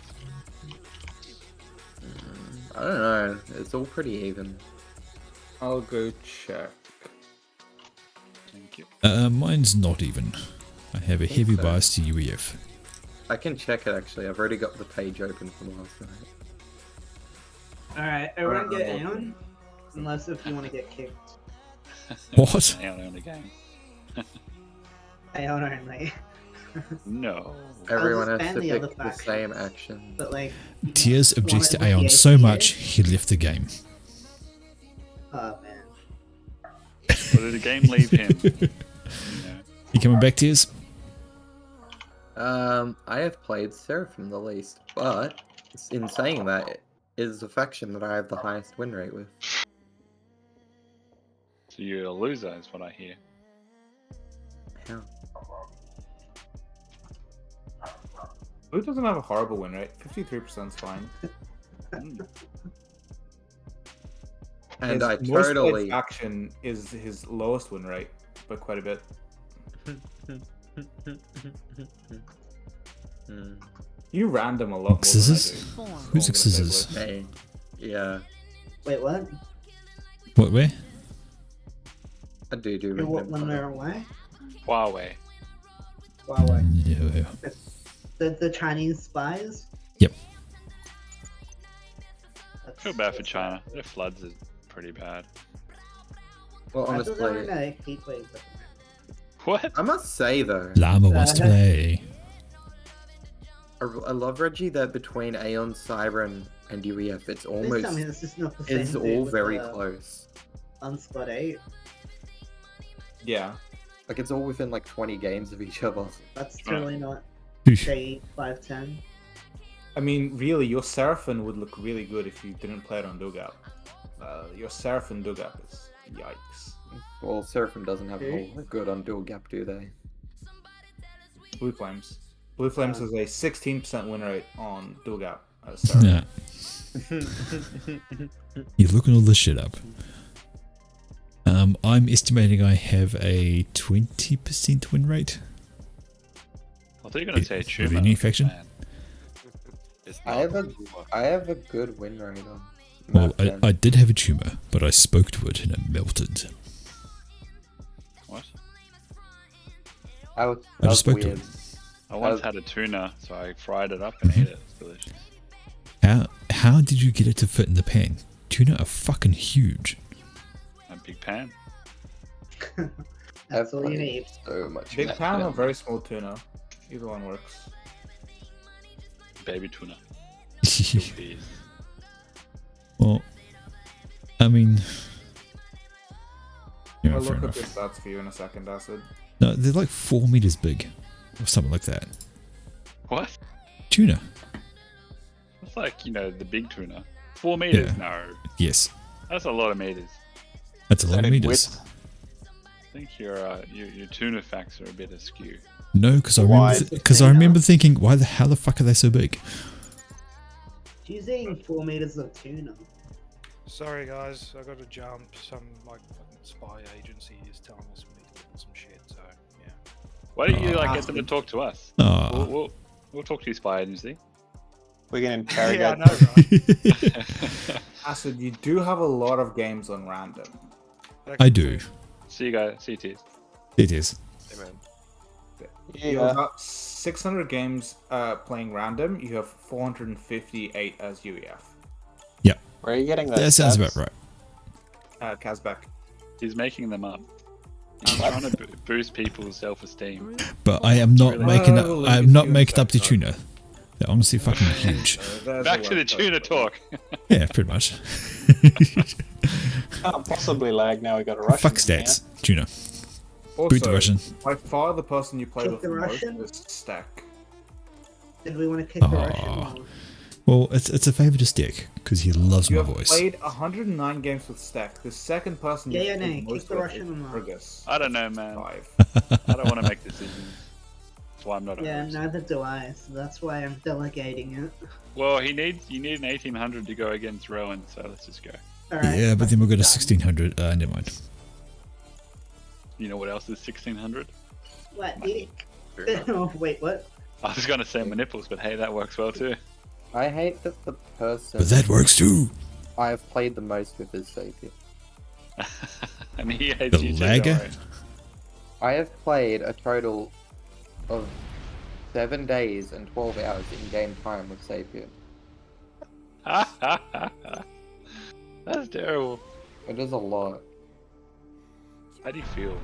I don't know. It's all pretty even. I'll go check. Thank you. Mine's not even. I have a heavy so. bias to UEF. I can check it actually. I've already got the page open from last night. Alright, everyone get Aeon. Unless if you want to get kicked. What? Hang on the game. Aeon only. No. Everyone just has ban to the other pick the same factions. action. But like... Tears objects to wanted Aeon the so APA. much, he left the game. Oh man. Well, did the game leave him? No. You coming back, Tears? I have played Seraphim the least, but in saying that, it is the faction that I have the highest win rate with. So you're a loser, is what I hear. How? Blue doesn't have a horrible win rate. 53% is fine. Mm. And His I most played totally... faction is his lowest win rate by quite a bit. You random a lot more Scissors? than I do. Form. Who's All the the big scissors? lists. Hey, yeah, Wait, what? What, where? I do You random. want quite a there lot. away? Huawei. Huawei. Yeah. The Chinese spies? Yep. I feel bad for China. Their floods is pretty bad. Well, I thought they were in honestly, a heat wave. What? I must say though, Llama wants to play. I love Reggie that between Aeon, Siren, and UEF, it's Please almost tell me this is not the same it's dude all with very the close. Unsquad 8. Yeah. Like it's all within like 20 games of each other. That's totally not Oof. J 510. I mean, really, your Seraphim would look really good if you didn't play it on Dugap. Your Seraphim Dugap is yikes. Well, Seraphim doesn't have Okay. all good on dual gap, do they? Blue Flames. Blue Flames has a 16% win rate on Dugap. Seraphim. Yeah. You're looking all this shit up. I'm estimating I have a 20% win rate. I thought you were going to say With Tumor. the new faction? Man. It's I not have a Tumor. I have a good win rate on. Well, map 10. I did have a tumor, but I spoke to it and it melted. What? I was, I just spoke to weird. it. I once had a tuna, so I fried it up and ate it. It's delicious. How did you get it to fit in the pan? Tuna are fucking huge. A big pan. That's all you played need. So much. Big map Pan 10. or very small tuna. Either one works. Baby tuna. Well, I mean, yeah, I'll fair look up enough. the stats for you in a second, Acid. No, they're like 4 meters big, or something like that. What? Tuna. It's like, the big tuna. 4 meters? Yeah. No. Yes, That's a lot of meters. that's a lot of meters. think your tuna facts are a bit askew. No, because I Why? remember thinking, why the hell the fuck are they so big? She's eating 4 meters of tuna. Sorry guys, I got to jump. Some like fucking spy agency is telling us we need to look at some shit. So yeah. Why don't you like get them to talk to us? Aw. We'll talk to you, spy agency. We can interrogate. Yeah, I know, right? Acid, you do have a lot of games on random. I do. See you guys. See you, Tees. It is. You have about 600 games playing random. You have 458 as UEF. Yep. Where are you getting That sounds about right. Kazbek. He's making them up. I'm trying to boost people's self-esteem. But I am not Really? making up. Oh, I am let me not see making one up the sec, tuna. They're honestly fucking huge. Back to the tuna talk. Yeah, pretty much. Can't possibly lag now. We got a Russian. Fuck stats. Tuna. Boot the Also, Russian. by far the person you play Kick with the the most Russian? is Stack. Did we want to kick the Aw. Russian? Well, it's a favour to Stick because he loves You my have voice. played 109 games with Stack. The second person Yeah, you yeah, played no, the kick most the with Russian is or not? Fergus. I don't know, man. 5. I don't want to make decisions. That's why I'm not a Yeah, host. neither do I, so that's why I'm delegating it. Well, you need an 1800 to go against Rowan, so let's just go. Alright. Yeah, but then we'll go to 1600. Never mind. You know what else is 1600? What? Oh, wait, what? I was gonna say my nipples, but hey, that works well too. I hate that the person But that works too. I have played the most with is Sapien. And he hates The you too, lagger? don't worry. I have played a total of 7 days and 12 hours in game time with Sapien. That's terrible. It is a lot. How do you feel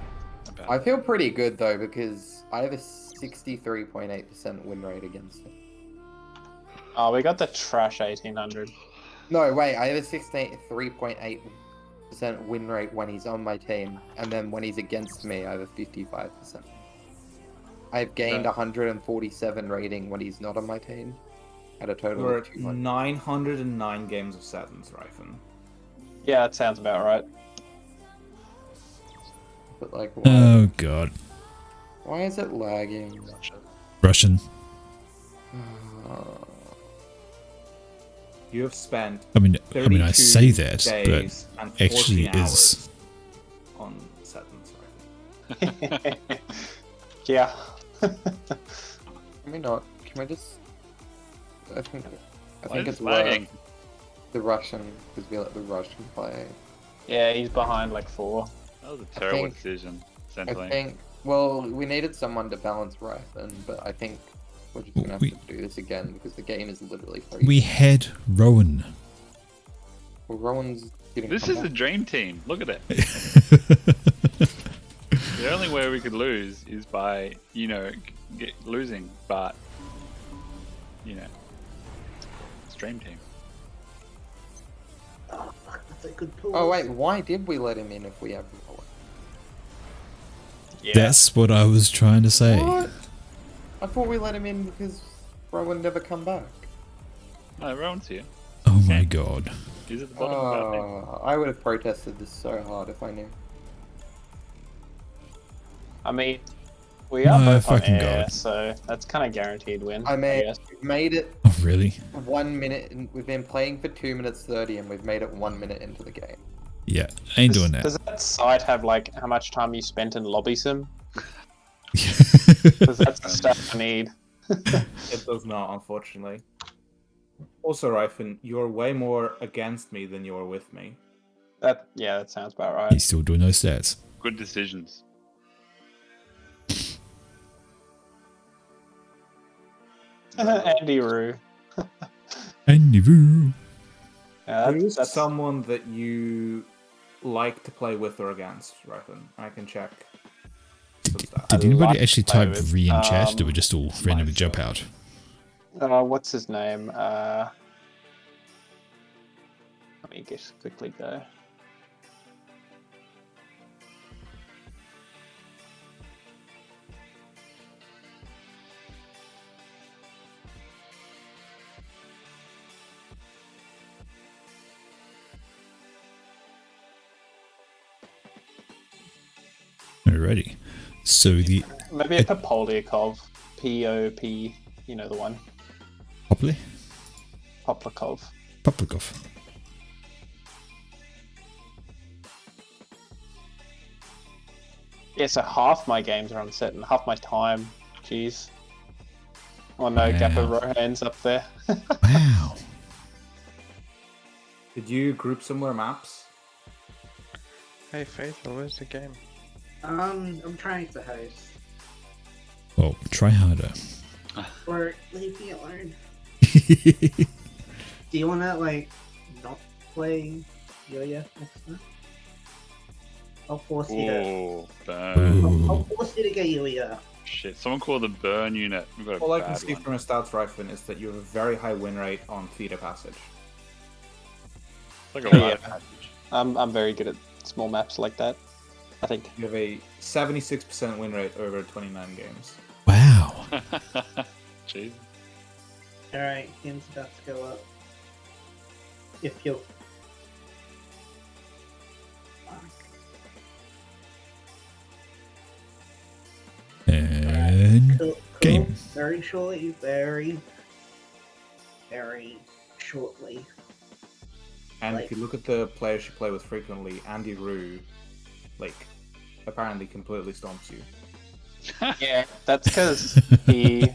about I feel pretty good though because I have a 63.8% win rate against him. Oh, we got the trash 1800. No, wait, I have a 63.8% win rate when he's on my team, and then when he's against me, I have a 55%. I've gained Okay. 147 rating when he's not on my team, at a total We're of at 200. 909 games of Saturn's Rifen. Yeah, that sounds about right. But like, Oh god. why is it lagging? Russian. You have spent I mean, I 32 say that, days but and actually 14 is. hours on Saturn's Rifen. Yeah. Can we not? Can we just? I think Why is it's it lagging? worth the Russian because we let the Russian play. Yeah, he's behind like 4. That was a terrible think- decision, I essentially. think. Well, we needed someone to balance Rifen, but I think we're just gonna have We- to do this again because the game is literally free. We had Rowan. Well, Rowan's getting. This is the dream team. Look at it. The only way we could lose is by, losing, but, it's dream team. Oh, fuck, that's a good pull. Oh wait, why did we let him in if we have Rowan? Yeah. That's what I was trying to say. What? I thought we let him in because Rowan never come back. No, Rowan's here. Oh my god. He's at the bottom of our thing. Oh, I would have protested this so hard if I knew. I mean, we are My both on fucking air, God. so that's kind of guaranteed win. I mean, guess. we've made it Oh really? 1 minute, and we've been playing for 2 minutes 30, and we've made it 1 minute into the game. Yeah, ain't doing that. Does that site have like how much time you spent in lobby sim? Because that's the stuff I need. It does not, unfortunately. Also, Rifen, you're way more against me than you're with me. That sounds about right. He's still doing those stats. Good decisions. Andy Roo. Andy Voo. Yeah, Who's that's someone that you like to play with or against, Rifen? I can check. Did anybody like actually to play type with, re in chat? Did we just all randomly jump out? what's his name? Let me just quickly go. Alrighty. So the Maybe a Popolyakov. P-O-P, you know the one. Popley? Poplikov. Poplikov. Yeah, so half my games are on set and half my time. Jeez. Oh no, Gappa Rohan's up there. Wow. Did you group similar maps? Hey Faithful, where's the game? I'm trying to host. Oh, try harder. Or leave me alone. Do you wanna like not play Yo-Yo next time? I'll force you to. Oh, burn. I'll force you to get Yo-Yo. Shit, someone call the burn unit. We've got a All I can bad see one. from a stats rifle is that you have a very high win rate on Theta Passage. It's like a Yeah. live passage. I'm very good at small maps like that. I think. You have a 76% win rate over 29 games. Wow. Jeez. Alright, game's about to go up. If you. And Cool. game. Very shortly, very shortly. And if you look at the players you play with frequently, Andy Rue, like, apparently completely stomps you. Yeah, that's because he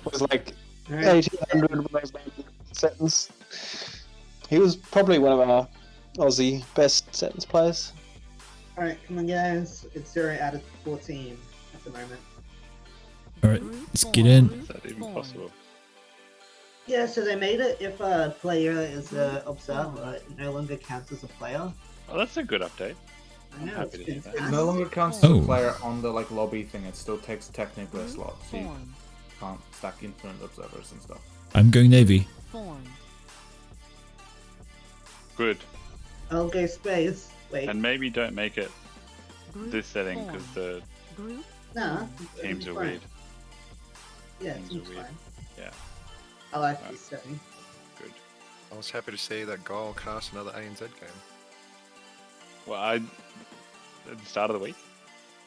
was like 1800 when I was making sentence. He was probably one of our Aussie best sentence players. Alright, come on guys. It's 0 out of 14 at the moment. Alright, let's get in. Is that even possible? Yeah, so they made it if a player is an observer, it no longer counts as a player. Oh, that's a good update. I know, happy to hear that. It no longer counts as a Oh. player on the like lobby thing, it still takes technically a slot, so you can't stack infinite observers and stuff. I'm going Navy. Good. I'll go space. Wait. And maybe don't make it this setting because the Nah. teams it's are fine. weird. Yeah, Teams seems are weird. fine. Yeah. I like this setting. Good. I was happy to see that Guile cast another ANZ game. Well, at the start of the week.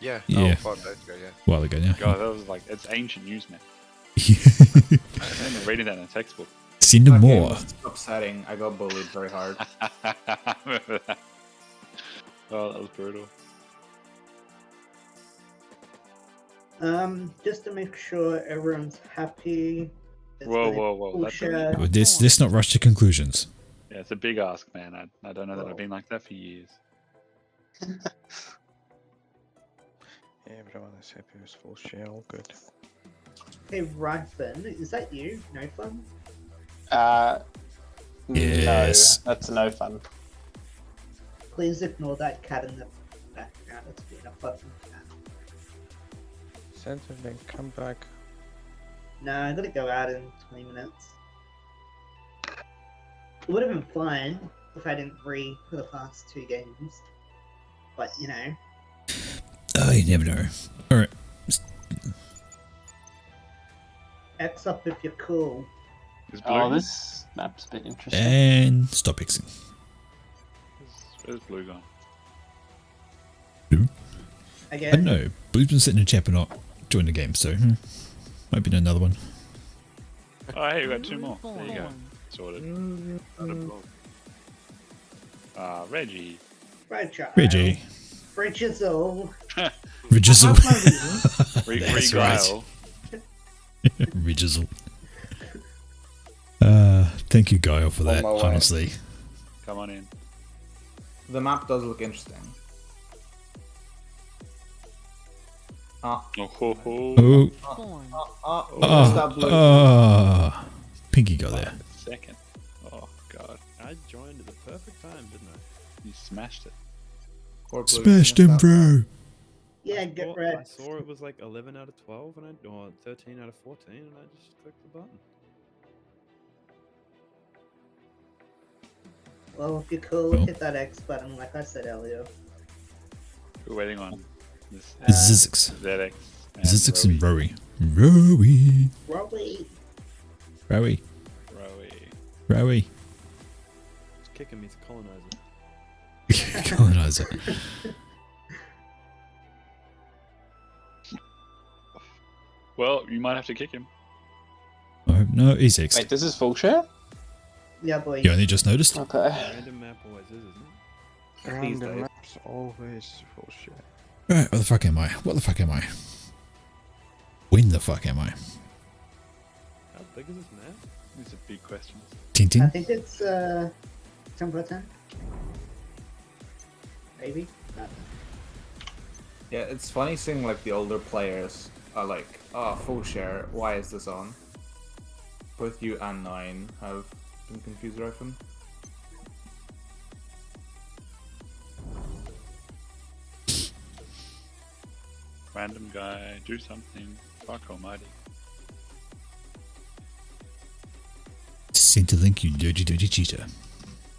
Yeah. Yeah. Oh, 5 days ago, yeah. A while ago now. God, that was like it's ancient news, man. I remember reading that in a textbook. See no That game more. was upsetting. I got bullied very hard. I remember that. Oh, that was brutal. Just to make sure everyone's happy. there's Whoa, gonna be whoa, whoa! full That's share. Let's not rush to conclusions. Yeah, it's a big ask, man. I don't know that I've been like that for years. Yeah, everyone is happy with full share, all good. Hey, Ryfin, is that you? No fun? Yes. No, that's no fun. Please ignore that cat in the background. It's been a fucking cat. Santa, then come back. No, I gotta go out in 20 minutes. It would have been fine if I didn't read for the past 2 games. But, you know. Oh, you never know. Alright. X up if you're cool. Oh, this map's a bit interesting. And stop Xing. Where's Blue gone? Blue? I Again. don't know. Blue's been sitting in chat but not joined the game, so might be another one. Oh, hey, we got 2 more. There you go. Sorted. Reggie. Reggie. Regizzle. Regizzle. That's right. Regizzle. Thank you, Guile, for that, my way. honestly. Come on in. The map does look interesting. Oh, ho, ho. Oh. That blue. Pinky got there. Second. Oh, God. I joined at the perfect time, didn't I? You smashed it. Smashed him, bro. Yeah, I get thought- red. I saw it was like 11 out of 12 and or 13 out of 14 and I just clicked the button. Well, if you're cool, Well. hit that X button like I said earlier. We're waiting on this Zizix. ZX. Zizix and Rowie. Rowie. Rowie. Rowie. Rowie. Rowie. It's kicking me to colonizer. Colonizer. Well, you might have to kick him. Oh, no, he's X. Wait, this is full share? Yeah, boy. You only just noticed? Okay. Random map always is, isn't it? Random maps always full shit. Right, what the fuck am I? What the fuck am I? When the fuck am I? How big is this map? These are big questions. I Tintin? think it's 10 by 10. Maybe. Yeah, it's funny seeing like the older players are like, oh, full share, why is this on? Both you and Nine have been confused, I reckon. Random guy, do something. Fuck almighty. Send a link, you dirty, dirty cheater.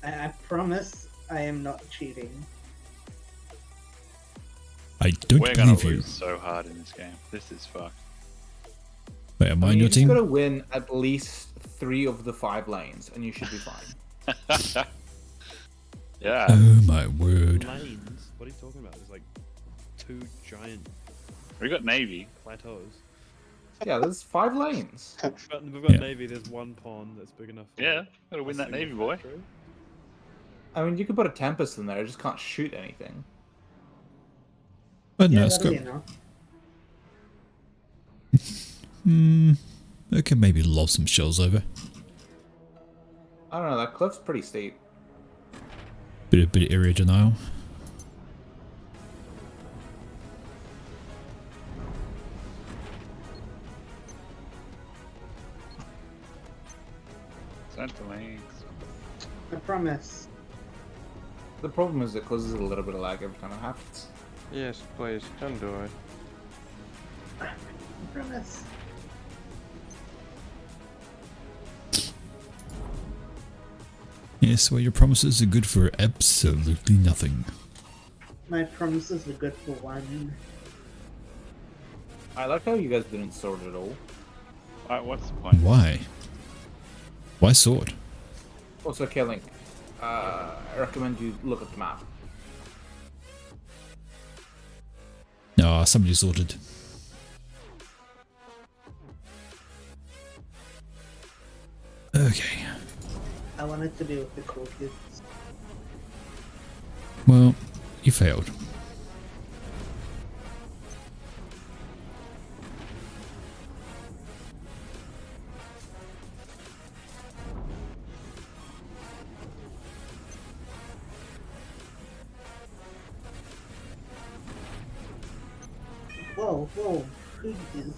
I promise I am not cheating. I don't We're gonna believe you. lose so hard in this game. This is fucked. Wait, am I I on mean, your you just team? gotta win at least 3 of the 5 lanes, and you should be fine. Yeah. Oh my word. Lanes? What are you talking about? There's like 2 giant We got Navy. plateaus. Yeah, there's 5 lanes. We've got Yeah. Navy, there's one pond that's big enough for Yeah, gotta win a that single Navy, boy. factory. I mean, you could put a Tempest in there, it just can't shoot anything. But no, Yeah, it's that'll got... be enough. I can maybe lob some shells over. I don't know, that cliff's pretty steep. Bit of area denial. Santa lanes. I promise. The problem is it causes a little bit of lag every time it happens. Yes, please, don't do it. I promise. Yes, well, your promises are good for absolutely nothing. My promises are good for one. I like how you guys didn't sort it all. Alright, what's the point? Why? Why sword? Also, K-Link, I recommend you look at the map. No, somebody sorted. Okay. I wanted to be with the cool kids. Well, you failed. Whoa, whoa, who is...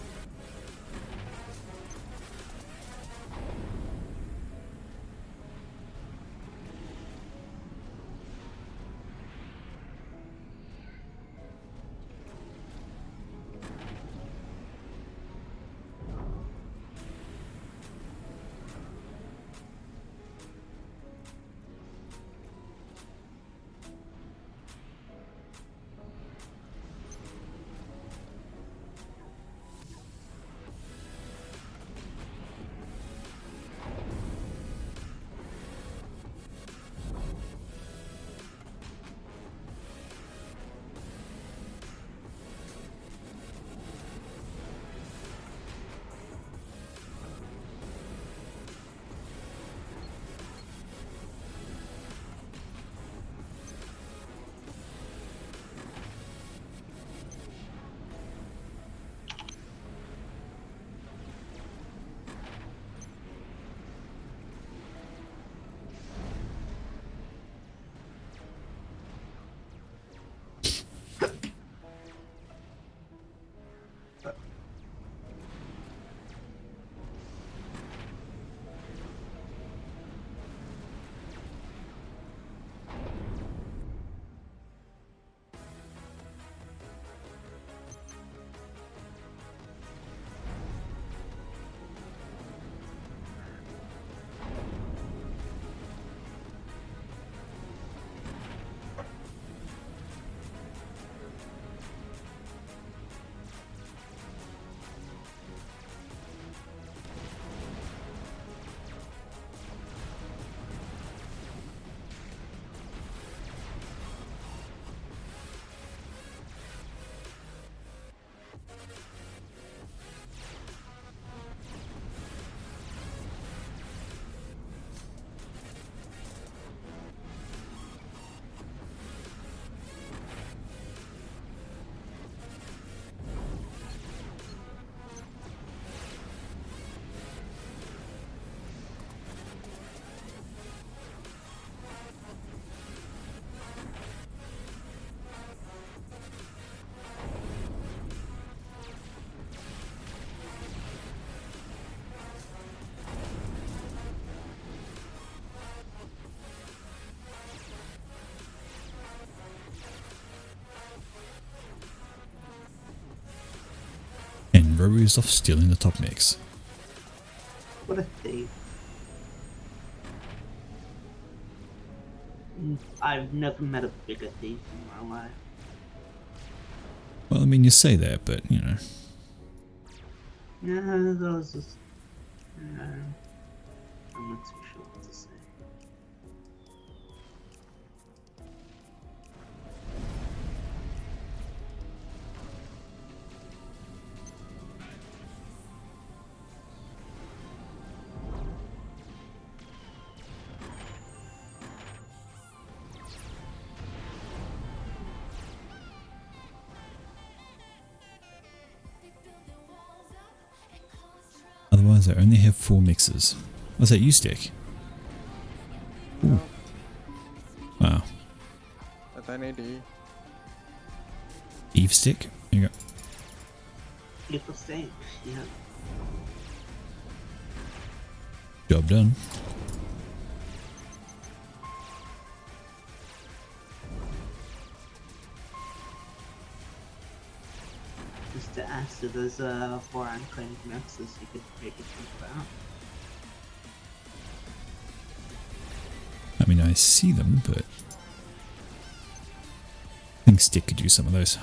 Rory is off stealing the top mix. What a thief. I've never met a bigger thief in my life. Well, I mean, you say that, but, you know. Yeah, that was just... I'm not too sure what to say. Otherwise, I only have 4 mixes. What's that, you stick? Ooh. Wow. But I need E. Eve stick? Here you go. Beautiful stage, yeah. Job done. Just to ask, do those 4 unclaimed mixes you could maybe think about? I mean, I see them, but I think Stick could do some of those.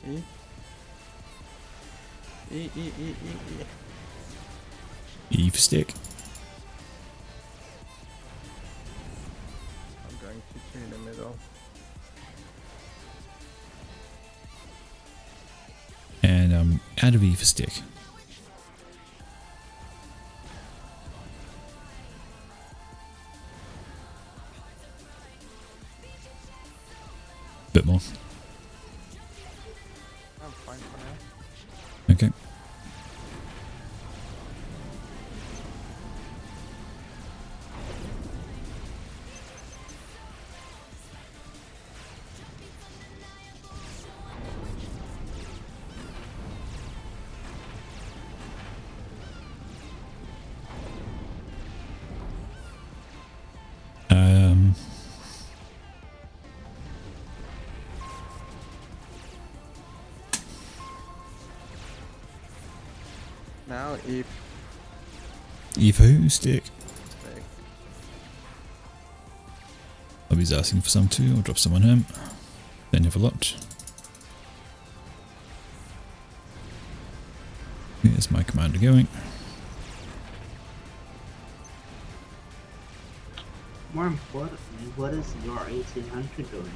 E. E. Eve stick. I'm going to in the middle. And out of E for stick. Bit more. I'm fine for now. Okay. Now E. E for who? Stick. Lobby's asking for some too. I'll drop some on him. Then have a lot. Here's my commander going. More importantly, what is your 1800 doing?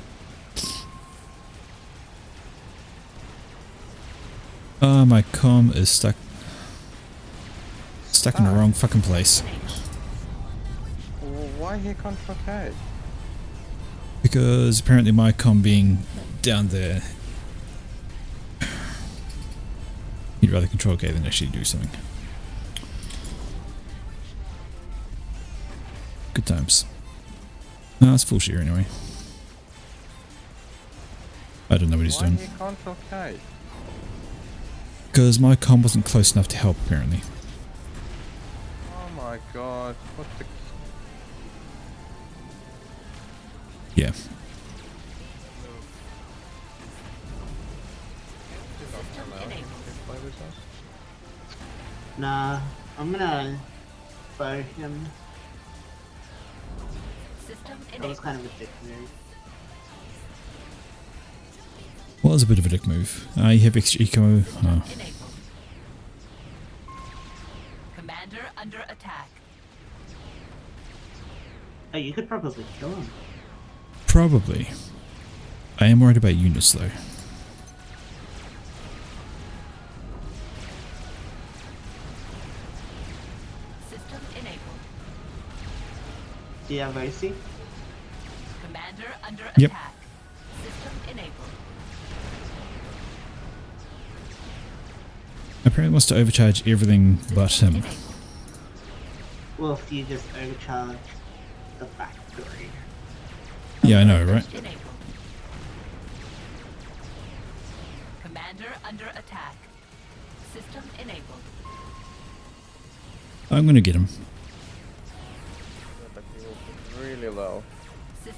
My comm is stuck in the wrong fucking place. Why he control K? Because apparently my comm being down there, he'd rather control K than actually do something. Good times. No, it's full shear anyway. I don't know what he's doing. Why he control K? Because my comm wasn't close enough to help apparently. Oh my god, what the... Yeah. Nah, I'm gonna fire him. That was kind of a dick move. Was a bit of a dick move. You have extra eco. Oh. Commander under attack. Oh, you could probably kill him. Probably. I am worried about units though. System enabled. Do you have AC? Commander under Yep. attack. System enabled. Apparently wants to overcharge everything but him. Well, if you just overcharge the factory. Yeah, I know, right? Enabled. Commander under attack. System enabled. I'm gonna get him. But he will be really low.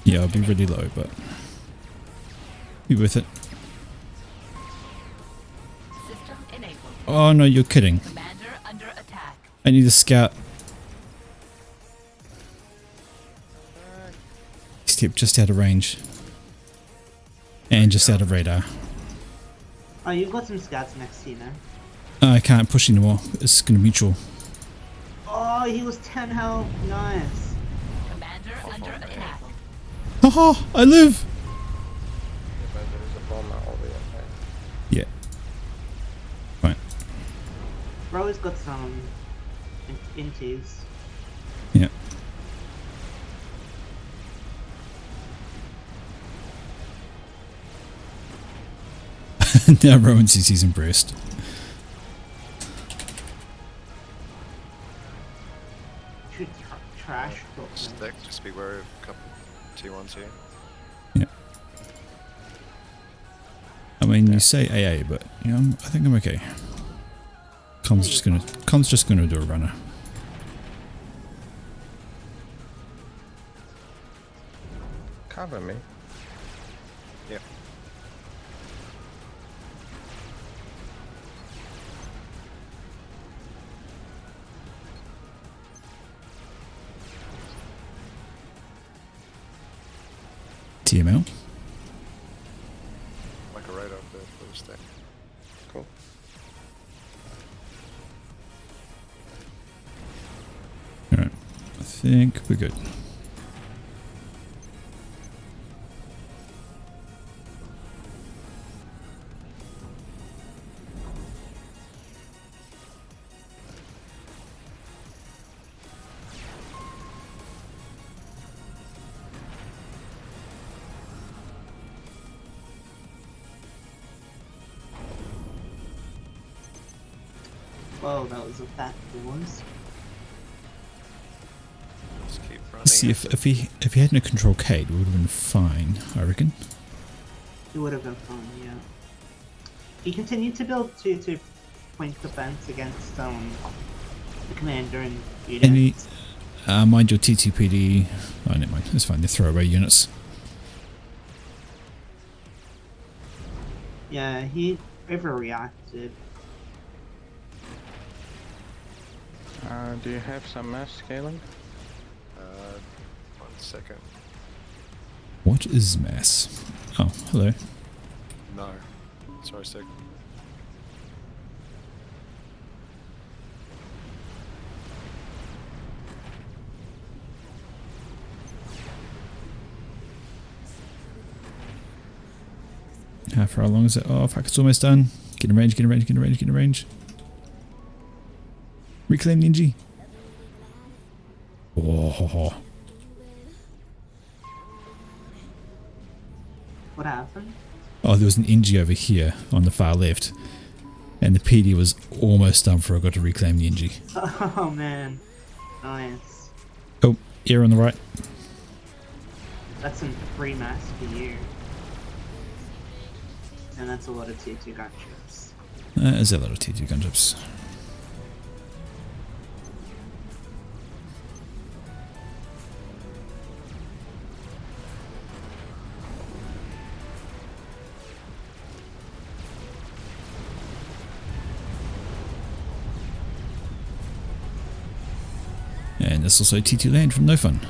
Yeah, I'll be really low, but be worth it. Oh no, you're kidding. Commander under attack. I need a scout. Step just out of range. And just out of radar. Oh, you've got some scouts next to you now. I can't push anymore. It's gonna mutual. Oh, he was 10 health. Nice. Commander under attack. Haha, I live! But there's a bomb out over there. Yeah. Fine. Bro's got some inties. Yeah. Now Rowan CC's embraced. Should trash. Stick, just be wary of a couple T1s here. Yeah. I mean, you say AA, but you know, I think I'm okay. Com's just gonna do a runner. Cover me. Yep. TML. Like a radar there for the stack. Cool. Alright. I think we're good. Whoa, that was a fat noise. Just keep running. See if he hadn't control Cade, we would have been fine, I reckon. It would have been fun, yeah. He continued to build 2 point defense against the commander and units. Any mind your TTPD. Oh, never mind, it's fine, they're throwaway units. Yeah, he overreacted. Do you have some mass scaling? 1 second. What is mass? Oh, hello. No. Sorry, Sig. How far along is it? Oh fuck, it's almost done. Get in range, get in range, get in range, get in range. Reclaim Ninja. Oh. What happened? Oh, there was an Inji over here on the far left. And the PD was almost done before I got to reclaim the Inji. Oh man. Nice. Oh, air on the right. That's some free mass for you. And that's a lot of tier 2 gunships. There's a lot of T2 gunships. And there's also T2 land from No Fun.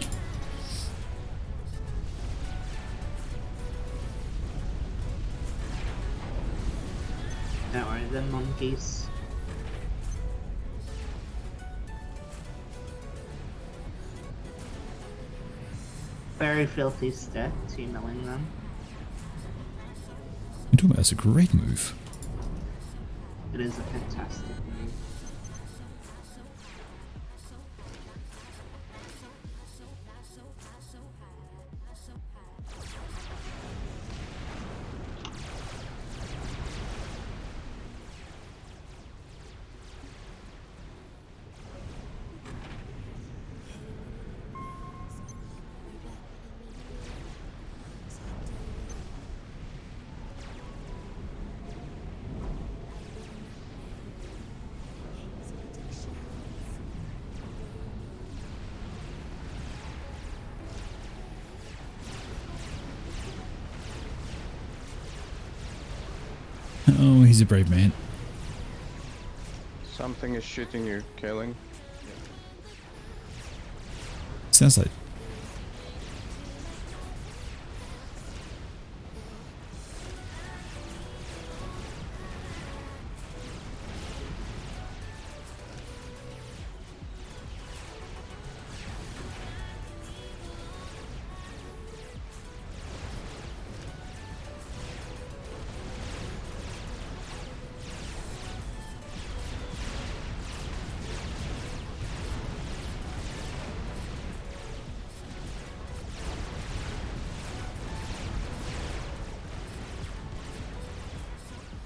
Don't worry, the monkeys. Very filthy step, 2 milling them. You're talking about that's a great move. It is a fantastic move. Oh, he's a brave man. Something is shooting you, Kaling. Sounds like.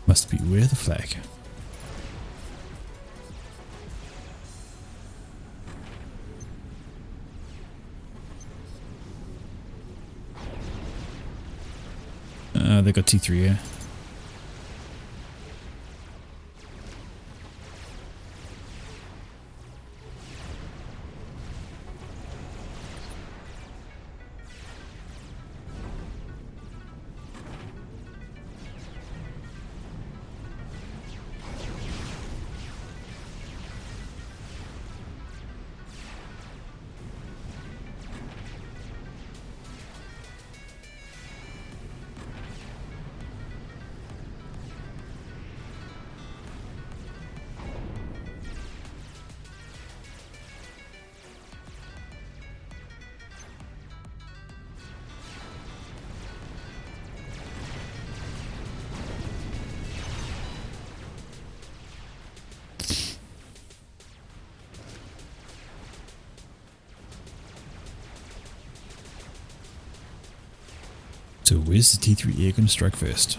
Must beware the flag. They got T3 here. So where's the T3 air going to strike first?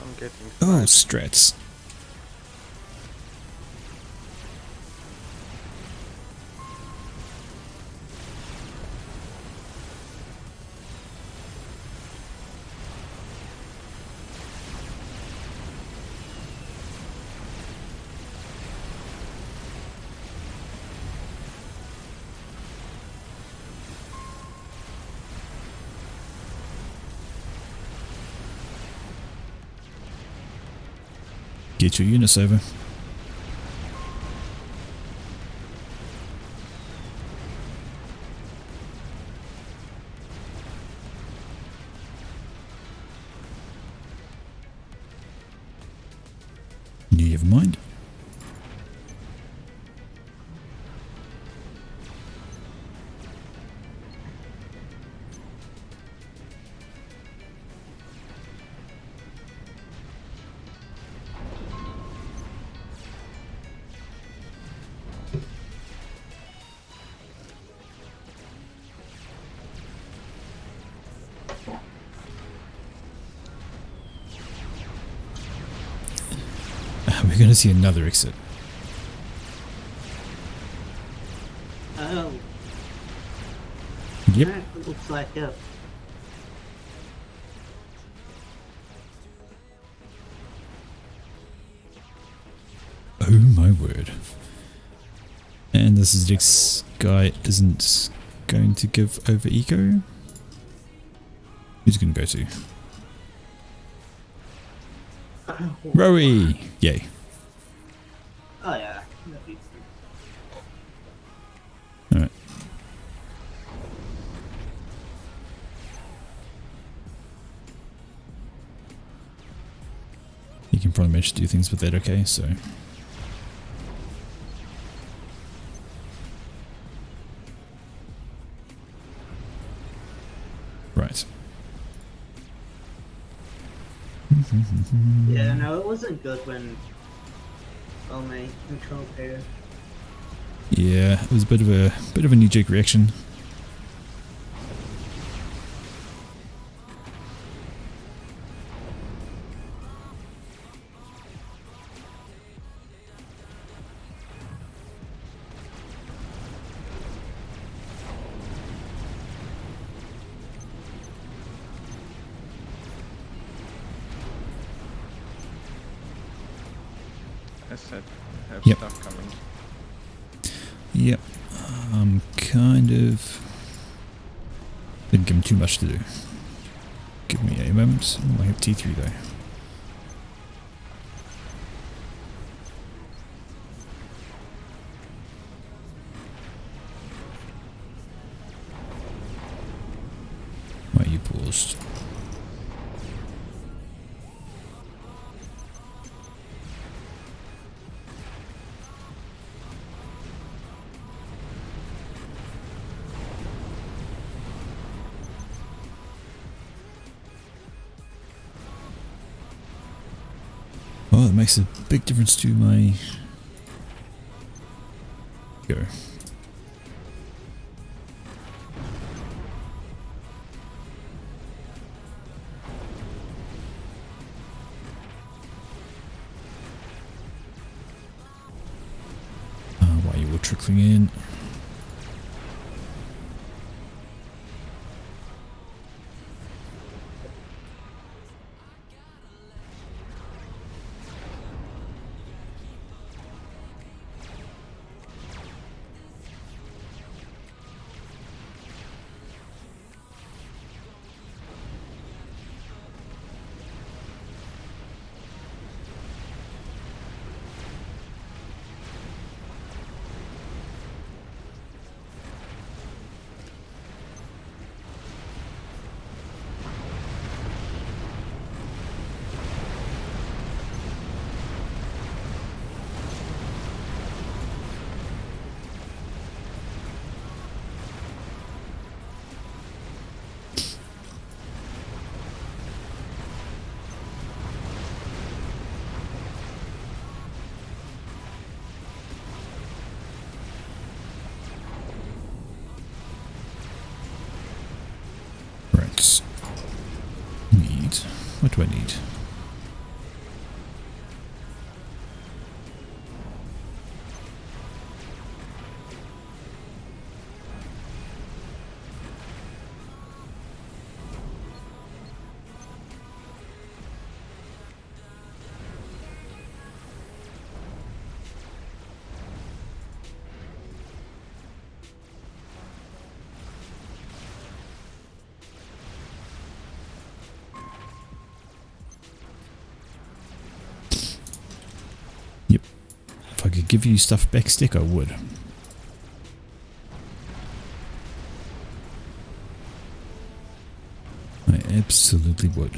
I'm getting Oh, strats. Get your units over. Never mind. We're going to see another exit. Oh. Yep. Alright, it looks like it. Oh my word. And this is this guy isn't going to give over eco. Who's going to go to? Rowie! Yay. Oh yeah. Alright. You can probably manage to do things with that, okay, so. Right. Yeah, no, it wasn't good when Ome controlled her. Yeah, it was a bit of a knee-jerk reaction. I said, have Yep. stuff coming. Yep. I'm kind of... Didn't give him too much to do. Give me a moment. Oh, I have T3 though. Why you paused? Oh, that makes a big difference to my go. While you were trickling in. Right. Need. What do I need? Yep. If I could give you stuff back stick, I would. I absolutely would.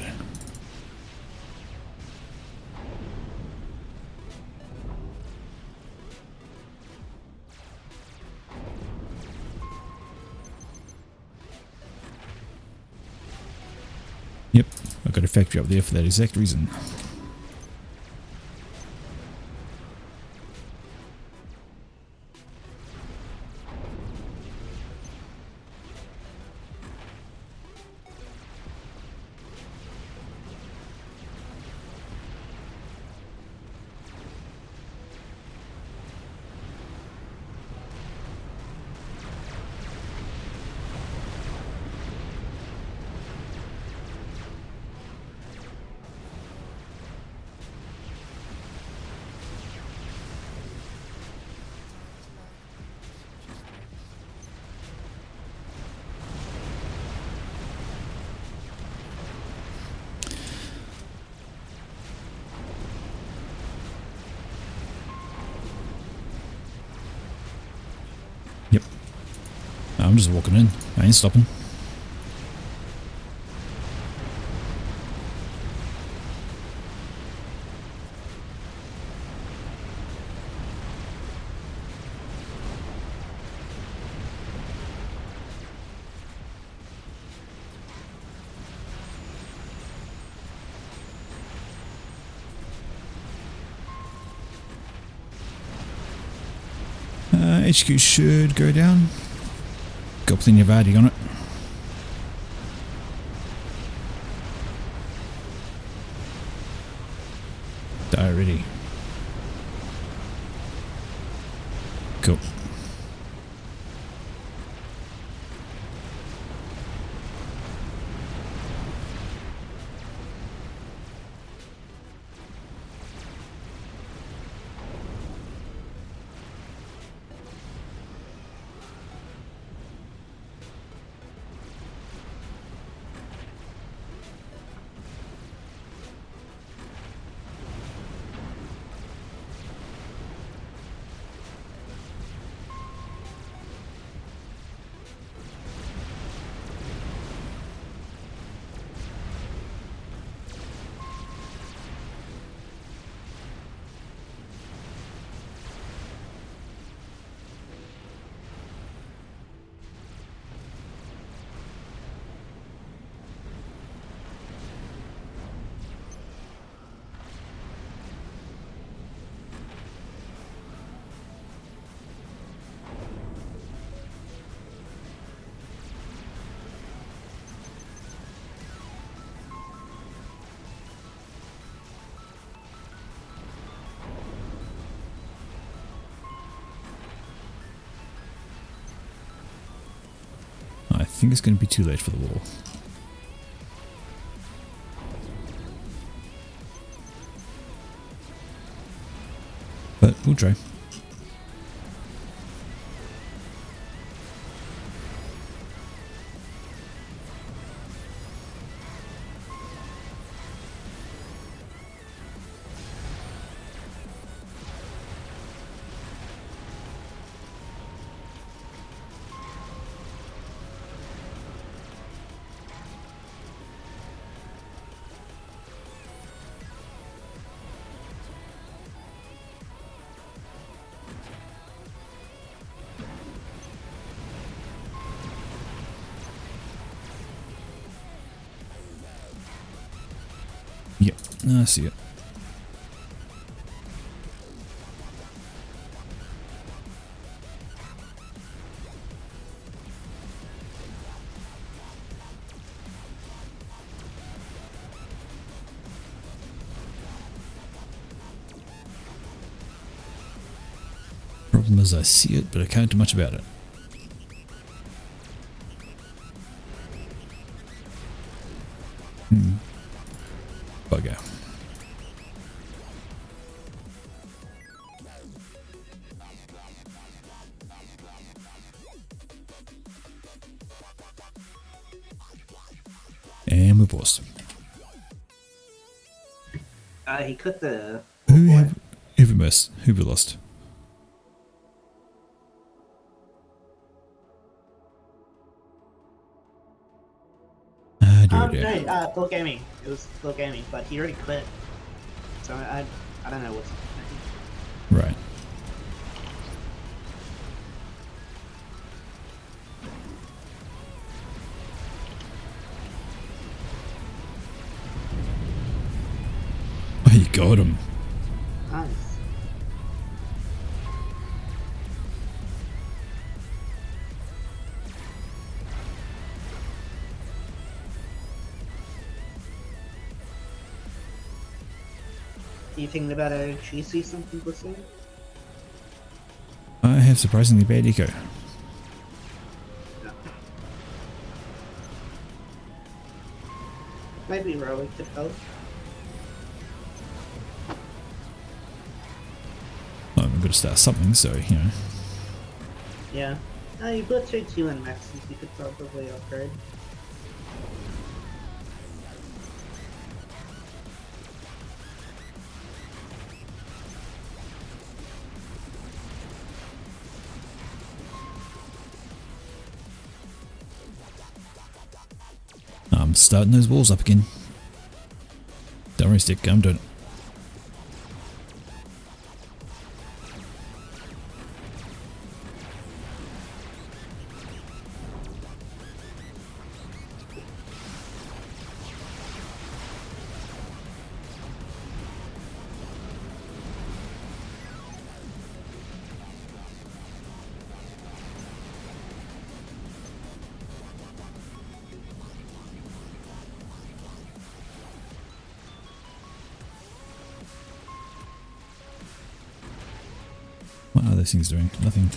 Yep, I've got a factory up there for that exact reason. I'm just walking in. I ain't stopping. HQ should go down. Got plenty of AD on it. Die already. Cool. I think it's going to be too late for the wall. But we'll try. Yep, I see it. Problem is I see it, but I can't do much about it. Bugger. And we paused. He cut the. Who we missed? Who we lost? No, Phil Gaming. It was Phil Gaming, but he already quit. So I don't know what's happening. Right. Oh, you got him. Nice. Do you think about a cheesy something listening? I have surprisingly bad echo. Maybe Rowan could help. Well, I'm going to start something, so, you know. Yeah. You put 2 in maxes, you could probably upgrade. I'm starting those walls up again. Don't worry, Stick. I'm doing it. What are those things doing? Nothing.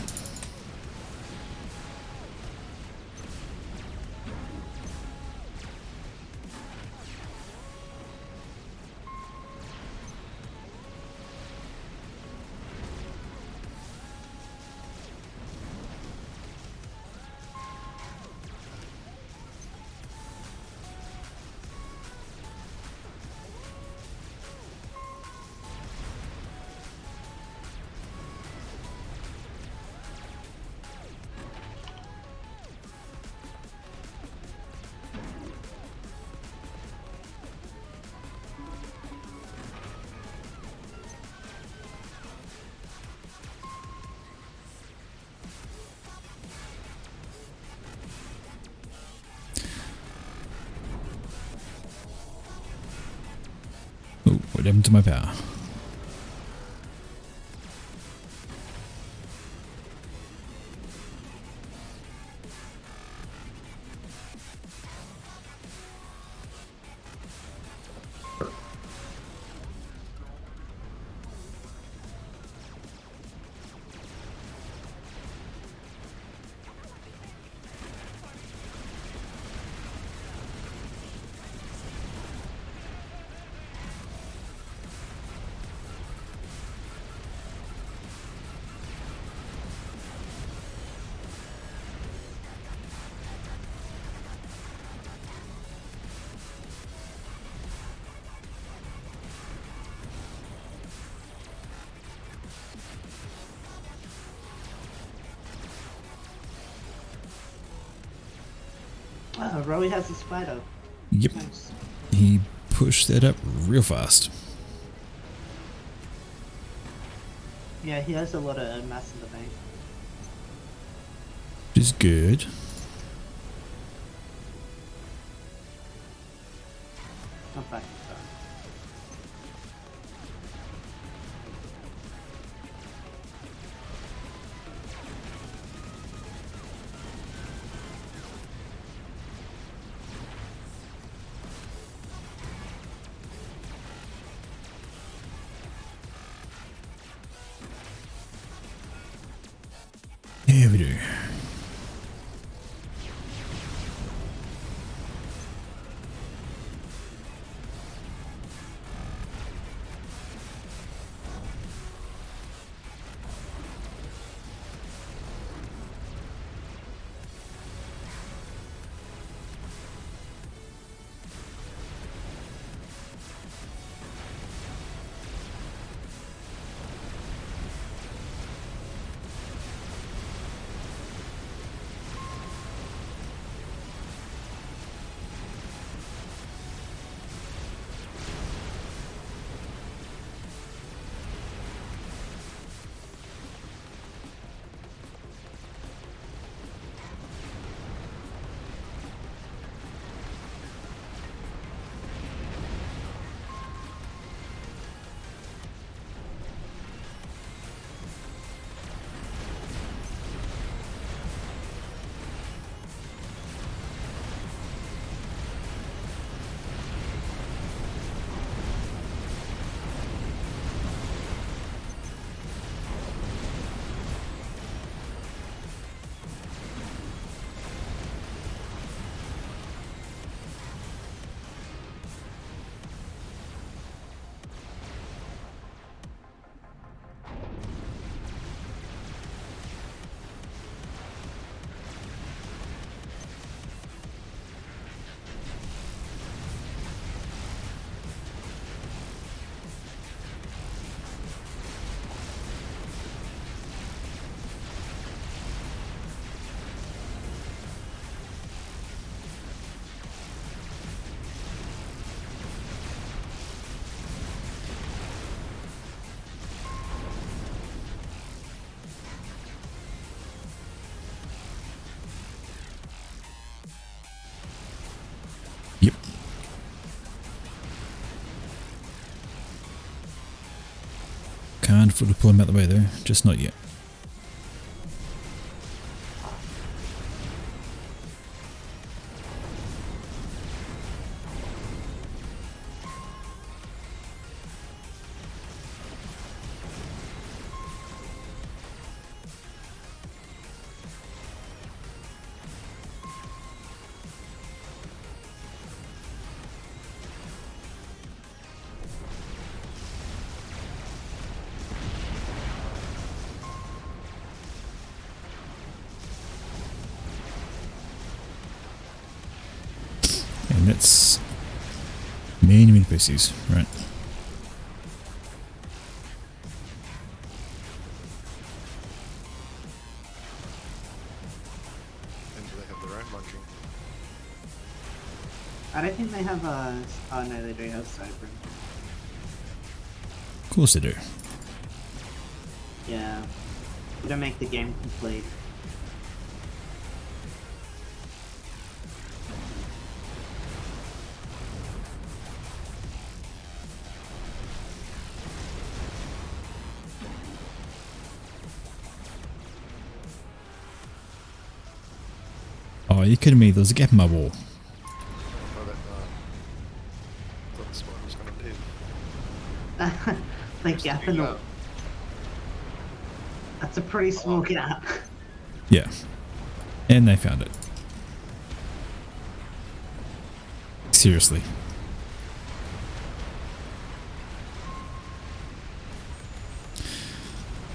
Oh, what happened to my power? Oh, Rowie has a spider. Yep. Nice. He pushed that up real fast. Yeah, he has a lot of mass in the bank. Which is good. Not bad. Here we do. can't fully pull him out the way though, just not yet. And that's many pussies, right? And do they have their own monkey? I don't think they have a. Oh no, they do have Sovereign. Of course they do. Yeah. You don't make the game complete. Oh, you kidding me? There's a gap in my wall. Oh, that, thought this one was gonna live. The gap in the. That's a pretty small gap. Yeah. And they found it. Seriously.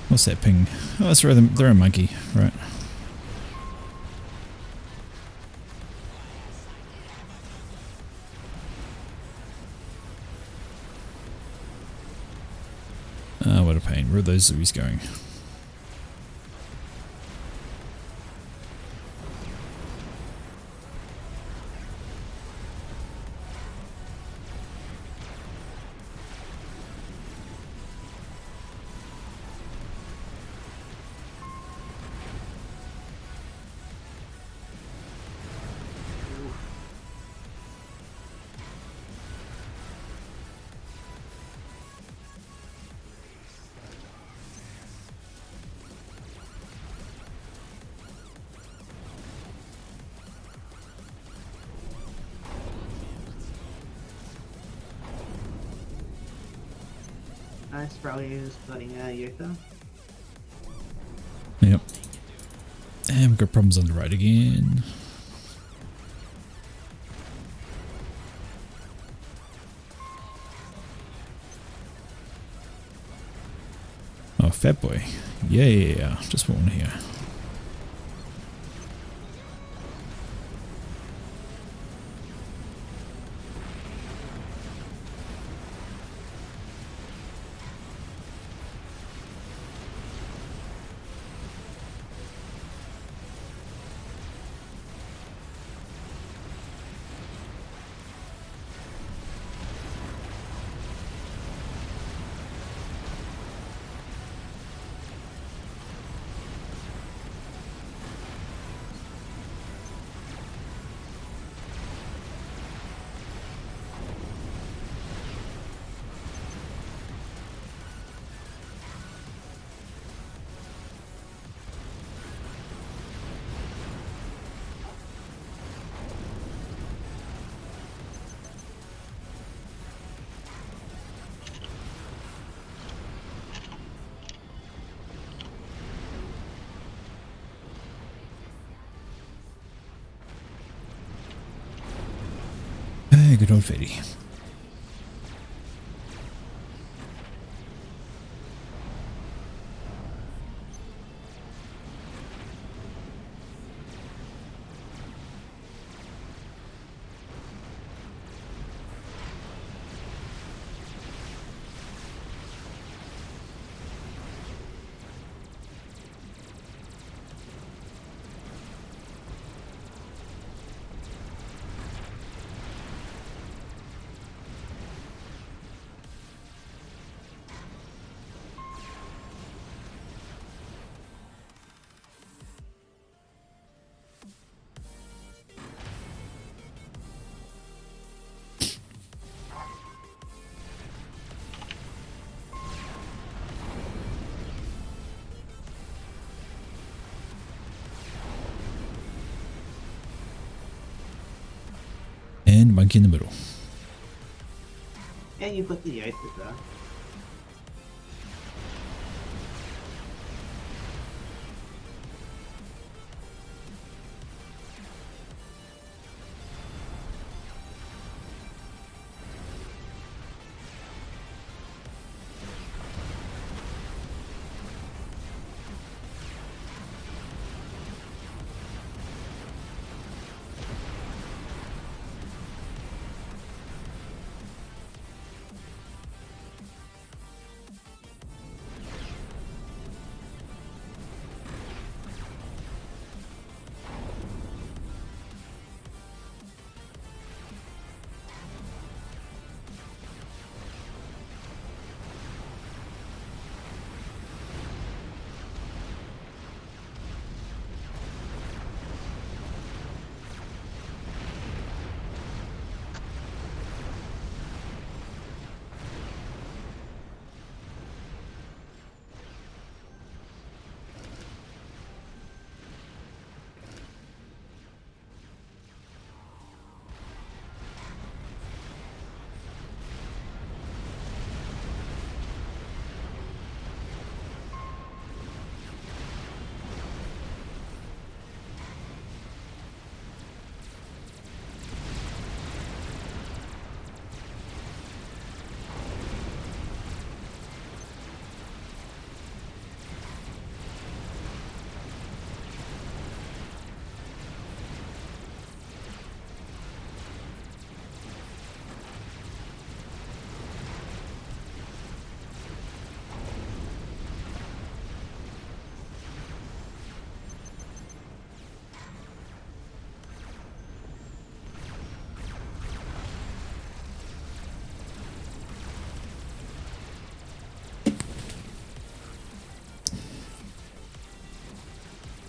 What's that ping? Oh, that's right, they're a monkey, right? Ah, what a pain. Where are those zoomies going? Nice, probably is putting Yoko. Yep. And we've got problems on the right again. Oh, Fat Boy. Yeah. Just one here. Hey, good old Freddy. Link in the middle. Yeah, you put the Yoda there.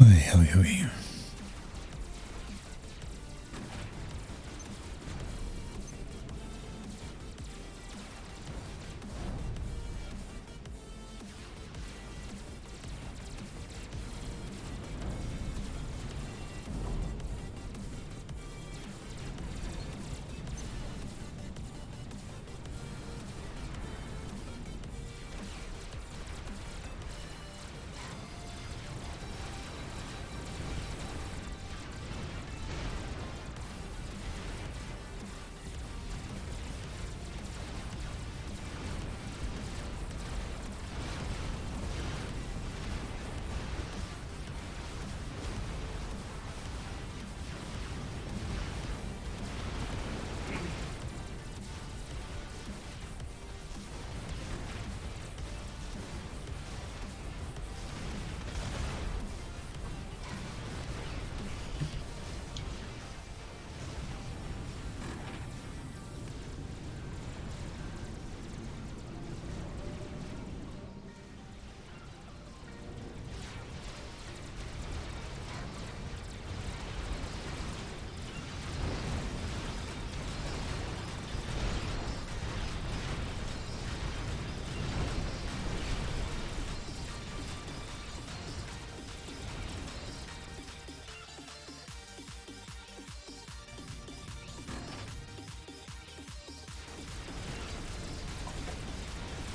Oi, oi, oi.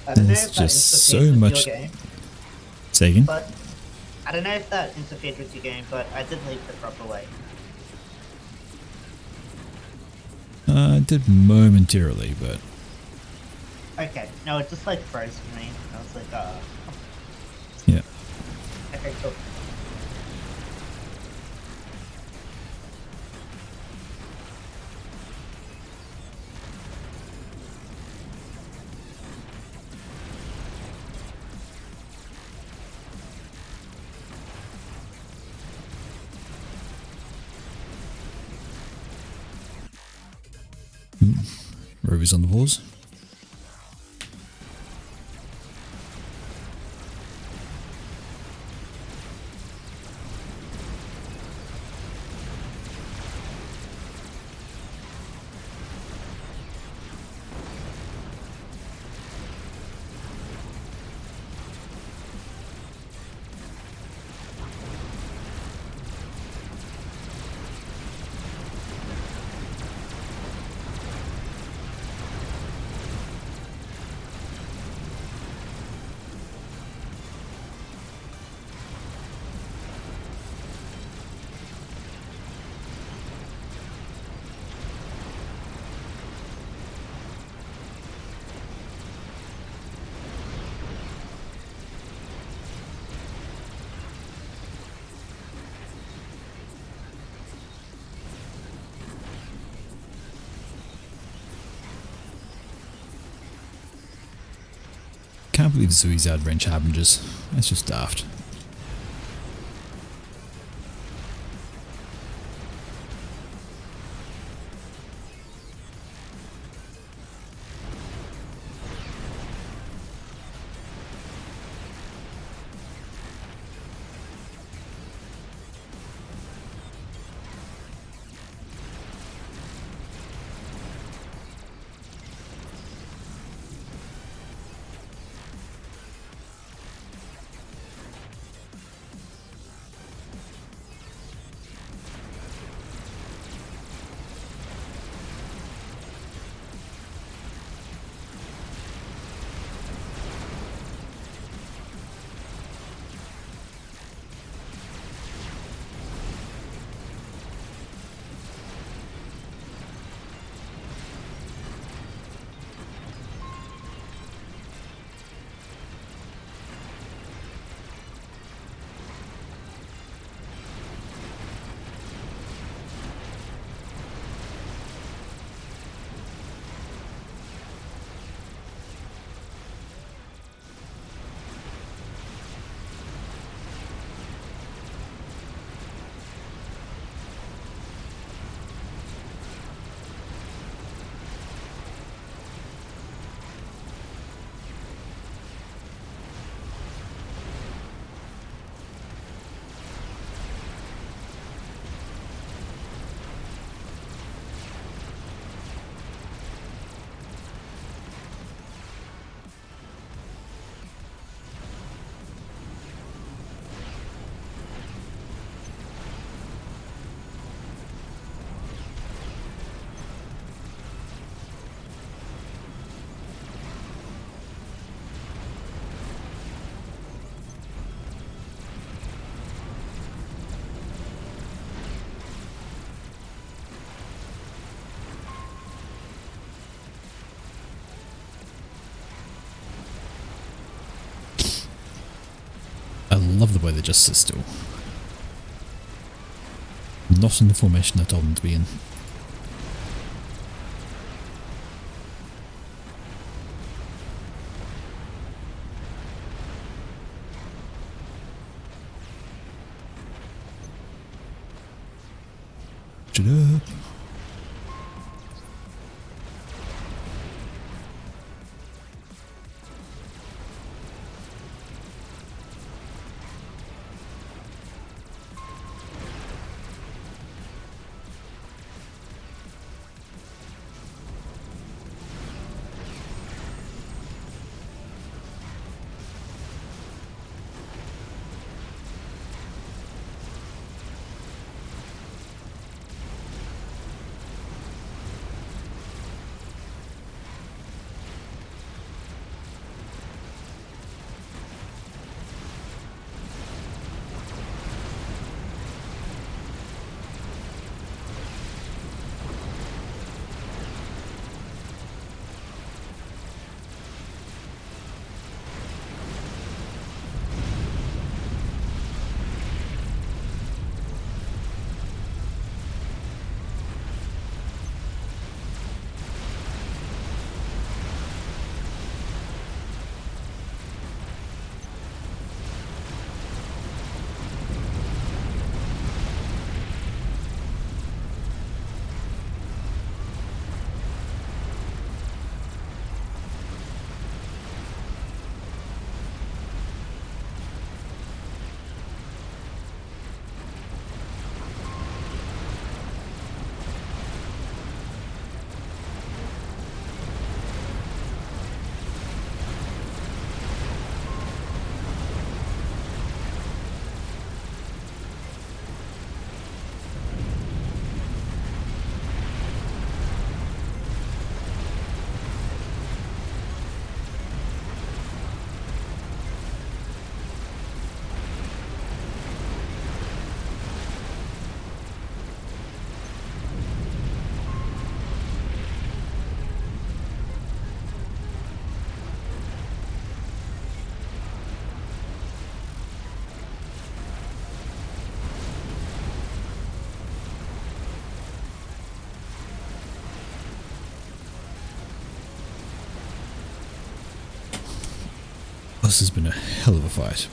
I don't know There's if that just interfered so with much. your game, Say again? but I don't know if that interfered with your game, but I did leave the proper way. I did momentarily, but Okay, no, it just like froze for me. I was like, yeah. okay, cool. Rover's on the pause. can't believe Zui's out range Harbingers. That's just daft. I love the way they just sit still. Not in the formation I told them to be in. Shut up. this has been a hell of a fight.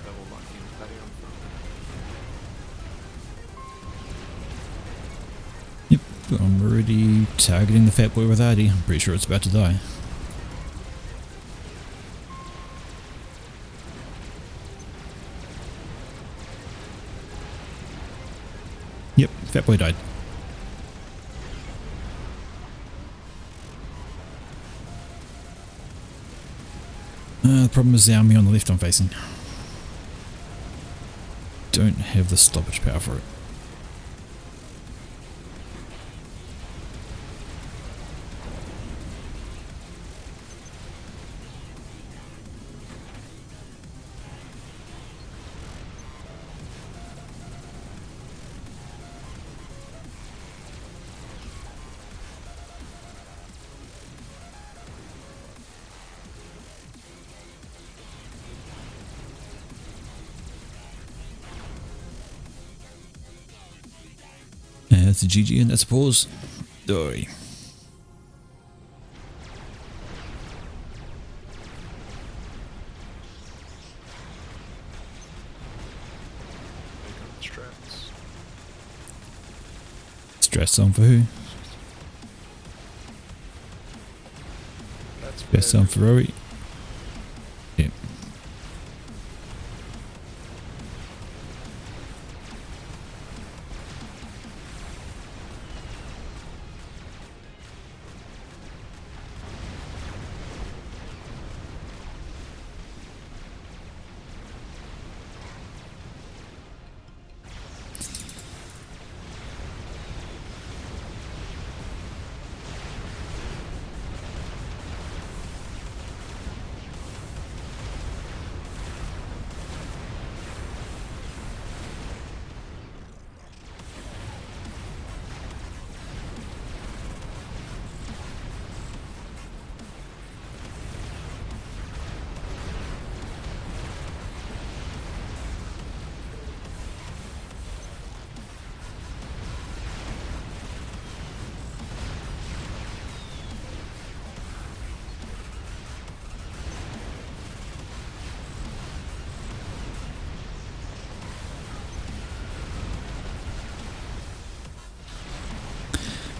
Double monkey and patty on front. Yep, I'm already targeting the fat boy with Artie. I'm pretty sure it's about to die. Yep, fat boy died. The problem is the army on the left I'm facing. Don't have the stoppage power for it. And that's a GG and that's a pause. Oi. Strats. Stress on for who? That's Best on for Rory. Yep.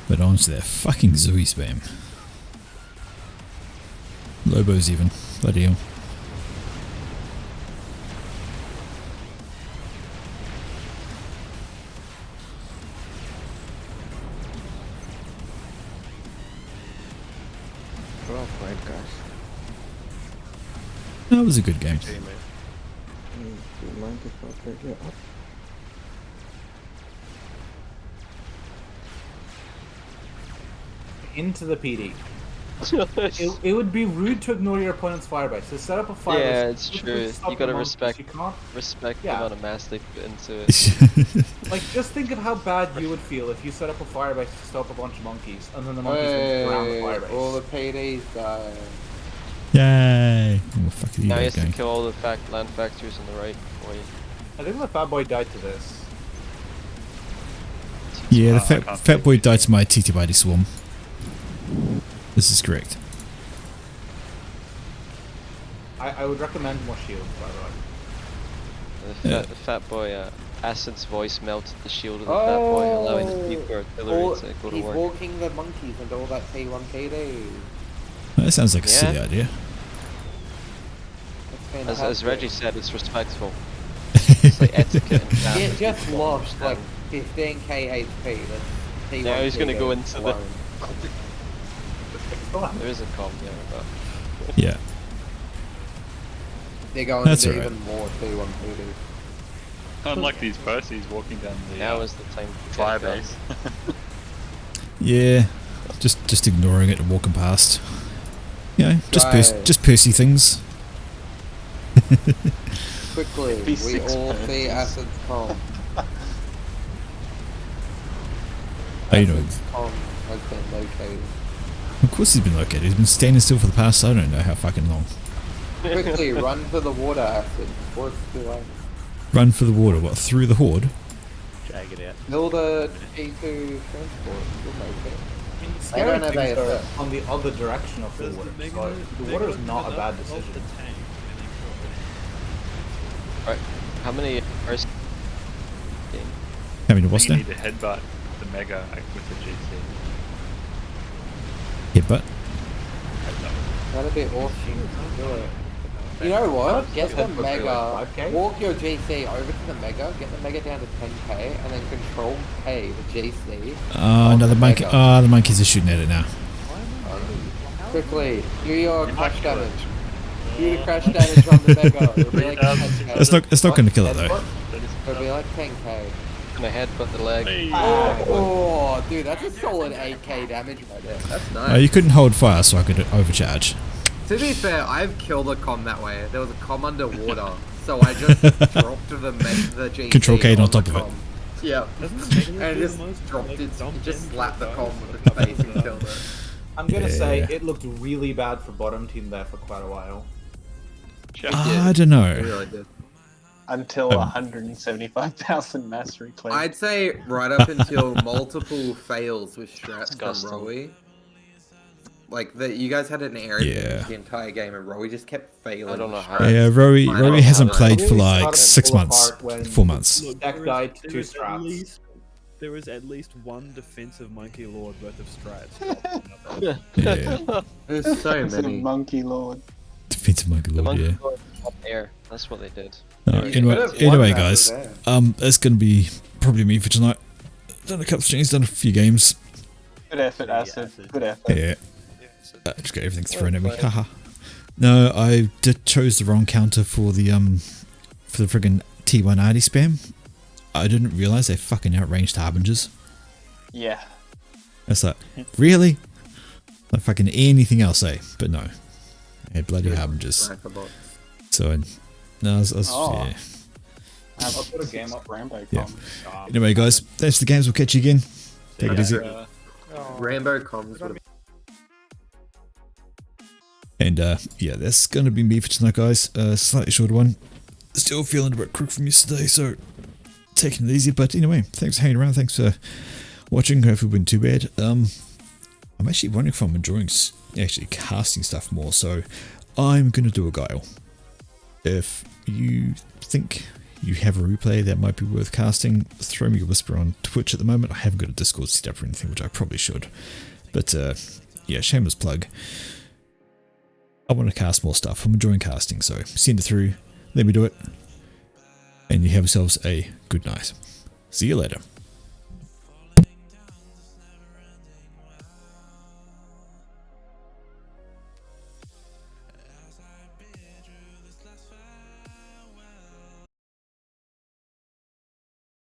But on to that fucking Zoe spam. Lobos even. Bloody hell. Well played, guys. That was a good game. Do you mind if I pick it up? Into the PD. it would be rude to ignore your opponent's fire base. So set up a fire Yeah, base. it's true. You gotta respect the Yeah. amount of mass they put into it. Like, just think of how bad you would feel if you set up a fire base to stop a bunch of monkeys, and then the monkeys went around the fire base. All the PDs die. Yay! Oh, fuck you Now he guys has to going. kill all the land factories on the right. Wait. I think the fat boy died to this. Yeah, the I fat, can't fat boy died to my TT swarm. This is correct. I would recommend more shields, by the way. The fat boy, Acid's voice melted the shield of the fat boy, allowing the deeper artillery to go to He's work. walking the monkeys and all that T1 PD. That sounds like a Yeah. silly idea. As Reggie said, it's respectful. It's like etiquette and It family. just lost like 15k HP. That's T1 Now he's gonna go PD into the. alone. There is a com, yeah, but. Yeah. They're going That's into alright. even more T1 PD. Unlike these Percy's walking down the Now is the time. fire base. Yeah, just ignoring it and walking past. You know, just Percy things. Quickly, we all see Acid's com. Oh, you know, Com has been located. of course he's been located. He's been standing still for the past, I don't know how fucking long. Quickly, run for the water, Acid, before it's too late. Run for the water, what, through the horde? Jag it out. Build a G2 transport. You'll make it. They Scary don't have things are ASF. on the other direction of the water. So the water is not a bad decision. Right. How many Percy? How many I what's think there? you need to headbutt the Mega with the GC. Headbutt. That'd be awesome. Do it. You know what? Get the Mega, walk your GC over to the Mega, get the Mega down to 10k, and then control K the GC. Oh, no, the monkey. Oh, the monkeys are shooting at it now. Quickly, do your crash damage. Do the crash damage on the Mega. It'll be like 10k. It's not going to kill it though. It'll be like 10k. My head, but the leg. Oh, dude, that's a solid 8k damage right there. That's nice. You couldn't hold fire, so I could overcharge. To be fair, I've killed a com that way. There was a com underwater, so I just dropped the GC Control K on top of it. com. Yep. And it just dropped it, just slapped the com with its face and killed it. I'm gonna say it looked really bad for bottom team there for quite a while. I don't know. It really did. Until 175,000 mastery claims. I'd say right up until multiple fails with strats from Rowie. Like, you guys had an area the entire game and Rowie just kept failing. I don't know how. Yeah, Rowie hasn't played for like 6 months, 4 months. Deck died to There was strats. There was at least one defensive Monkey Lord worth of strats. Yeah. There's so many. Monkey Lord. Defensive Monkey The Lord, monkey yeah. lord was up there. That's what they did. Anyway, guys, it's gonna be probably me for tonight. Done a couple of things, done a few games. Good effort, Acid. Good effort. Yeah. Just got everything thrown at me. Haha. No, I chose the wrong counter for the friggin' T1 Arty spam. I didn't realize they fucking outranged Harbingers. Yeah. It's like, really? Like fucking anything else, eh? But no. Yeah, bloody Harbingers. So, no, I was yeah. I've got a game up Rambo. Yeah. Anyway, guys, thanks for the games. We'll catch you again. Take it easy. Rambo comms. And yeah, that's going to be me for tonight, guys. Slightly shorter one. Still feeling a bit crook from yesterday, so taking it easy. But anyway, thanks for hanging around. Thanks for watching. Hopefully it wasn't too bad. I'm actually wondering if I'm enjoying actually casting stuff more, so I'm going to do a guile. If you think you have a replay that might be worth casting, throw me a whisper on Twitch at the moment. I haven't got a Discord set up or anything, which I probably should. But yeah, shameless plug. I want to cast more stuff. I'm enjoying casting, so send it through. Let me do it. And you have yourselves a good night. See you later.